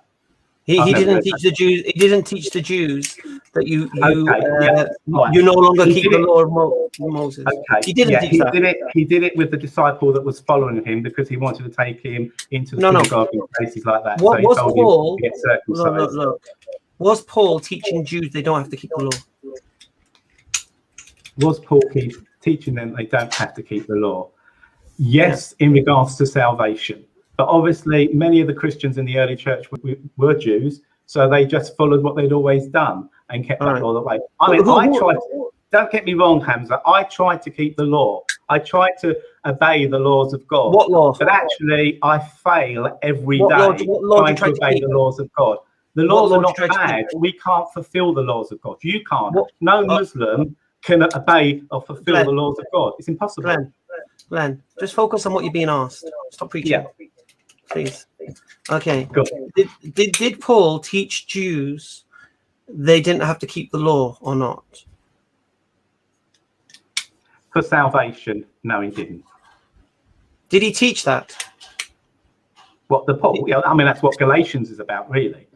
he didn't teach the Jews. He didn't teach the Jews that you no longer keep the law of Moses. Okay. He didn't teach that. He did it with the disciple that was following him because he wanted to take him into the synagogue and places like that. What was Paul? Look. Was Paul teaching Jews they don't have to keep the law? Was Paul teaching them they don't have to keep the law? Yes, in regards to salvation. But obviously, many of the Christians in the early church were Jews, so they just followed what they'd always done and kept that law the way. I mean, don't get me wrong, Hamza, I tried to keep the law. I tried to obey the laws of God. What law? But actually, I fail every day trying to obey the laws of God. The laws are not bad. We can't fulfill the laws of God. You can't. No Muslim can obey or fulfill the laws of God. It's impossible. Glenn, just focus on what you're being asked. Stop preaching. Yeah. Please. Okay. Did Paul teach Jews they didn't have to keep the law or not? For salvation, no, he didn't. Did he teach that? What the Paul? I mean, that's what Galatians is about, really.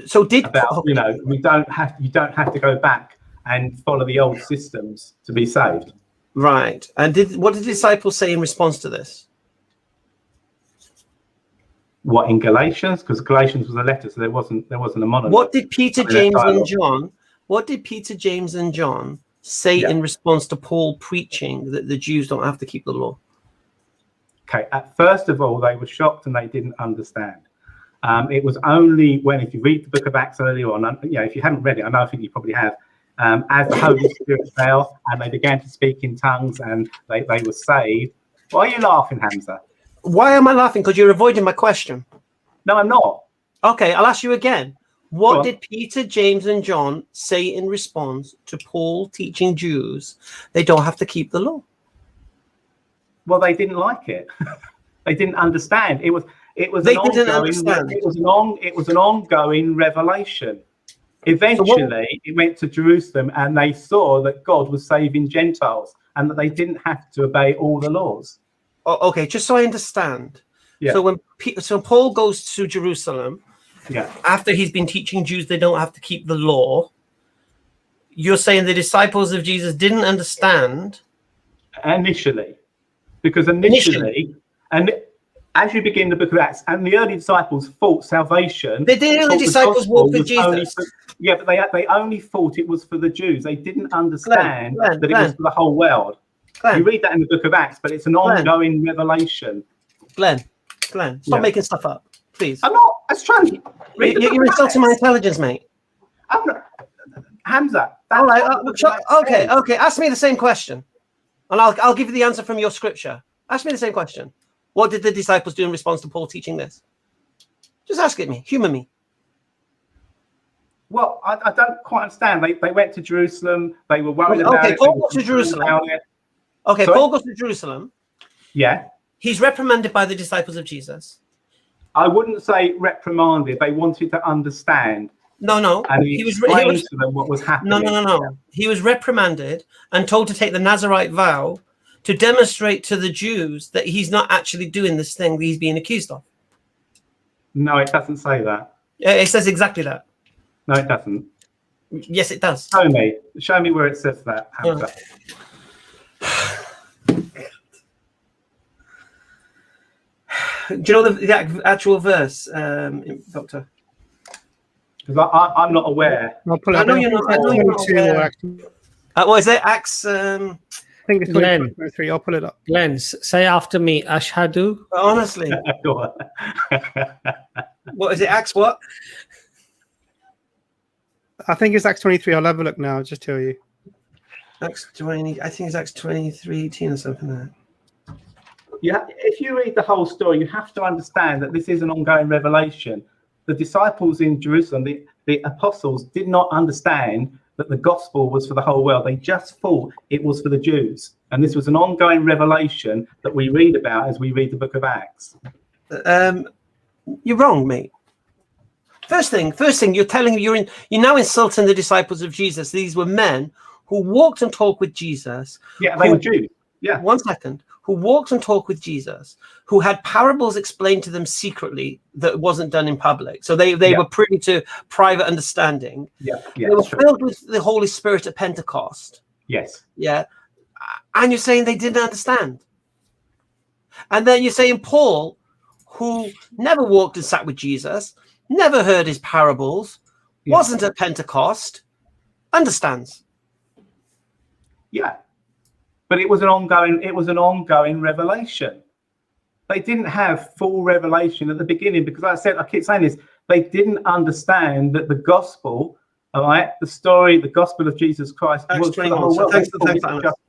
So you don't have to go back and follow the old systems to be saved. Right. And what did the disciples say in response to this? What, in Galatians? Because Galatians was a letter, so there wasn't a monolith. What did Peter, James, and John say in response to Paul preaching that the Jews don't have to keep the law? Okay. First of all, they were shocked and they didn't understand. It was only when, if you read the book of Acts earlier on, if you haven't read it, I think you probably have. As the Holy Spirit fell and they began to speak in tongues and they were saved. Why are you laughing, Hamza? Why am I laughing? Because you're avoiding my question. No, I'm not. Okay, I'll ask you again. What did Peter, James, and John say in response to Paul teaching Jews they don't have to keep the law? Well, they didn't like it. They didn't understand. It was an ongoing revelation. Eventually, it went to Jerusalem and they saw that God was saving Gentiles and that they didn't have to obey all the laws. Okay, just so I understand. Yeah. So when Paul goes to Jerusalem, after he's been teaching Jews they don't have to keep the law, you're saying the disciples of Jesus didn't understand? Initially. Because initially and as you begin the book of Acts, and the early disciples thought salvation. The early disciples walked with Jesus. But they only thought it was for the Jews. They didn't understand that it was for the whole world. You read that in the book of Acts, but it's an ongoing revelation. Glenn, stop making stuff up, please. I'm not. I was trying to. You're insulting my intelligence, mate. I'm not. Hamza. All right. Okay. Ask me the same question, and I'll give you the answer from your scripture. Ask me the same question. What did the disciples do in response to Paul teaching this? Just ask it me. Humor me. Well, I don't quite understand. They went to Jerusalem. They were worried about it. Paul goes to Jerusalem. Okay, Paul goes to Jerusalem. Yeah. He's reprimanded by the disciples of Jesus. I wouldn't say reprimanded. They wanted to understand. No. And he explained to them what was happening. No. He was reprimanded and told to take the Nazarite vow to demonstrate to the Jews that he's not actually doing this thing that he's being accused of. No, it doesn't say that. It says exactly that. No, it doesn't. Yes, it does. Show me where it says that, Hamza. Do you know the actual verse, Doctor? Because I'm not aware. I'll pull it I up. know you're not. I know you're not 22 or aware. Acts- What is it? Acts. I think it's Glenn. 23. I'll pull it up. Glenn, say after me, Ashhadu. Honestly, Go on. what is it? Acts what? I think it's Acts 23. I'll have a look now. I'll just tell you. Acts 20. I think it's Acts 23:18 or something like that. If you read the whole story, you have to understand that this is an ongoing revelation. The disciples in Jerusalem, the apostles, did not understand that the gospel was for the whole world. They just thought it was for the Jews. And this was an ongoing revelation that we read about as we read the book of Acts. You're wrong, mate. First thing, you're telling you're now insulting the disciples of Jesus. These were men who walked and talked with Jesus. Yeah, they were Jews. Yeah. 1 second. Who walked and talked with Jesus, who had parables explained to them secretly that wasn't done in public. So they were privy to private understanding. Yeah. They were filled with the Holy Spirit at Pentecost. Yes. Yeah. And you're saying they didn't understand. And then you're saying Paul, who never walked and sat with Jesus, never heard his parables, wasn't at Pentecost, understands. Yeah. But it was an ongoing revelation. They didn't have full revelation at the beginning because I keep saying this, they didn't understand that the gospel, all right, the gospel of Jesus Christ was for the whole world. Just for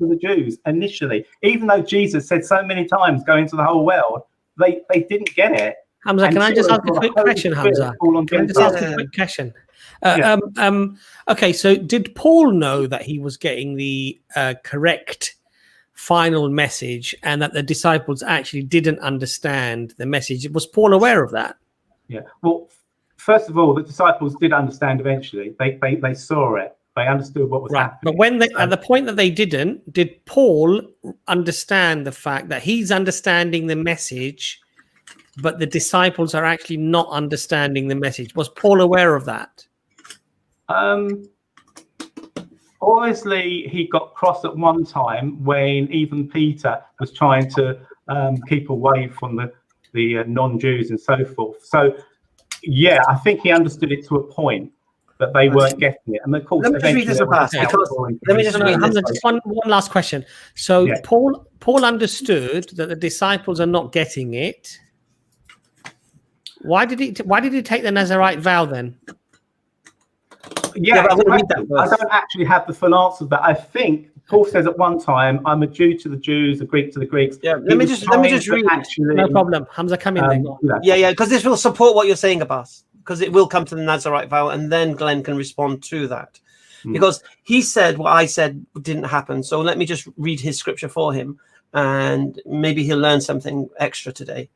the Jews initially. Even though Jesus said so many times, go into the whole world, they didn't get it. Hamza, can I just ask a quick question, Hamza? Can I just ask a quick question? Okay, so did Paul know that he was getting the correct final message and that the disciples actually didn't understand the message? Was Paul aware of that? Yeah. Well, first of all, the disciples did understand eventually. They saw it. They understood what was happening. But when at the point that they didn't, did Paul understand the fact that he's understanding the message, but the disciples are actually not understanding the message? Was Paul aware of that? Obviously, he got cross at one time when even Peter was trying to keep away from the non-Jews and so forth. So, yeah, I think he understood it to a point that they weren't getting it. And of course, let me just read this Abbas, because let me just read this. Just one last question. So Paul understood that the disciples are not getting it. Why did he take the Nazarite vow then? Yeah, I don't actually have the full answer to that. I think Paul says at one time, "I'm a Jew to the Jews, a Greek to the Greeks." Yeah, let me just read. No problem, Hamza, come in. Yeah, because this will support what you're saying, Abbas, because it will come to the Nazarite vow, and then Glenn can respond to that. Because he said what I said didn't happen. So let me just read his scripture for him, and maybe he'll learn something extra today.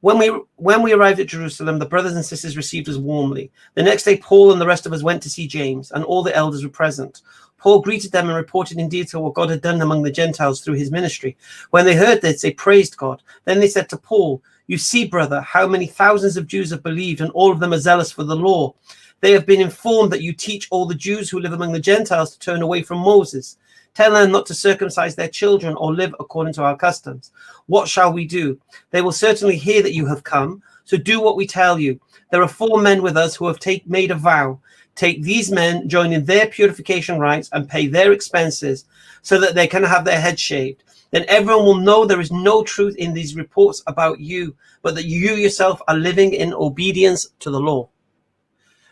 When we arrived at Jerusalem, the brothers and sisters received us warmly. The next day, Paul and the rest of us went to see James, and all the elders were present. Paul greeted them and reported in detail what God had done among the Gentiles through his ministry. When they heard this, they praised God. Then they said to Paul, "You see, brother, how many thousands of Jews have believed, and all of them are zealous for the law. They have been informed that you teach all the Jews who live among the Gentiles to turn away from Moses. Tell them not to circumcise their children or live according to our customs. What shall we do? They will certainly hear that you have come, so do what we tell you. There are 4 men with us who have made a vow. Take these men, join in their purification rites, and pay their expenses so that they can have their heads shaved. Then everyone will know there is no truth in these reports about you, but that you yourself are living in obedience to the law."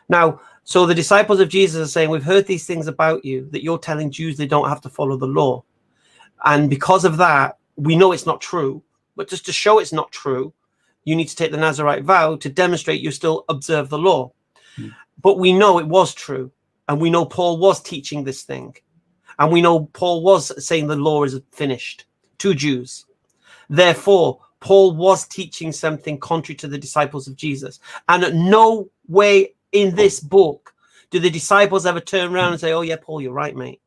Now, so the disciples of Jesus are saying, we've heard these things about you, that you're telling Jews they don't have to follow the law. And because of that, we know it's not true. But just to show it's not true, you need to take the Nazarite vow to demonstrate you still observe the law. But we know it was true. And we know Paul was teaching this thing. And we know Paul was saying the law is finished to Jews. Therefore, Paul was teaching something contrary to the disciples of Jesus. And at no way in this book do the disciples ever turn around and say, "Oh yeah, Paul, you're right, mate."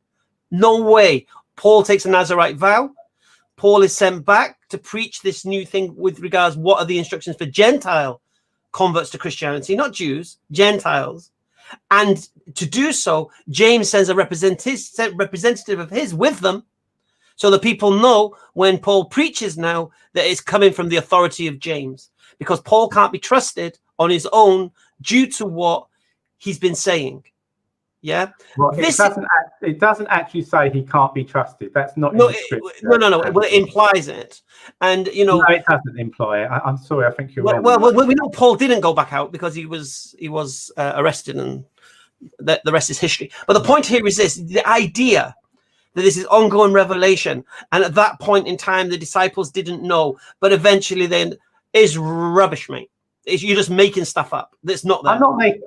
No way. Paul takes a Nazarite vow. Paul is sent back to preach this new thing with regards what are the instructions for Gentile converts to Christianity, not Jews, Gentiles. And to do so, James sends a representative of his with them, so that people know when Paul preaches now that it's coming from the authority of James, because Paul can't be trusted on his own due to what he's been saying. Yeah, well, it doesn't actually say he can't be trusted. That's not no, in the scripture. no. Well, it implies it, and you know, no, it doesn't imply it. I'm sorry, I think you're wrong. Well, we know Paul didn't go back out because he was arrested, and the rest is history. But the point here is this: the idea that this is ongoing revelation, and at that point in time, the disciples didn't know, but eventually then is rubbish, mate. You're just making stuff up. That's not there. I'm not making.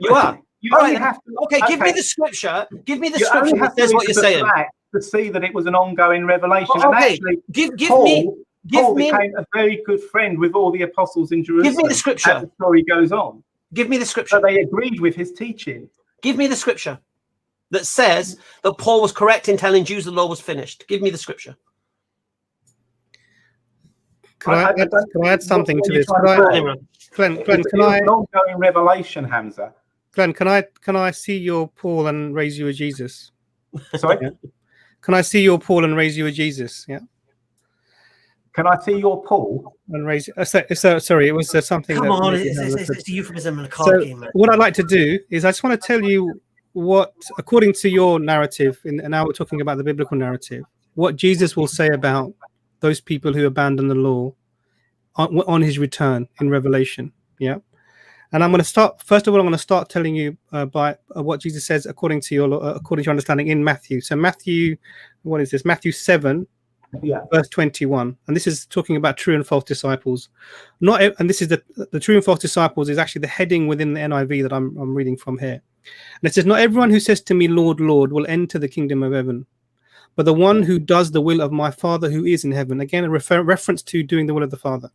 You are. You All only right. have to. Okay, give me the scripture. Give me the You scripture only have that says to what you're saying. to see that it was an ongoing revelation. Okay, And actually, Paul became a very good friend with all the apostles in Jerusalem. Give me the scripture. As the story goes on. Give me the scripture. So they agreed with his teaching. Give me the scripture that says that Paul was correct in telling Jews the law was finished. Give me the scripture. Can I add something to this? Glenn, can I? An ongoing revelation, Hamza. Glenn, can I see your Paul and raise you a Jesus? Sorry? Yeah. Can I see your Paul and raise you a Jesus? Yeah. Can I see your Paul? And raise. Sorry, it was something. Come on, it's a euphemism and a card game. Man. What I'd like to do is I just want to tell you what, according to your narrative, and now we're talking about the biblical narrative, what Jesus will say about those people who abandon the law on his return in Revelation. Yeah. And I'm going to start, first of all, I'm going to start telling you by what Jesus says according to your understanding in Matthew. So Matthew, what is this? Matthew 7, verse 21. And this is talking about true and false disciples. And this is the true and false disciples is actually the heading within the NIV that I'm reading from here. And it says, not everyone who says to me, Lord, Lord, will enter the kingdom of heaven, but the one who does the will of my Father who is in heaven. Again, a reference to doing the will of the Father.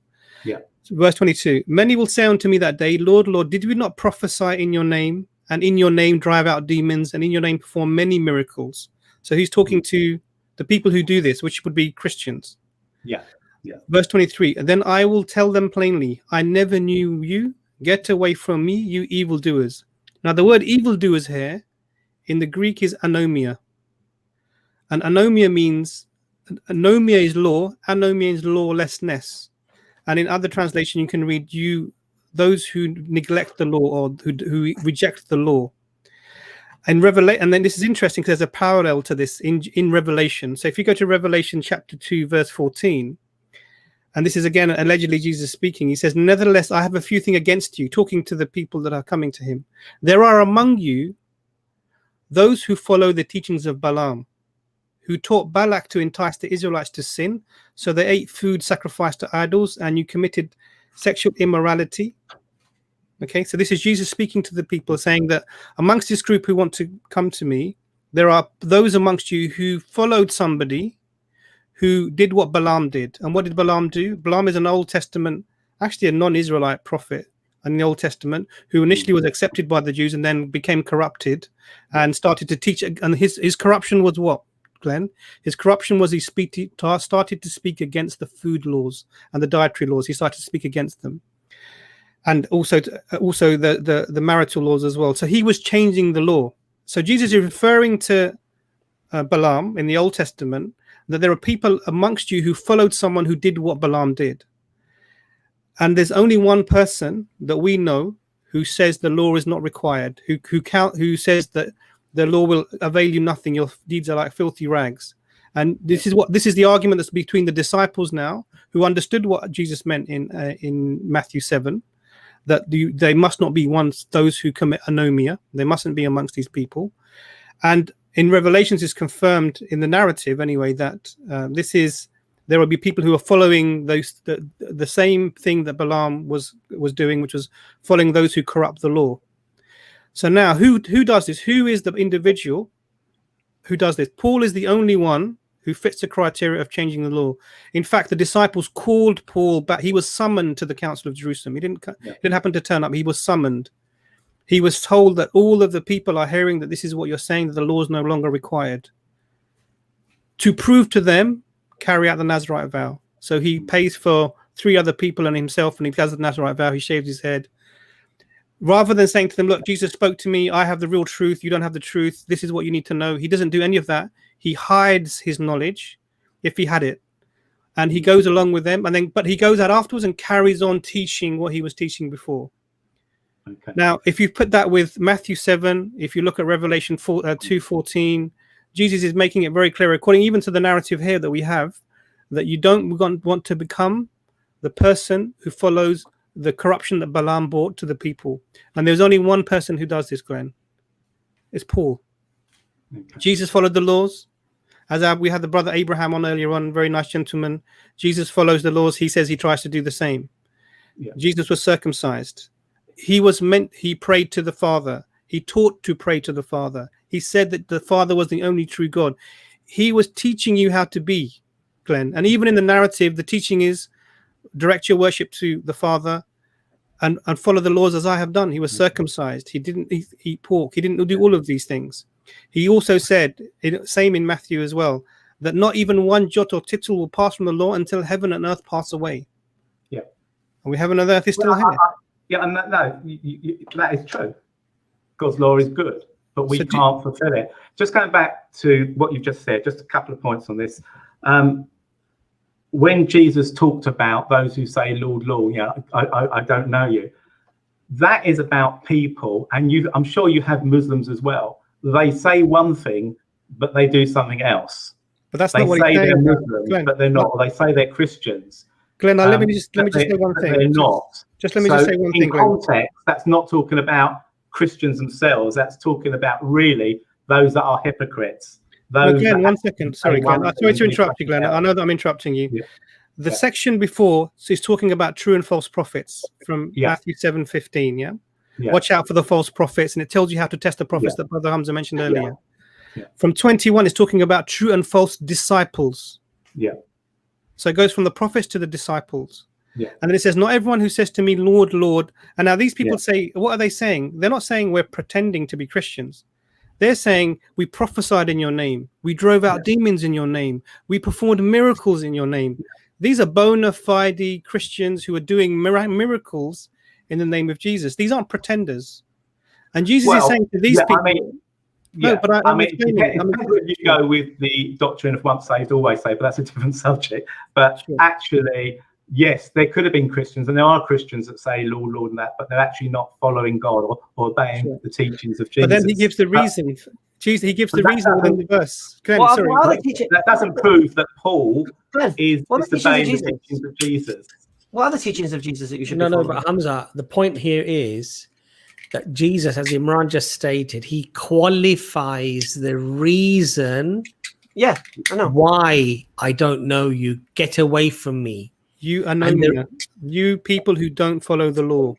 Yeah. Verse 22, many will say unto me that day, Lord, Lord, did we not prophesy in your name, and in your name drive out demons, and in your name perform many miracles? So he's talking to the people who do this, which would be Christians. Yeah. Yeah. Verse 23, and then I will tell them plainly, I never knew you. Get away from me, you evildoers. Now the word evildoers here in the Greek is anomia. And anomia is law, anomia is lawlessness. And in other translation, you can read those who neglect the law or who reject the law. And then this is interesting because there's a parallel to this in Revelation. So if you go to Revelation chapter 2, verse 14, and this is again allegedly Jesus speaking, he says, nevertheless, I have a few things against you, talking to the people that are coming to him. There are among you those who follow the teachings of Balaam, who taught Balak to entice the Israelites to sin. So they ate food sacrificed to idols, and you committed sexual immorality. Okay, so this is Jesus speaking to the people, saying that amongst this group who want to come to me, there are those amongst you who followed somebody who did what Balaam did. And what did Balaam do? Balaam is an Old Testament, actually a non-Israelite prophet in the Old Testament, who initially was accepted by the Jews and then became corrupted and started to teach. And his corruption was what? Glenn, his corruption was he started to speak against the food laws and the dietary laws. He started to speak against them, and also the marital laws as well. So he was changing the law. So Jesus is referring to Balaam in the Old Testament, that there are people amongst you who followed someone who did what Balaam did. And there's only one person that we know who says the law is not required, who says that the law will avail you nothing. Your deeds are like filthy rags. And this is the argument that's between the disciples now, who understood what Jesus meant in Matthew 7, that they must not be those who commit anomia. They mustn't be amongst these people. And in Revelations is confirmed in the narrative anyway that there will be people who are following the same thing that Balaam was doing, which was following those who corrupt the law. So now, who does this? Who is the individual who does this? Paul is the only one who fits the criteria of changing the law. In fact, the disciples called Paul back. He was summoned to the Council of Jerusalem. He didn't happen to turn up. He was summoned. He was told that all of the people are hearing that this is what you're saying, that the law is no longer required. to prove to them, carry out the Nazarite vow. So he pays for 3 other people and himself, and he does the Nazarite vow. He shaves his head. Rather than saying to them, look, Jesus spoke to me, I have the real truth, you don't have the truth, this is what you need to know. He doesn't do any of that. He hides his knowledge, if he had it, and he goes along with them, but he goes out afterwards and carries on teaching what he was teaching before. Okay. Now, if you put that with Matthew 7, if you look at Revelation 2:14, Jesus is making it very clear, according even to the narrative here that we have, that you don't want to become the person who follows the corruption that Balaam brought to the people. And there's only one person who does this, Glenn. It's Paul. Okay. Jesus followed the laws. As we had the brother Abraham on earlier on, very nice gentleman. Jesus follows the laws. He says he tries to do the same. Yeah. Jesus was circumcised. He prayed to the Father. He taught to pray to the Father. He said that the Father was the only true God. He was teaching you how to be, Glenn. And even in the narrative, the teaching is direct your worship to the Father and follow the laws as I have done. He was circumcised. He didn't eat pork. He didn't do all of these things. He also said, same in Matthew as well, that not even one jot or tittle will pass from the law until heaven and earth pass away. Yeah. And heaven and earth is still here. And that is true. God's law is good, but we can't fulfill it. Just going back to what you've just said, just a couple of points on this. When Jesus talked about those who say, Lord, Lord, I don't know you, that is about people, and I'm sure you have Muslims as well. They say one thing, but they do something else. But that's they not what say he's saying, they're Muslims, Glenn, but they're not. Or they say they're Christians. Glenn, let me just say one thing. They're not. Just let me just say one thing, in context, that's not talking about Christians themselves. That's talking about really those that are hypocrites. No, Glenn, 1 second. Sorry, Glenn. Sorry to interrupt you, Glenn. I know that I'm interrupting you. Yeah. The section before is talking about true and false prophets from Matthew 7:15. Yeah? Watch out for the false prophets, and it tells you how to test the prophets that Brother Hamza mentioned earlier. Yeah. From 21, it's talking about true and false disciples. Yeah. So it goes from the prophets to the disciples. Yeah. And then it says, not everyone who says to me, Lord, Lord. And now these people say, what are they saying? They're not saying we're pretending to be Christians. They're saying we prophesied in your name. We drove out demons in your name. We performed miracles in your name. These are bona fide Christians who are doing miracles in the name of Jesus. These aren't pretenders. And Jesus is saying to these people, you go with the doctrine of once saved, always saved, but that's a different subject. But actually, yes, there could have been Christians, and there are Christians that say Lord, Lord, and that, but they're actually not following God or obeying the teachings of Jesus. But then he gives the reason. He gives the reason within the verse. Glenn, that doesn't prove that Paul is disobeying the teachings of Jesus. What are the teachings of Jesus that you should No, but Hamza, the point here is that Jesus, as Imran just stated, he qualifies the reason why I don't know you. Get away from me. You are you people who don't follow the law.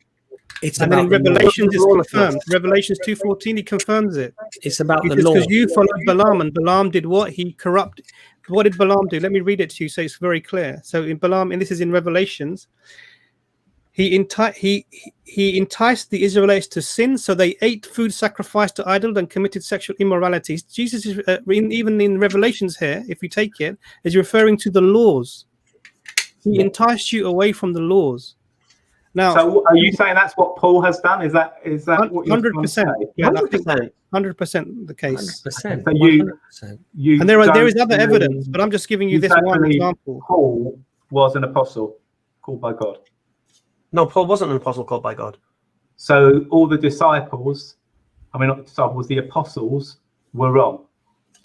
It's and then in Revelations it's confirmed. Revelations 2:14, he confirms it. It's about the law. Because you followed Balaam, and Balaam did what? He corrupted. What did Balaam do? Let me read it to you so it's very clear. So in Balaam, and this is in Revelations, he enticed the Israelites to sin, so they ate food sacrificed to idols and committed sexual immoralities. Jesus is even in Revelations here, if you take it, is referring to the laws. He enticed you away from the laws. Now, so are you saying that's what Paul has done? Is that what you're 100%? Yeah, 100% the case. 100%. So you and there is other evidence, but I'm just giving you this one example. Paul was an apostle called by God. No, Paul wasn't an apostle called by God. So all the disciples, not the disciples, the apostles were wrong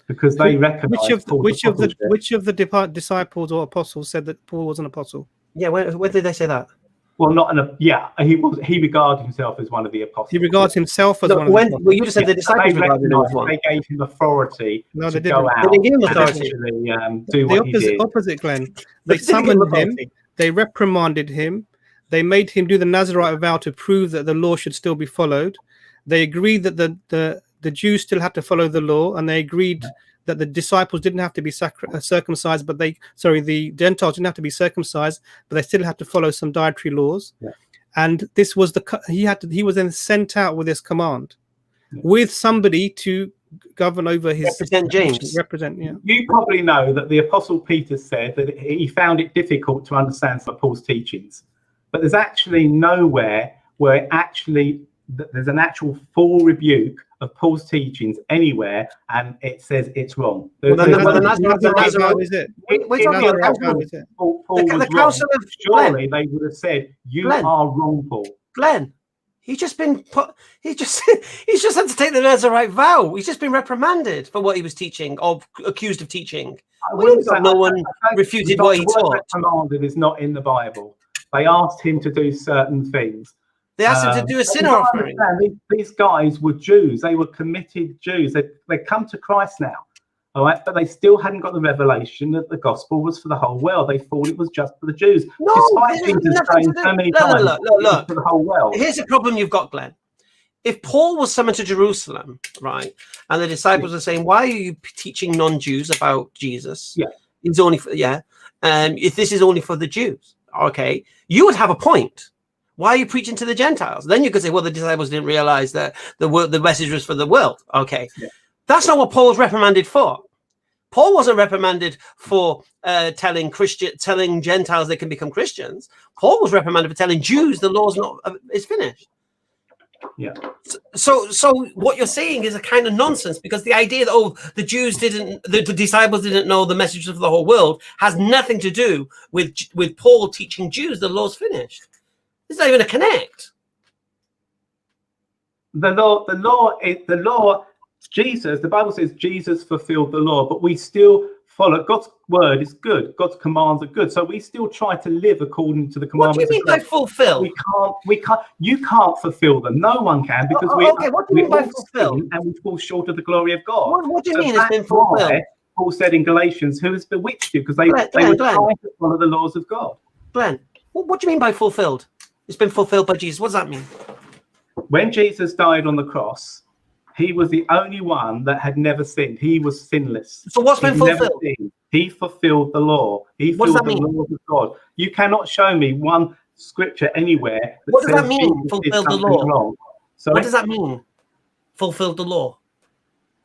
because they recognized which of the disciples or apostles said that Paul was an apostle? Yeah, where did they say that? Well, he regarded himself as one of the apostles. He regards himself as one of the apostles. Well, you just said the disciples regarded him as one. They gave him authority to didn't. go out. They didn't give him authority. Do what he did. Opposite, Glenn. They summoned him. They reprimanded him. They made him do the Nazarite vow to prove that the law should still be followed. They agreed that the Jews still had to follow the law, and they agreed that the disciples didn't have to be circumcised, but the Gentiles didn't have to be circumcised, but they still had to follow some dietary laws. Yeah. And this was he was then sent out with this command. with somebody to govern over his Represent James. Yeah. You probably know that the Apostle Peter said that he found it difficult to understand some of Paul's teachings, but there's actually nowhere where there's an actual full rebuke of Paul's teachings anywhere, and it says it's wrong. The council of surely they would have said, "You are wrong, Paul." Glenn, he's just had to take the Nazarite vow. He's just been reprimanded for what he was teaching, or accused of teaching. No one refuted what he taught. Commanded is not in the Bible. They asked him to do certain things. They asked him to do a sin offering. These guys were Jews. They were committed Jews. They come to Christ now, all right, but they still hadn't got the revelation that the gospel was for the whole world. They thought it was just for the Jews. No, despite Jesus saying so many times, look, for the whole world. Here's the problem you've got, Glenn. If Paul was summoned to Jerusalem, right, and the disciples are saying, "Why are you teaching non-Jews about Jesus? Yeah, it's only for if this is only for the Jews, okay, you would have a point. Why are you preaching to the Gentiles?" Then you could say, well, the disciples didn't realize that the message was for the world. Okay. Yeah. That's not what Paul was reprimanded for. Paul wasn't reprimanded for telling Gentiles they can become Christians. Paul was reprimanded for telling Jews the law's is finished. Yeah. So what you're saying is a kind of nonsense, because the idea that the disciples didn't know the message of the whole world has nothing to do with Paul teaching Jews the law's finished. It's not even a connect. The law. Jesus. The Bible says Jesus fulfilled the law, but we still follow. God's word is good. God's commands are good. So we still try to live according to the commandments. What do you mean by fulfill? We can't. You can't fulfill them. No one can, because what do you mean by fulfill? And we fall short of the glory of God. What do you mean it's been fulfilled? Paul said in Galatians, "Who has bewitched you?" Because they were trying to follow the laws of God. Glenn, what do you mean by fulfilled? It's been fulfilled by Jesus. What does that mean? When Jesus died on the cross, he was the only one that had never sinned. He was sinless. So what's been fulfilled? He fulfilled the law. He fulfilled the laws of God. You cannot show me one scripture anywhere. What does that mean, fulfilled the law? Wrong. So what does that mean, fulfilled the law?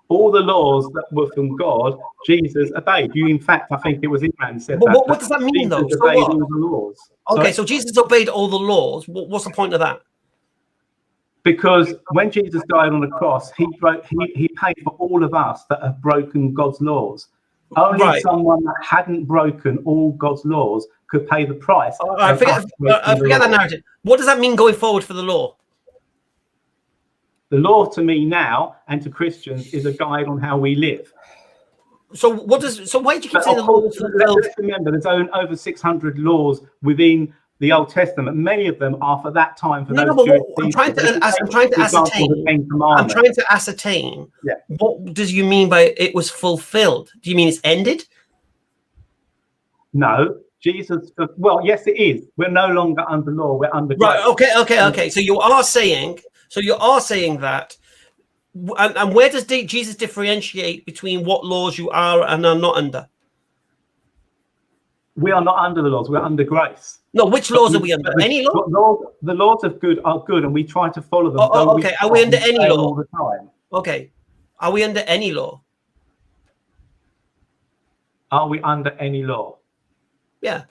All the laws that were from God, Jesus obeyed. In fact, I think it was Imran said that. What does that mean, though? So what? All the laws. Okay, so Jesus obeyed all the laws. What's the point of that? Because when Jesus died on the cross, he paid for all of us that have broken God's laws. Only someone that hadn't broken all God's laws could pay the price. I forget that narrative. What does that mean going forward for the law? The law to me now and to Christians is a guide on how we live. So why do you keep saying the law was fulfilled? Let's remember, there's over 600 laws within the Old Testament. Many of them are for that time. I'm trying to ascertain. Yeah. What does you mean by it was fulfilled? Do you mean it's ended? No, Jesus. Well, yes, it is. We're no longer under law. We're under grace. Right. Okay. So you are saying that. And where does Jesus differentiate between what laws you are and are not under? We are not under the laws. We're under grace. No, which laws are we under? Any law? The laws of good are good, and we try to follow them. Okay. Are we under any law? All the time. Okay. Are we under any law? Are we under any law? Yeah.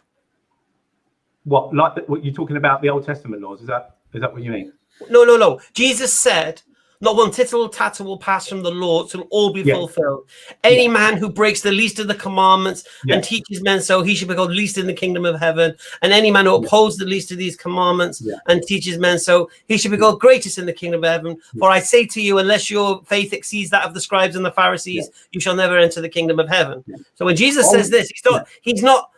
What, like what you're talking about, the Old Testament laws? Is that what you mean? No. Jesus said, "Not one tittle tatter will pass from the law till all be fulfilled. Any man who breaks the least of the commandments and teaches men so, he should be called least in the kingdom of heaven. And any man who upholds the least of these commandments and teaches men so, he should be called greatest in the kingdom of heaven. For I say to you, unless your faith exceeds that of the scribes and the Pharisees, you shall never enter the kingdom of heaven." So when Jesus says this, he's not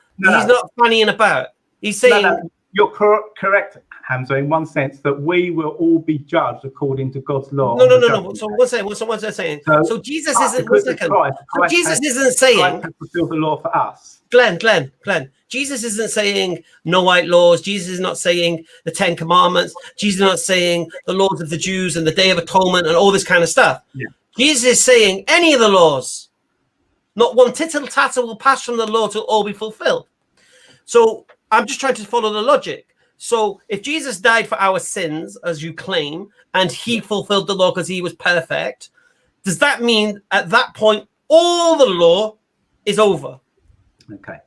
funnying about. He's saying, you're correct, Hamza, in one sense, that we will all be judged according to God's law. No. So what's that saying? So Jesus isn't. One second. Jesus isn't saying. Christ fulfill the law for us. Glenn. Jesus isn't saying no white laws. Jesus is not saying the 10 Commandments. Jesus is not saying the laws of the Jews and the Day of Atonement and all this kind of stuff. Yeah. Jesus is saying any of the laws. Not one tittle tatter will pass from the law till all be fulfilled. So I'm just trying to follow the logic. So if Jesus died for our sins, as you claim, and he fulfilled the law because he was perfect, does that mean at that point all the law is over? Okay.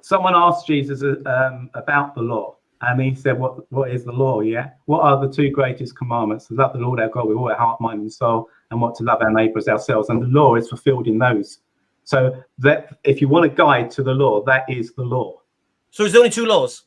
Someone asked Jesus about the law, and he said, what is the law? Yeah. What are the two greatest commandments? To love the Lord our God with all our heart, mind, and soul, and what to love our neighbours ourselves. And the law is fulfilled in those. So that if you want a guide to the law, that is the law. So there's only two laws?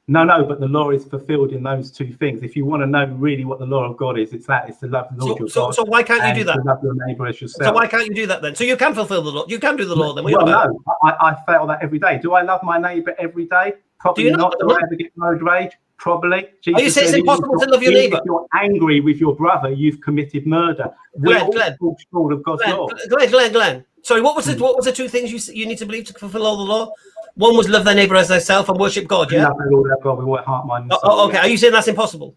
No, but the law is fulfilled in those two things. If you want to know really what the law of God is, it's to love the Lord your God. So why can't you do that? To love your neighbour as yourself. So why can't you do that then? So you can fulfill the law. You can do the law then. Well, no, I fail that every day. Do I love my neighbour every day? Probably not. Do I ever get road rage? Probably. Jesus Are you saying it's impossible to love your neighbour? If you're angry with your brother, you've committed murder. Glenn, fall short of God's law. Glenn. Sorry, what was the two things you need to believe to fulfill all the law? One was love thy neighbour as thyself and worship God, yeah? Love the Lord our God with all our heart, mind, and soul. Oh, okay. Are you saying that's impossible?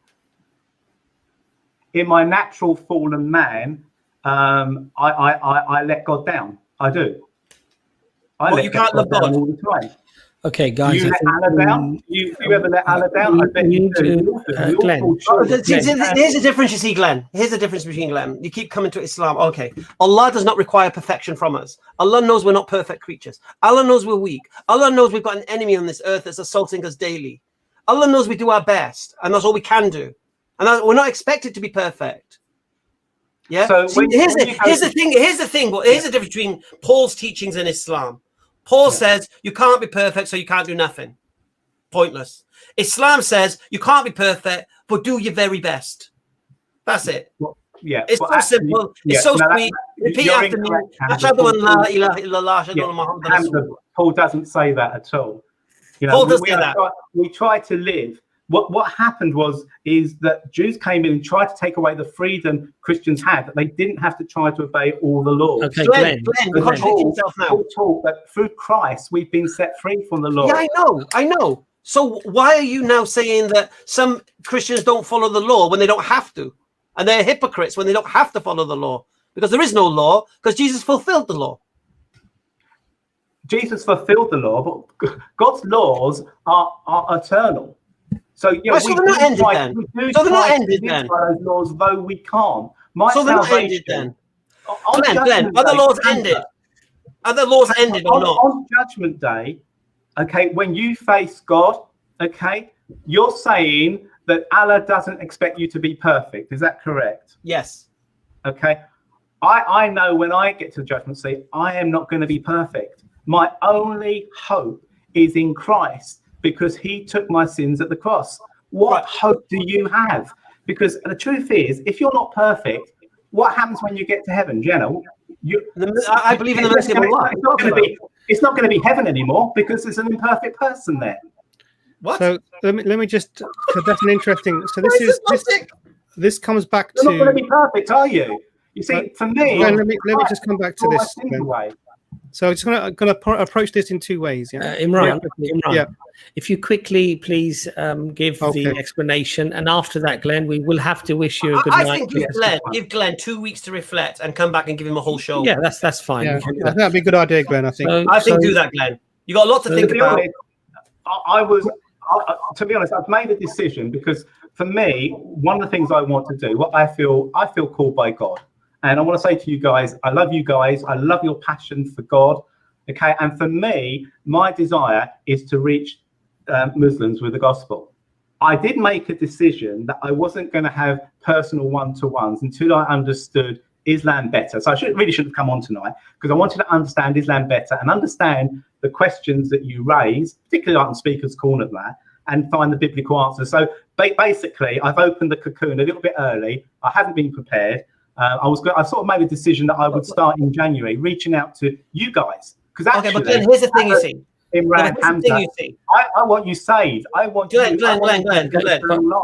In my natural fallen man, I let God down. I do. You can't love God all the time. Okay, guys. You let Allah down? You ever let Allah down? I bet you do. Glenn. Here's the difference, you see, Glenn. Here's the difference between Glenn. You keep coming to Islam. Okay. Allah does not require perfection from us. Allah knows we're not perfect creatures. Allah knows we're weak. Allah knows we've got an enemy on this earth that's assaulting us daily. Allah knows we do our best, and that's all we can do. And we're not expected to be perfect. Yeah. So here's the thing. Here's the difference between Paul's teachings and Islam. Paul says you can't be perfect, so you can't do nothing. Pointless. Islam says you can't be perfect, but do your very best. That's it. Well, it's so simple. It's so sweet. Repeat after me. Paul doesn't say that at all. Paul doesn't say that. We try to live. What happened is that Jews came in and tried to take away the freedom Christians had, that they didn't have to try to obey all the laws. Okay, Glenn, contradict yourself now. Paul taught that through Christ we've been set free from the law. Yeah, I know. So why are you now saying that some Christians don't follow the law when they don't have to? And they're hypocrites when they don't have to follow the law? Because there is no law, because Jesus fulfilled the law. Jesus fulfilled the law, but God's laws are eternal. So yeah, they're not ended then. So they're not ended then. Those laws, though we can't. So they're not ended then. Glenn, are the laws ended? Are the laws ended or not? On Judgment Day, okay, when you face God, okay, you're saying that Allah doesn't expect you to be perfect. Is that correct? Yes. Okay. I know when I get to the judgment seat, I am not going to be perfect. My only hope is in Christ, because he took my sins at the cross. What hope do you have? Because the truth is, if you're not perfect, what happens when you get to heaven, Jenna? I believe in the mercy of Allah. It's not going to be heaven anymore, because there's an imperfect person there. What? So let me just. So that's an interesting. So this comes back to. You're not going to be perfect, are you? You see, for me. Let me just come back to this. So it's going to approach this in two ways. Yeah, Imran. Yeah. If you quickly, please, give the explanation, and after that, Glenn, we will have to wish you a good night. I think give Glenn 2 weeks to reflect and come back and give him a whole show. Yeah, that's fine. Yeah, that'd be a good idea, Glenn. I think. I think do that, Glenn. You got a lot to think about. To be honest, I've made a decision, because for me, one of the things I want to do, what I feel called by God. And I want to say to you guys, I love you guys. I love your passion for God. Okay. And for me, my desire is to reach Muslims with the gospel. I did make a decision that I wasn't going to have personal one-to-ones until I understood Islam better. So I really shouldn't have come on tonight, because I wanted to understand Islam better and understand the questions that you raise, particularly like on Speaker's Corner, and find the biblical answers. So basically, I've opened the cocoon a little bit early. I haven't been prepared. I sort of made a decision that I would start in January, reaching out to you guys. Because actually, but then here's the thing you see. Imran, Hamza, I want you saved. I want Glenn.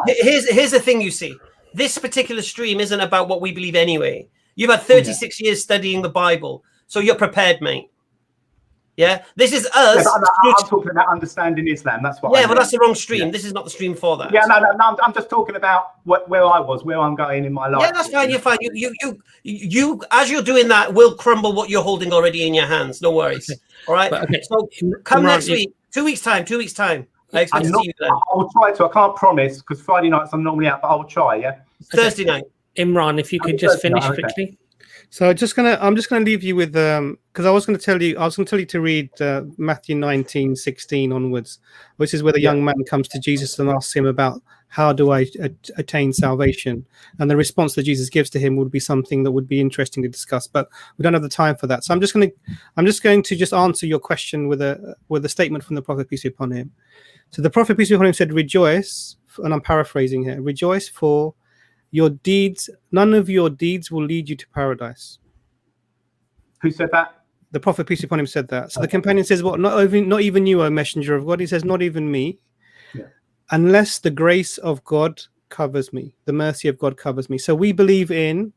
Here's the thing you see. This particular stream isn't about what we believe anyway. You've had 36 years studying the Bible, so you're prepared, mate. Yeah, this is us. I'm talking about understanding Islam. That's what. Yeah, but that's the wrong stream. This is not the stream for that. Yeah, no. I'm just talking about where I was, where I'm going in my life. Yeah, that's fine. You're fine. You, as you're doing that, will crumble what you're holding already in your hands. No worries. All right. Okay. So come next week. 2 weeks time. 2 weeks time. I expect to see you then. I will try to. I can't promise because Friday nights I'm normally out, but I will try. Yeah. Thursday night. Imran, if you could just finish quickly. So I'm just gonna leave you with because I was gonna tell you to read Matthew 19:16 onwards, which is where the young man comes to Jesus and asks him about how do I attain salvation, and the response that Jesus gives to him would be something that would be interesting to discuss, but we don't have the time for that. So I'm just going to answer your question with a statement from the Prophet, peace be upon him. So the Prophet, peace be upon him, said, "Rejoice," and I'm paraphrasing here. "Rejoice, for your deeds, none of your deeds will lead you to paradise." Who said that? The Prophet, peace be upon him, said that. So the companion says, "What? Not even you, O Messenger of God." He says, "Not even me, unless the grace of God covers me, the mercy of God covers me." So we believe in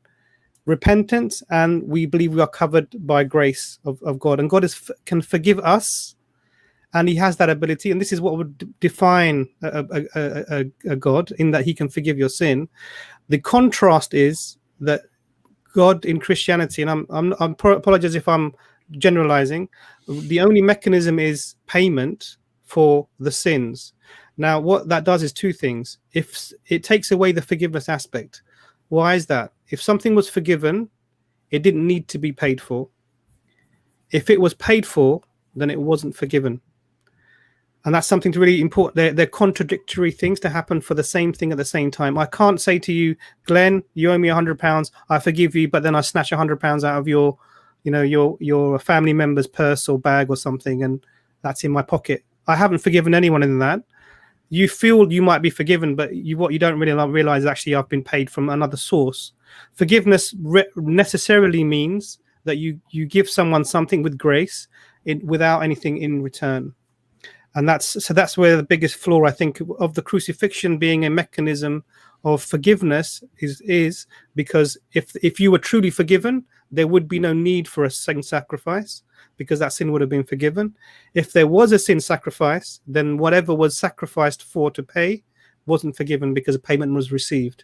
repentance, and we believe we are covered by grace of God, and God can forgive us, and He has that ability. And this is what would define a God, in that He can forgive your sin. The contrast is that God in Christianity, and I'm apologize if I'm generalizing, the only mechanism is payment for the sins. Now, what that does is two things. If it takes away the forgiveness aspect, why is that? If something was forgiven, it didn't need to be paid for. If it was paid for, then it wasn't forgiven. And that's something to really important. They're contradictory things to happen for the same thing at the same time. I can't say to you, Glenn, you owe me £100, I forgive you, but then I snatch £100 out of your family member's purse or bag or something, and that's in my pocket. I haven't forgiven anyone in that. You feel you might be forgiven, but what you don't really realize is actually I've been paid from another source. Forgiveness necessarily means that you give someone something with grace without anything in return. And that's where the biggest flaw, I think, of the crucifixion being a mechanism of forgiveness is because if you were truly forgiven, there would be no need for a sin sacrifice, because that sin would have been forgiven. If there was a sin sacrifice, then whatever was sacrificed for to pay wasn't forgiven because a payment was received.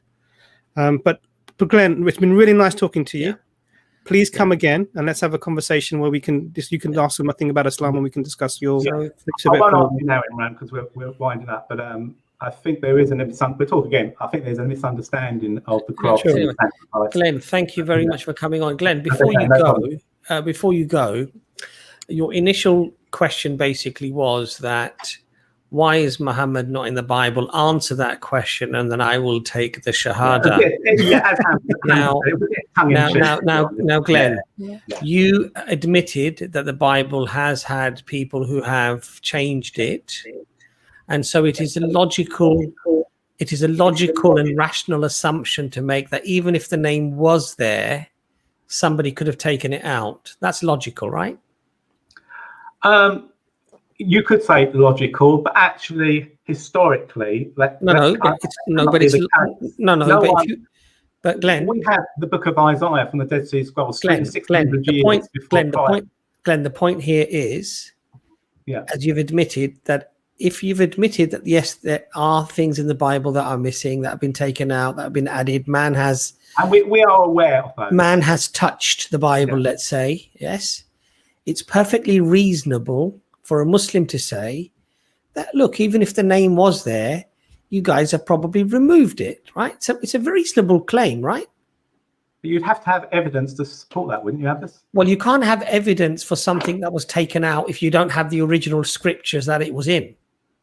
But Glenn, it's been really nice talking to you. Yeah. Please come again and let's have a conversation where you can ask them a thing about Islam and we can discuss your. I won't ask you now, Imran, because we're winding up. But I think there is we'll talk again. I think there's a misunderstanding of the cross. Sure. Glenn, thank you very much for coming on. Glenn, before you go, your initial question basically was that why is Muhammad not in the Bible? Answer that question, and then I will take the Shahada. Now, Glenn, you admitted that the Bible has had people who have changed it, and so it is a logical and rational assumption to make that even if the name was there, somebody could have taken it out. That's logical, right? You could say logical, but actually, historically, but Glenn, we have the Book of Isaiah from the Dead Sea Scrolls. Glenn, the point here is, as you've admitted that if you've admitted that yes, there are things in the Bible that are missing, that have been taken out, that have been added, man has, and we are aware of that. Man has touched the Bible. Let's say yes, it's perfectly reasonable for a Muslim to say that, look, even if the name was there, you guys have probably removed it, right? So it's a very reasonable claim, right? But you'd have to have evidence to support that, wouldn't you, Abbas? Well, you can't have evidence for something that was taken out if you don't have the original scriptures that it was in.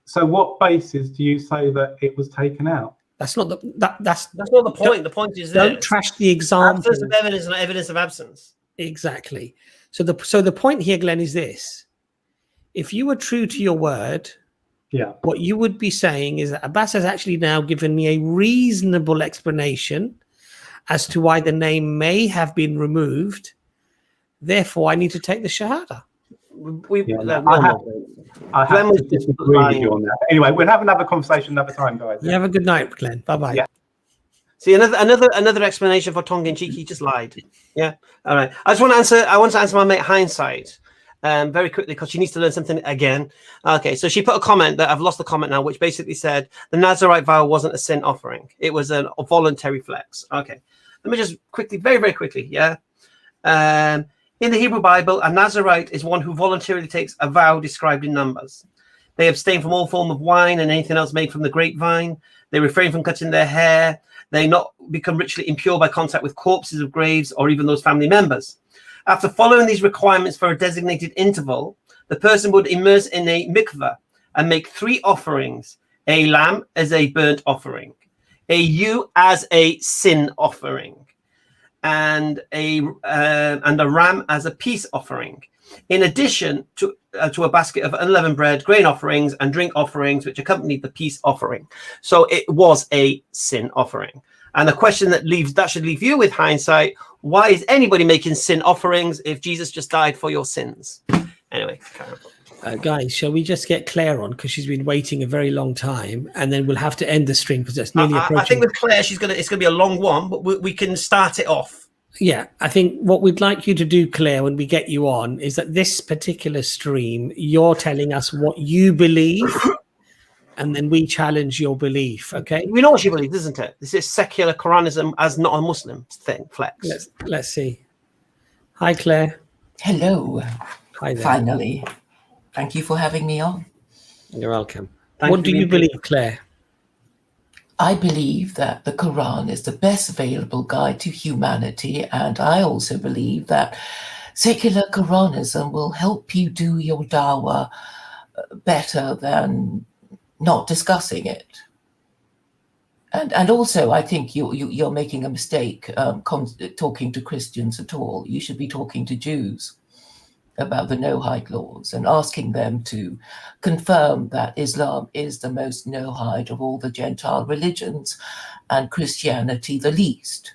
So what basis do you say that it was taken out? That's not the that's not the point. The point is don't trash the example. Absence of evidence, not evidence of absence. Exactly. So the point here, Glenn, is this. If you were true to your word, what you would be saying is that Abbas has actually now given me a reasonable explanation as to why the name may have been removed. Therefore, I need to take the Shahada. I have to disagree with you on that. Anyway, we'll have another conversation another time, guys. You have a good night, Glenn. Bye-bye. Yeah. See, another explanation for tongue-in-cheek. He just lied. Yeah. All right. I want to answer my mate Hindsight. Very quickly, because she needs to learn something again. Okay, so she put a comment that I've lost the comment now, which basically said the Nazarite vow wasn't a sin offering; it was a voluntary flex. Okay, let me just quickly, very, very quickly, in the Hebrew Bible, a Nazarite is one who voluntarily takes a vow described in Numbers. They abstain from all form of wine and anything else made from the grapevine. They refrain from cutting their hair. They not become ritually impure by contact with corpses of graves or even those family members. After following these requirements for a designated interval, the person would immerse in a mikveh and make 3 offerings: a lamb as a burnt offering, a ewe as a sin offering, and a ram as a peace offering, in addition to a basket of unleavened bread, grain offerings, and drink offerings, which accompanied the peace offering. So it was a sin offering. And the question that should leave you with hindsight: why is anybody making sin offerings if Jesus just died for your sins? Anyway, guys, shall we just get Claire on, because she's been waiting a very long time, and then we'll have to end the stream because it's nearly approaching. I think with Claire, it's gonna be a long one, but we can start it off. Yeah, I think what we'd like you to do, Claire, when we get you on, is that this particular stream, you're telling us what you believe, and then we challenge your belief. Okay? We know what she believes, isn't it? This is secular Quranism as not a Muslim thing. Flex. Let's see. Hi, Claire. Hello. Hi there. Finally. Thank you for having me on. You're welcome. What do you believe, Claire? I believe that the Quran is the best available guide to humanity, and I also believe that secular Quranism will help you do your dawah better than not discussing it. And also, I think you're making a mistake talking to Christians at all. You should be talking to Jews about the no-hide laws and asking them to confirm that Islam is the most no-hide of all the Gentile religions and Christianity the least.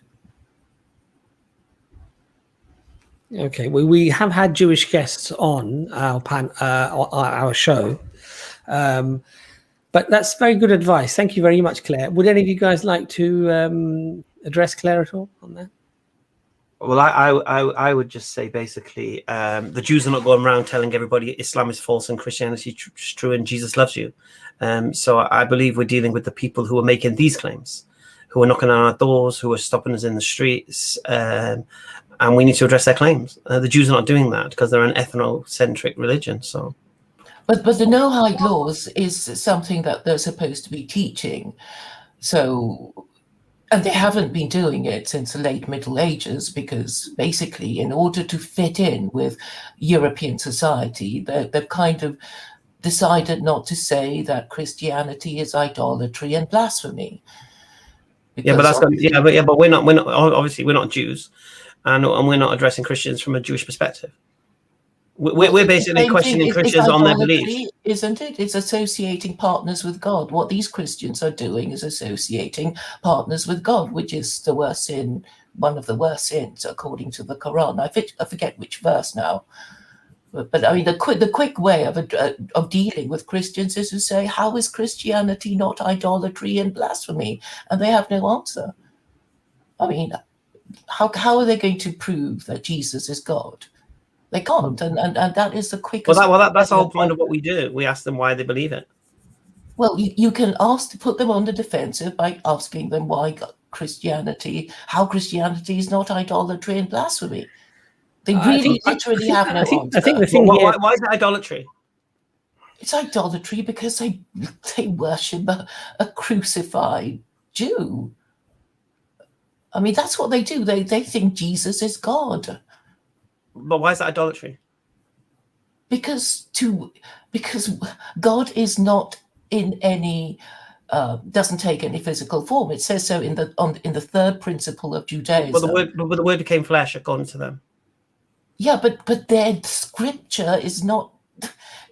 Okay, well, we have had Jewish guests on our show, but that's very good advice. Thank you very much, Claire. Would any of you guys like to address Claire at all on that? Well, I would just say basically the Jews are not going around telling everybody Islam is false and Christianity is true and Jesus loves you. So I believe we're dealing with the people who are making these claims, who are knocking on our doors, who are stopping us in the streets, and we need to address their claims. The Jews are not doing that because they're an ethnocentric religion. So, but the no-hide laws is something that they're supposed to be teaching. So. And they haven't been doing it since the late Middle Ages because basically in order to fit in with European society, they've kind of decided not to say that Christianity is idolatry and blasphemy. Yeah, but we're not obviously we're not Jews, and we're not addressing Christians from a Jewish perspective. We're basically questioning Christians on their beliefs. Isn't it? It's associating partners with God. What these Christians are doing is associating partners with God, which is the worst sin, one of the worst sins, according to the Quran. I forget which verse now. But I mean, the quick way of dealing with Christians is to say, how is Christianity not idolatry and blasphemy? And they have no answer. I mean, how are they going to prove that Jesus is God? They can't, and that is the quickest. Well, that's the whole point of what we do. We ask them why they believe it. Well, you can ask to put them on the defensive by asking them how Christianity is not idolatry and blasphemy. They literally have no answer. I think the thing why is it idolatry? It's idolatry because they worship a crucified Jew. I mean, that's what they do. They think Jesus is God. But why is that idolatry? Because God is not in any doesn't take any physical form. It says so in the third principle of Judaism. But the word became flesh according to them. Yeah, but their scripture is not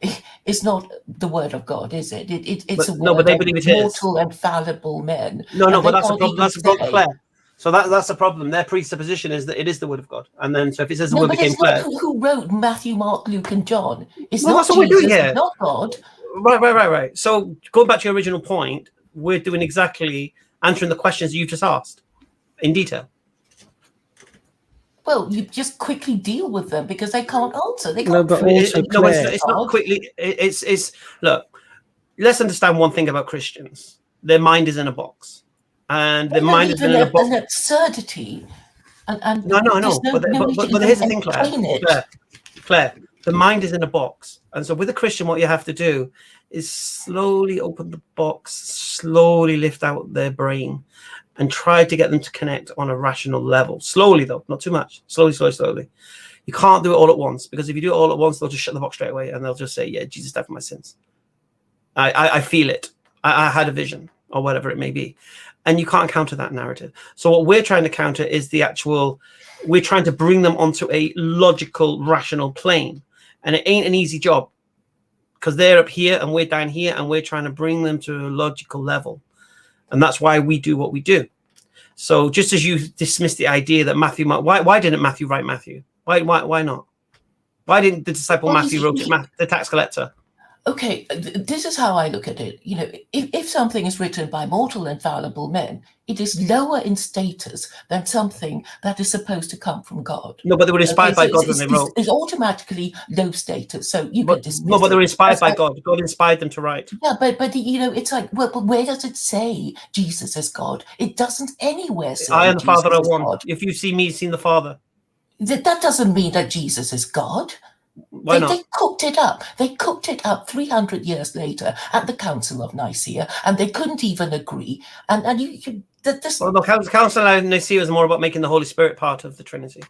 the word of God, is it? It's a word but they believe it is. Mortal and fallible men. No, but that's a problem. That's a problem, Claire. So that's the problem. Their presupposition is that it is the word of God, and then so if it says the word became flesh, who wrote Matthew, Mark, Luke, and John? It's well, not that's what Jesus, we're doing here. Not God. Right. So going back to your original point, we're doing exactly answering the questions you just asked in detail. Well, you just quickly deal with them because they can't answer. They can't. No, but also it's not quickly. It's look. Let's understand one thing about Christians. Their mind is in a box. And the mind is in a box. An absurdity. And no. But here's the thing, Claire. The mind is in a box. And so with a Christian, what you have to do is slowly open the box, slowly lift out their brain, and try to get them to connect on a rational level. Slowly, though, not too much. Slowly, slowly, slowly. You can't do it all at once, because if you do it all at once, they'll just shut the box straight away, and they'll just say, yeah, Jesus died for my sins. I feel it. I had a vision, or whatever it may be. And you can't counter that narrative. So what we're trying to counter is the actual, we're trying to bring them onto a logical, rational plane. And it ain't an easy job, because they're up here and we're down here, and we're trying to bring them to a logical level. And that's why we do what we do. So just as you dismiss the idea that Matthew, why didn't Matthew write Matthew? Why not? Why didn't the disciple Matthew write the tax collector? Okay, this is how I look at it. You know, if something is written by mortal and fallible men, it is lower in status than something that is supposed to come from God. No, but they were inspired by God when they wrote. It's automatically low status, so you can dismiss. No, but they were inspired by like, God. God inspired them to write. Yeah, but you know, it's like, well, but where does it say Jesus is God? It doesn't anywhere say I and the Father are one. God. If you see me, you've seen the Father. That doesn't mean that Jesus is God. Why not? They cooked it up. They cooked it up 300 years later at the Council of Nicaea, and they couldn't even agree. And Well, the Council of Nicaea was more about making the Holy Spirit part of the Trinity.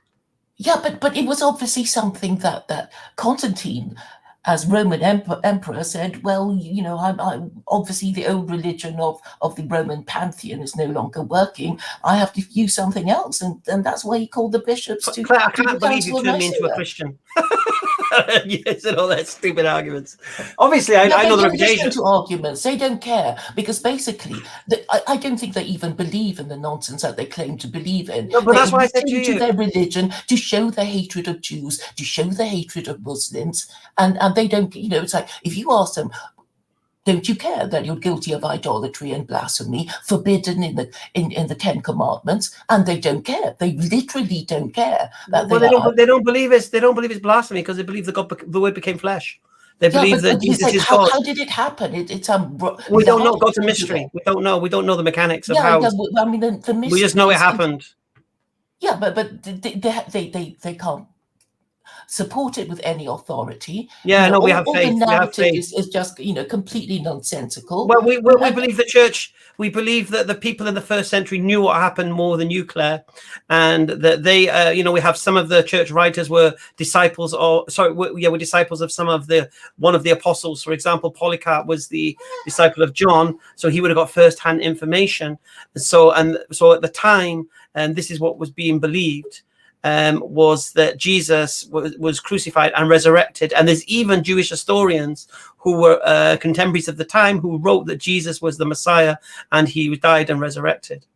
Yeah, but it was obviously something that Constantine, as Roman emperor, said, well, you know, I'm obviously the old religion of the Roman pantheon is no longer working. I have to use something else, and that's why he called the bishops to. Claire, I can't believe you turned me into a Christian. Yes, and all that stupid arguments. Obviously, I know the reputation. To arguments, they don't care, because basically, I don't think they even believe in the nonsense that they claim to believe in. No, but that's why I said to you, their religion to show their hatred of Jews, to show their hatred of Muslims, and they don't. You know, it's like if you ask them, don't you care that you're guilty of idolatry and blasphemy, forbidden in the 10 Commandments? And they don't care. They literally don't care. They don't believe it's blasphemy, because they believe the Word became flesh. They believe that Jesus is God. How did it happen? We don't know. God's a mystery. We don't know. We don't know the mechanics of how. I mean, the mystery. We just know it happened. Yeah, but they can't support it with any authority. Yeah, no, we have faith. The narrative is just, you know, completely nonsensical. Well, we believe the church. We believe that the people in the first century knew what happened more than you, Claire, and that they, you know, we have some of the church writers were disciples, we're disciples of one of the apostles. For example, Polycarp was the disciple of John, so he would have got first-hand information. So at the time, and this is what was being believed. Was that Jesus was crucified and resurrected. And there's even Jewish historians who were contemporaries of the time who wrote that Jesus was the Messiah and he died and resurrected.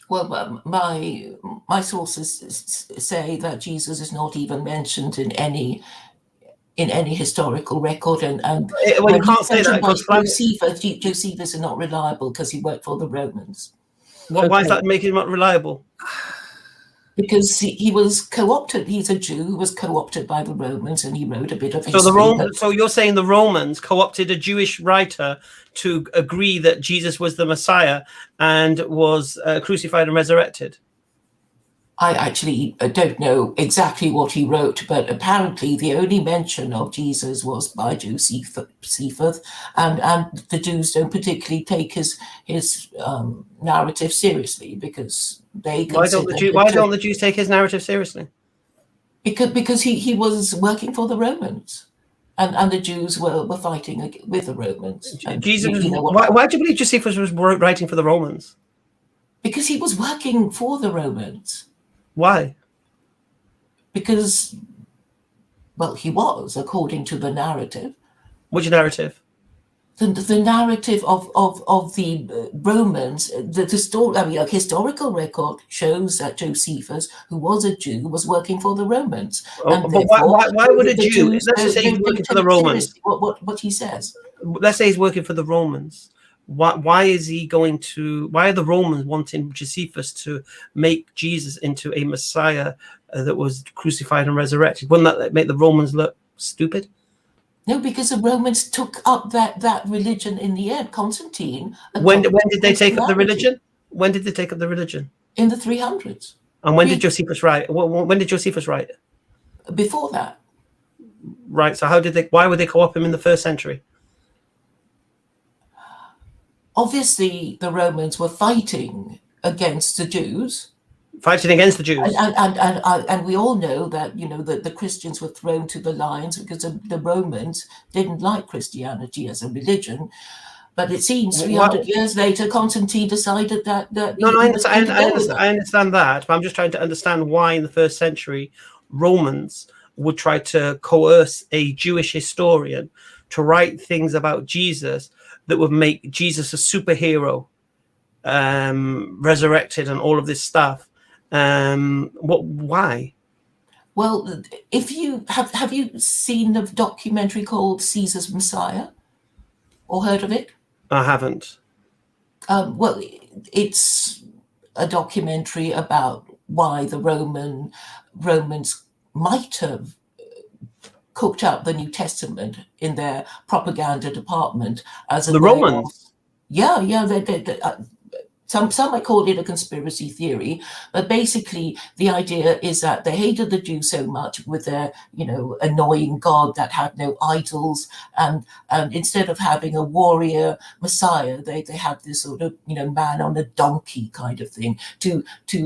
Well, my sources say that Jesus is not even mentioned in any historical record, and well, you can't say that because Josephus is not reliable because he worked for the Romans. Well, why is that making him not reliable? Because he was co-opted. He's a Jew who was co-opted by the Romans, and he wrote a bit of history. So you're saying the Romans co-opted a Jewish writer to agree that Jesus was the Messiah and was crucified and resurrected? I actually don't know exactly what he wrote, but apparently the only mention of Jesus was by Josephus, and the Jews don't particularly take his narrative seriously, because they why don't the Jews take his narrative seriously? Because he was working for the Romans, and the Jews were fighting with the Romans. Jesus, why do you believe Josephus was writing for the Romans? Because he was working for the Romans. Why? Because, well, he was, according to the narrative. Which narrative? The narrative of the Romans. The story. I mean, a historical record shows that Josephus, who was a Jew, was working for the Romans. But why would a Jew? Let's just say he's working for the Romans. What he says. Let's say he's working for the Romans. Why is he going to? Why are the Romans wanting Josephus to make Jesus into a Messiah that was crucified and resurrected? Wouldn't that make the Romans look stupid? No, because the Romans took up that religion in the end. Constantine. When did they take up the religion? When did they take up the religion? In the 300s. And when did Josephus write? When did Josephus write? Before that. Right. So why would they co-opt him in the first century? Obviously, the Romans were fighting against the Jews. Fighting against the Jews. And we all know that, you know, that the Christians were thrown to the lions because the Romans didn't like Christianity as a religion. But it seems 300 years later, Constantine decided that I understand that, but I'm just trying to understand why in the first century Romans would try to coerce a Jewish historian to write things about Jesus that would make Jesus a superhero, resurrected, and all of this stuff. Why? Well, if you have you seen the documentary called Caesar's Messiah, or heard of it? I haven't. Well, it's a documentary about why the Romans might have cooked up the New Testament in their propaganda department as a the Romans. Some might call it a conspiracy theory, but basically the idea is that they hated the Jews so much with their, you know, annoying God that had no idols, and instead of having a warrior Messiah, they had this sort of, you know, man on a donkey kind of thing to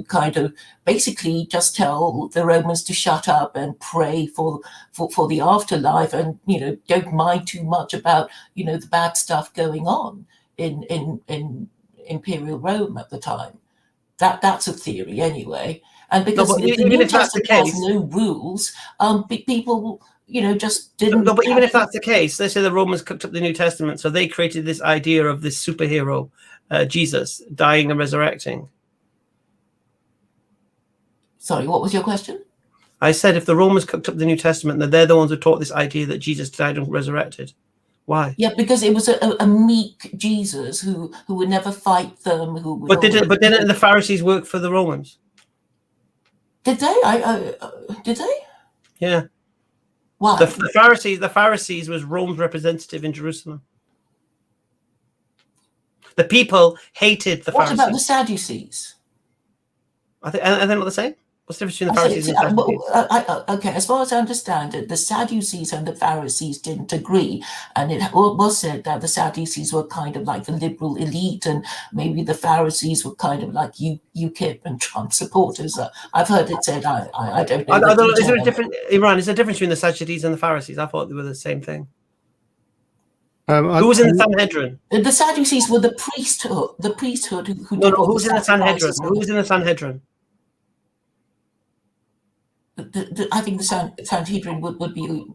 kind of basically just tell the Romans to shut up and pray for the afterlife, and, you know, don't mind too much about, you know, the bad stuff going on in Imperial Rome at the time. That's a theory anyway. And because the New Testament has no rules, people, you know, just didn't. No, but even if that's the case, let's say the Romans cooked up the New Testament, so they created this idea of this superhero, Jesus, dying and resurrecting. Sorry, what was your question? I said if the Romans cooked up the New Testament, then they're the ones who taught this idea that Jesus died and resurrected. Why? Yeah, because it was a meek Jesus who would never fight them. But didn't the Pharisees work for the Romans? Did they? Did they? Yeah. Why? The Pharisees was Rome's representative in Jerusalem. The people hated the Pharisees. What about the Sadducees? Are they not the same? What's the difference between the Pharisees and the Sadducees? Okay, as far as I understand it, the Sadducees and the Pharisees didn't agree, and it was said that the Sadducees were kind of like the liberal elite, and maybe the Pharisees were kind of like UKIP and Trump supporters. I've heard it said. I don't know. Is there a difference, Imran? Is there a difference between the Sadducees and the Pharisees? I thought they were the same thing. Who was in the Sanhedrin? The Sadducees were the priesthood. The priesthood who did all who's in the Sanhedrin? Who was in the Sanhedrin? I think the Sanhedrin would be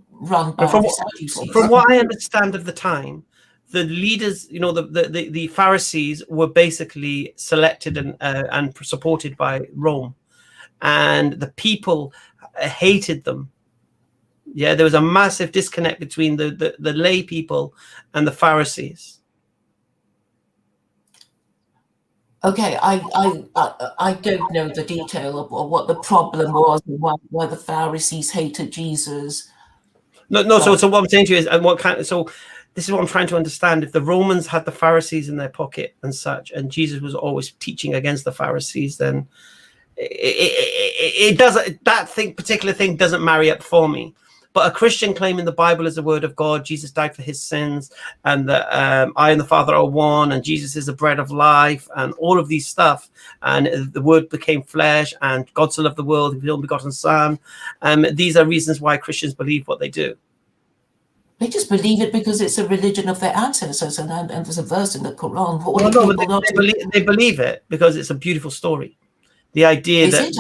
run by the Sadducees. From what I understand of the time, the leaders, you know, the Pharisees were basically selected and supported by Rome, and the people hated them. Yeah, there was a massive disconnect between the lay people and the Pharisees. Okay, I don't know the detail of what the problem was and why the Pharisees hated Jesus. No. So what I'm saying to you is, so this is what I'm trying to understand. If the Romans had the Pharisees in their pocket and such, and Jesus was always teaching against the Pharisees, then it doesn't. Particular thing doesn't marry up for me. But a Christian claiming the Bible is the word of God, Jesus died for his sins, and that I and the Father are one, and Jesus is the bread of life, and all of these stuff, and the word became flesh, and God so loved the world, his only begotten Son. These are reasons why Christians believe what they do. They just believe it because it's a religion of their ancestors, and there's a verse in the Quran. They believe it because it's a beautiful story. The idea that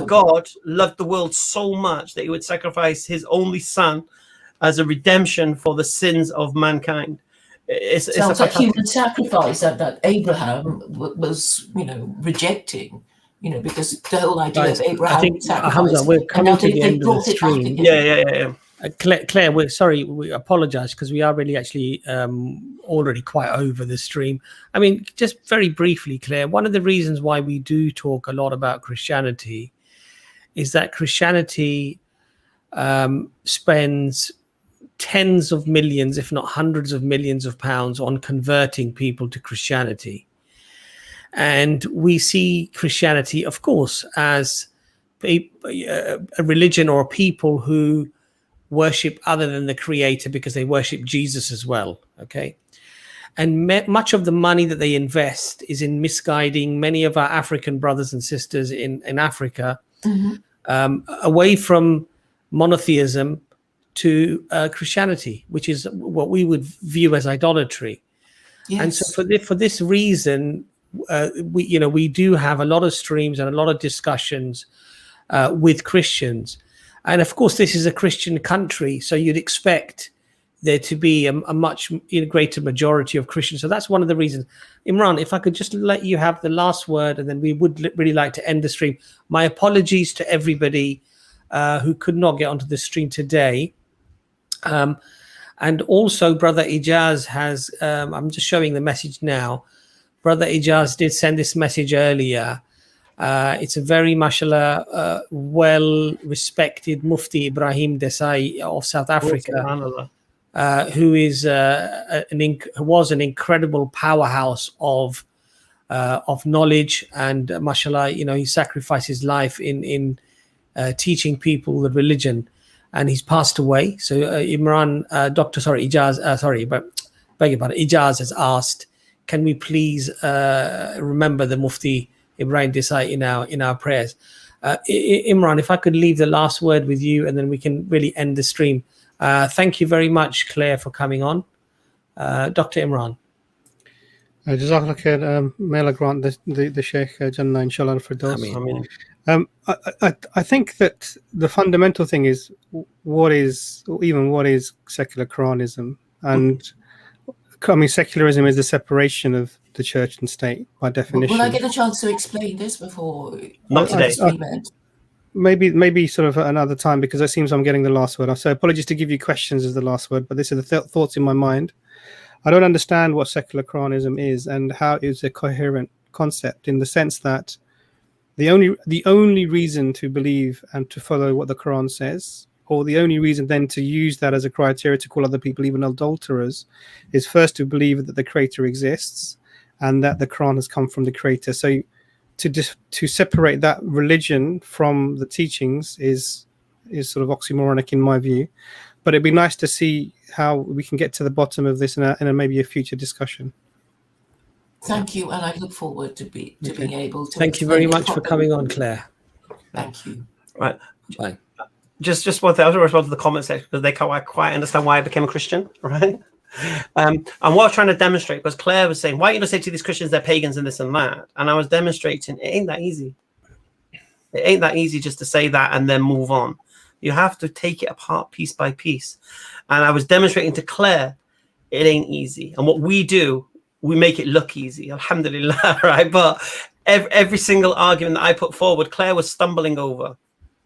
God loved the world so much that he would sacrifice his only son as a redemption for the sins of mankind. It's sounds like human sacrifice that Abraham was, you know, rejecting, you know, because the whole idea of Abraham. I think, Hamza, we're coming to the end of the stream. Yeah. Claire, we apologize because we are really actually already quite over the stream. I mean, just very briefly, Claire, one of the reasons why we do talk a lot about Christianity is that Christianity spends tens of millions, if not hundreds of millions of pounds on converting people to Christianity. And we see Christianity, of course, as a religion or a people who worship other than the creator because they worship Jesus as well. Okay. And much of the money that they invest is in misguiding many of our African brothers and sisters in Africa away from monotheism to Christianity, which is what we would view as idolatry. Yes. And so for this reason, we do have a lot of streams and a lot of discussions with Christians. And of course, this is a Christian country, so you'd expect there to be a much greater majority of Christians. So that's one of the reasons. Imran, if I could just let you have the last word, and then we would really like to end the stream. My apologies to everybody who could not get onto the stream today. And also, Brother Ijaz has, I'm just showing the message now. Brother Ijaz did send this message earlier. It's a very, mashallah, well-respected Mufti Ibrahim Desai of South Africa, who is was an incredible powerhouse of knowledge, and mashallah, he sacrificed his life in teaching people the religion, and he's passed away. So Imran, Ijaz has asked, can we please remember the Mufti Ibrahim Desai in our prayers? Imran, if I could leave the last word with you, and then we can really end the stream. Thank you very much, Claire, for coming on. Dr. Imran. Jazakallah khair. May Allah grant the Sheikh Jannah, inshallah, for those. I think that the fundamental thing is what is secular Quranism, and secularism is the separation of the church and state by definition. Will I get a chance to explain this before? Not today. Maybe sort of another time, because it seems I'm getting the last word. So apologies to give you questions as the last word, but these are the thoughts in my mind. I don't understand what secular Quranism is and how it's a coherent concept, in the sense that the only reason to believe and to follow what the Quran says, or the only reason then to use that as a criteria to call other people even adulterers, is first to believe that the Creator exists and that the Quran has come from the Creator. So to separate that religion from the teachings is sort of oxymoronic in my view. But it'd be nice to see how we can get to the bottom of this in a maybe a future discussion. Thank you, and I look forward to being able to. Thank you very much for coming on, Claire. Thank you. Right. Bye. Just one thing. I was going to respond to the comment section because they can't quite understand why I became a Christian, right? And what I was trying to demonstrate, because Claire was saying, why don't you say to these Christians they're pagans and this and that? And I was demonstrating it ain't that easy. It ain't that easy just to say that and then move on. You have to take it apart piece by piece. And I was demonstrating to Claire, it ain't easy. And what we do, we make it look easy. Alhamdulillah, right? But every single argument that I put forward, Claire was stumbling over.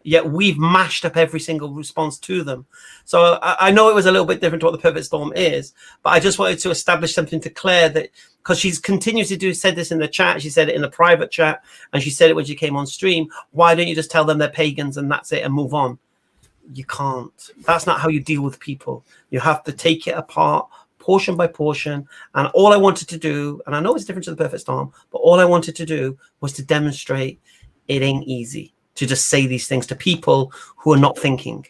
Yet we've mashed up every single response to them. So I know it was a little bit different to what the perfect storm is, but I just wanted to establish something to Claire, that because she's continued to said this in the chat, she said it in the private chat, and she said it when she came on stream. Why don't you just tell them they're pagans and that's it and move on? You can't. That's not how you deal with people. You have to take it apart, portion by portion. And all I wanted to do, and I know it's different to the perfect storm, but all I wanted to do was to demonstrate it ain't easy to just say these things to people who are not thinking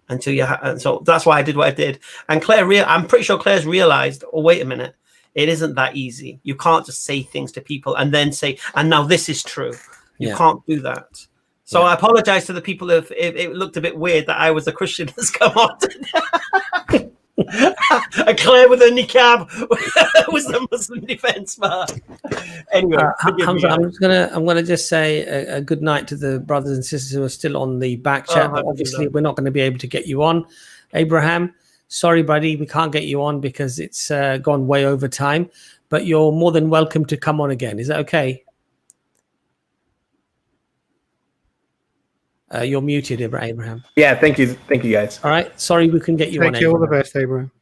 until you and so that's why I did what I did. And Claire, I'm pretty sure Claire's realized, oh, wait a minute, it isn't that easy. You can't just say things to people and then say, and now this is true. You can't do that. So I apologize to the people if it looked a bit weird that I was a Christian that's come on today. And Claire with a niqab was the Muslim defense part. Anyway, Hamza, I'm gonna just say a good night to the brothers and sisters who are still on the back chat. But obviously, we're not going to be able to get you on. Abraham, sorry, buddy, we can't get you on because it's gone way over time. But you're more than welcome to come on again. Is that okay? You're muted, Abraham. Yeah, thank you guys. All right, sorry we couldn't get you on. Thank you, all the best, Abraham.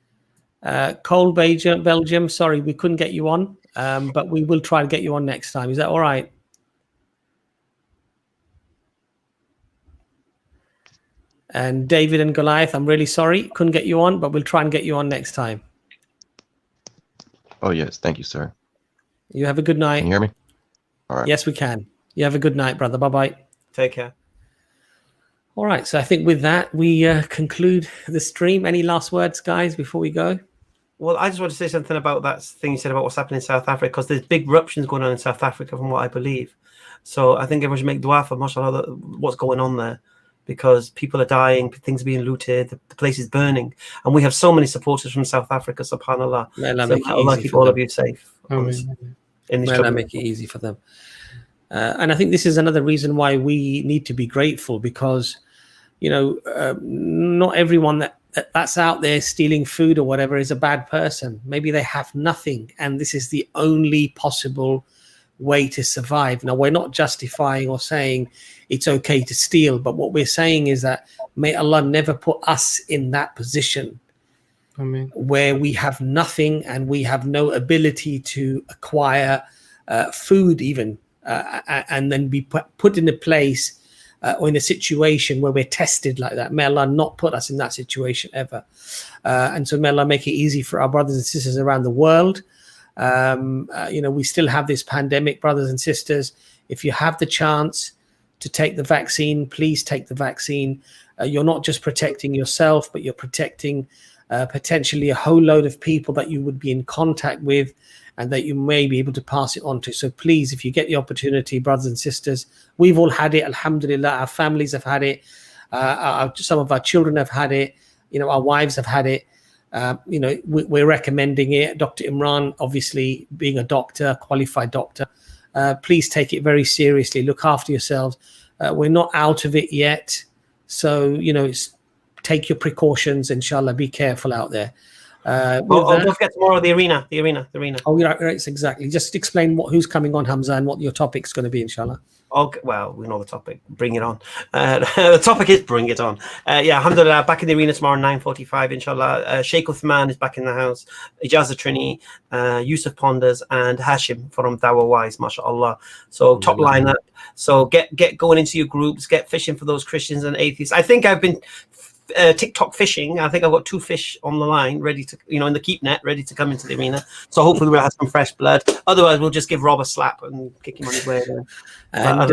Cole, Belgium, sorry we couldn't get you on, but we will try to get you on next time. Is that all right? And David and Goliath, I'm really sorry, couldn't get you on, but we'll try and get you on next time. Oh, yes, thank you, sir. You have a good night. Can you hear me? All right. Yes, we can. You have a good night, brother. Bye-bye. Take care. All right, so I think with that we conclude the stream. Any last words, guys, before we go? Well, I just want to say something about that thing you said about what's happening in South Africa, because there's big eruptions going on in South Africa, from what I believe. So I think everyone should make dua for, mashallah, what's going on there, because people are dying, things are being looted, the place is burning, and we have so many supporters from South Africa. Subhanallah. May Allah So make it Allah easy keep for all them. of you safe. Amen. In these May Allah troubles. make it easy for them. And I think this is another reason why we need to be grateful, because, you know, not everyone that's out there stealing food or whatever is a bad person. Maybe they have nothing, and this is the only possible way to survive. Now, we're not justifying or saying it's okay to steal, but what we're saying is that may Allah never put us in that position. Amen. Where we have nothing and we have no ability to acquire food even, and then be put in a place or in a situation where we're tested like that. May Allah not put us in that situation ever. And so may Allah make it easy for our brothers and sisters around the world. You know, we still have this pandemic, brothers and sisters. If you have the chance to take the vaccine, please take the vaccine. You're not just protecting yourself, but you're protecting potentially a whole load of people that you would be in contact with and that you may be able to pass it on to. So please, if you get the opportunity, brothers and sisters, we've all had it, alhamdulillah. Our families have had it. Some of our children have had it. You know, our wives have had it. You know, we're recommending it. Dr. Imran, obviously being a doctor, qualified doctor, please take it very seriously. Look after yourselves. We're not out of it yet. So, you know, take your precautions, inshallah. Be careful out there. Don't forget tomorrow the arena. Oh, yeah, right, exactly. Just explain who's coming on, Hamza, and what your topic's going to be, inshallah. Okay, well, we know the topic. Bring it on. The topic is bring it on. Yeah, alhamdulillah, back in the arena tomorrow, 9:45, inshallah. Sheikh Uthman is back in the house. Ijaz Trini, Yusuf Ponders, and Hashim from Dawah Wise, mashallah. So top lineup. So get going into your groups. Get fishing for those Christians and atheists. I think I've been TikTok fishing. I think I've got 2 fish on the line ready to, you know, in the keep net, ready to come into the arena. So hopefully we'll have some fresh blood. Otherwise, we'll just give Rob a slap and kick him on his way. And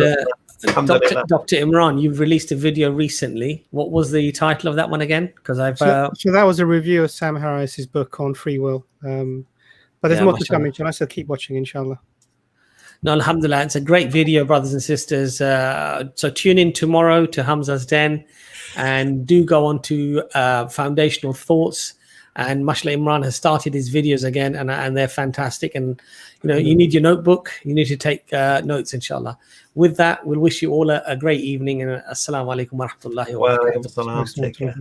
Dr. Imran, you've released a video recently. What was the title of that one again? Because I've so that was a review of Sam Harris's book on free will. But there's more to come, inshallah. So keep watching, inshallah. No, alhamdulillah, it's a great video, brothers and sisters. So tune in tomorrow to Hamza's Den, and do go on to Foundational Thoughts. And mashallah, Imran has started his videos again, and they're fantastic. And you know, you need your notebook, you need to take notes, inshallah. With that, we'll wish you all a great evening, and assalamu alaikum wa rahmatullahi wa barakatuh. Take care.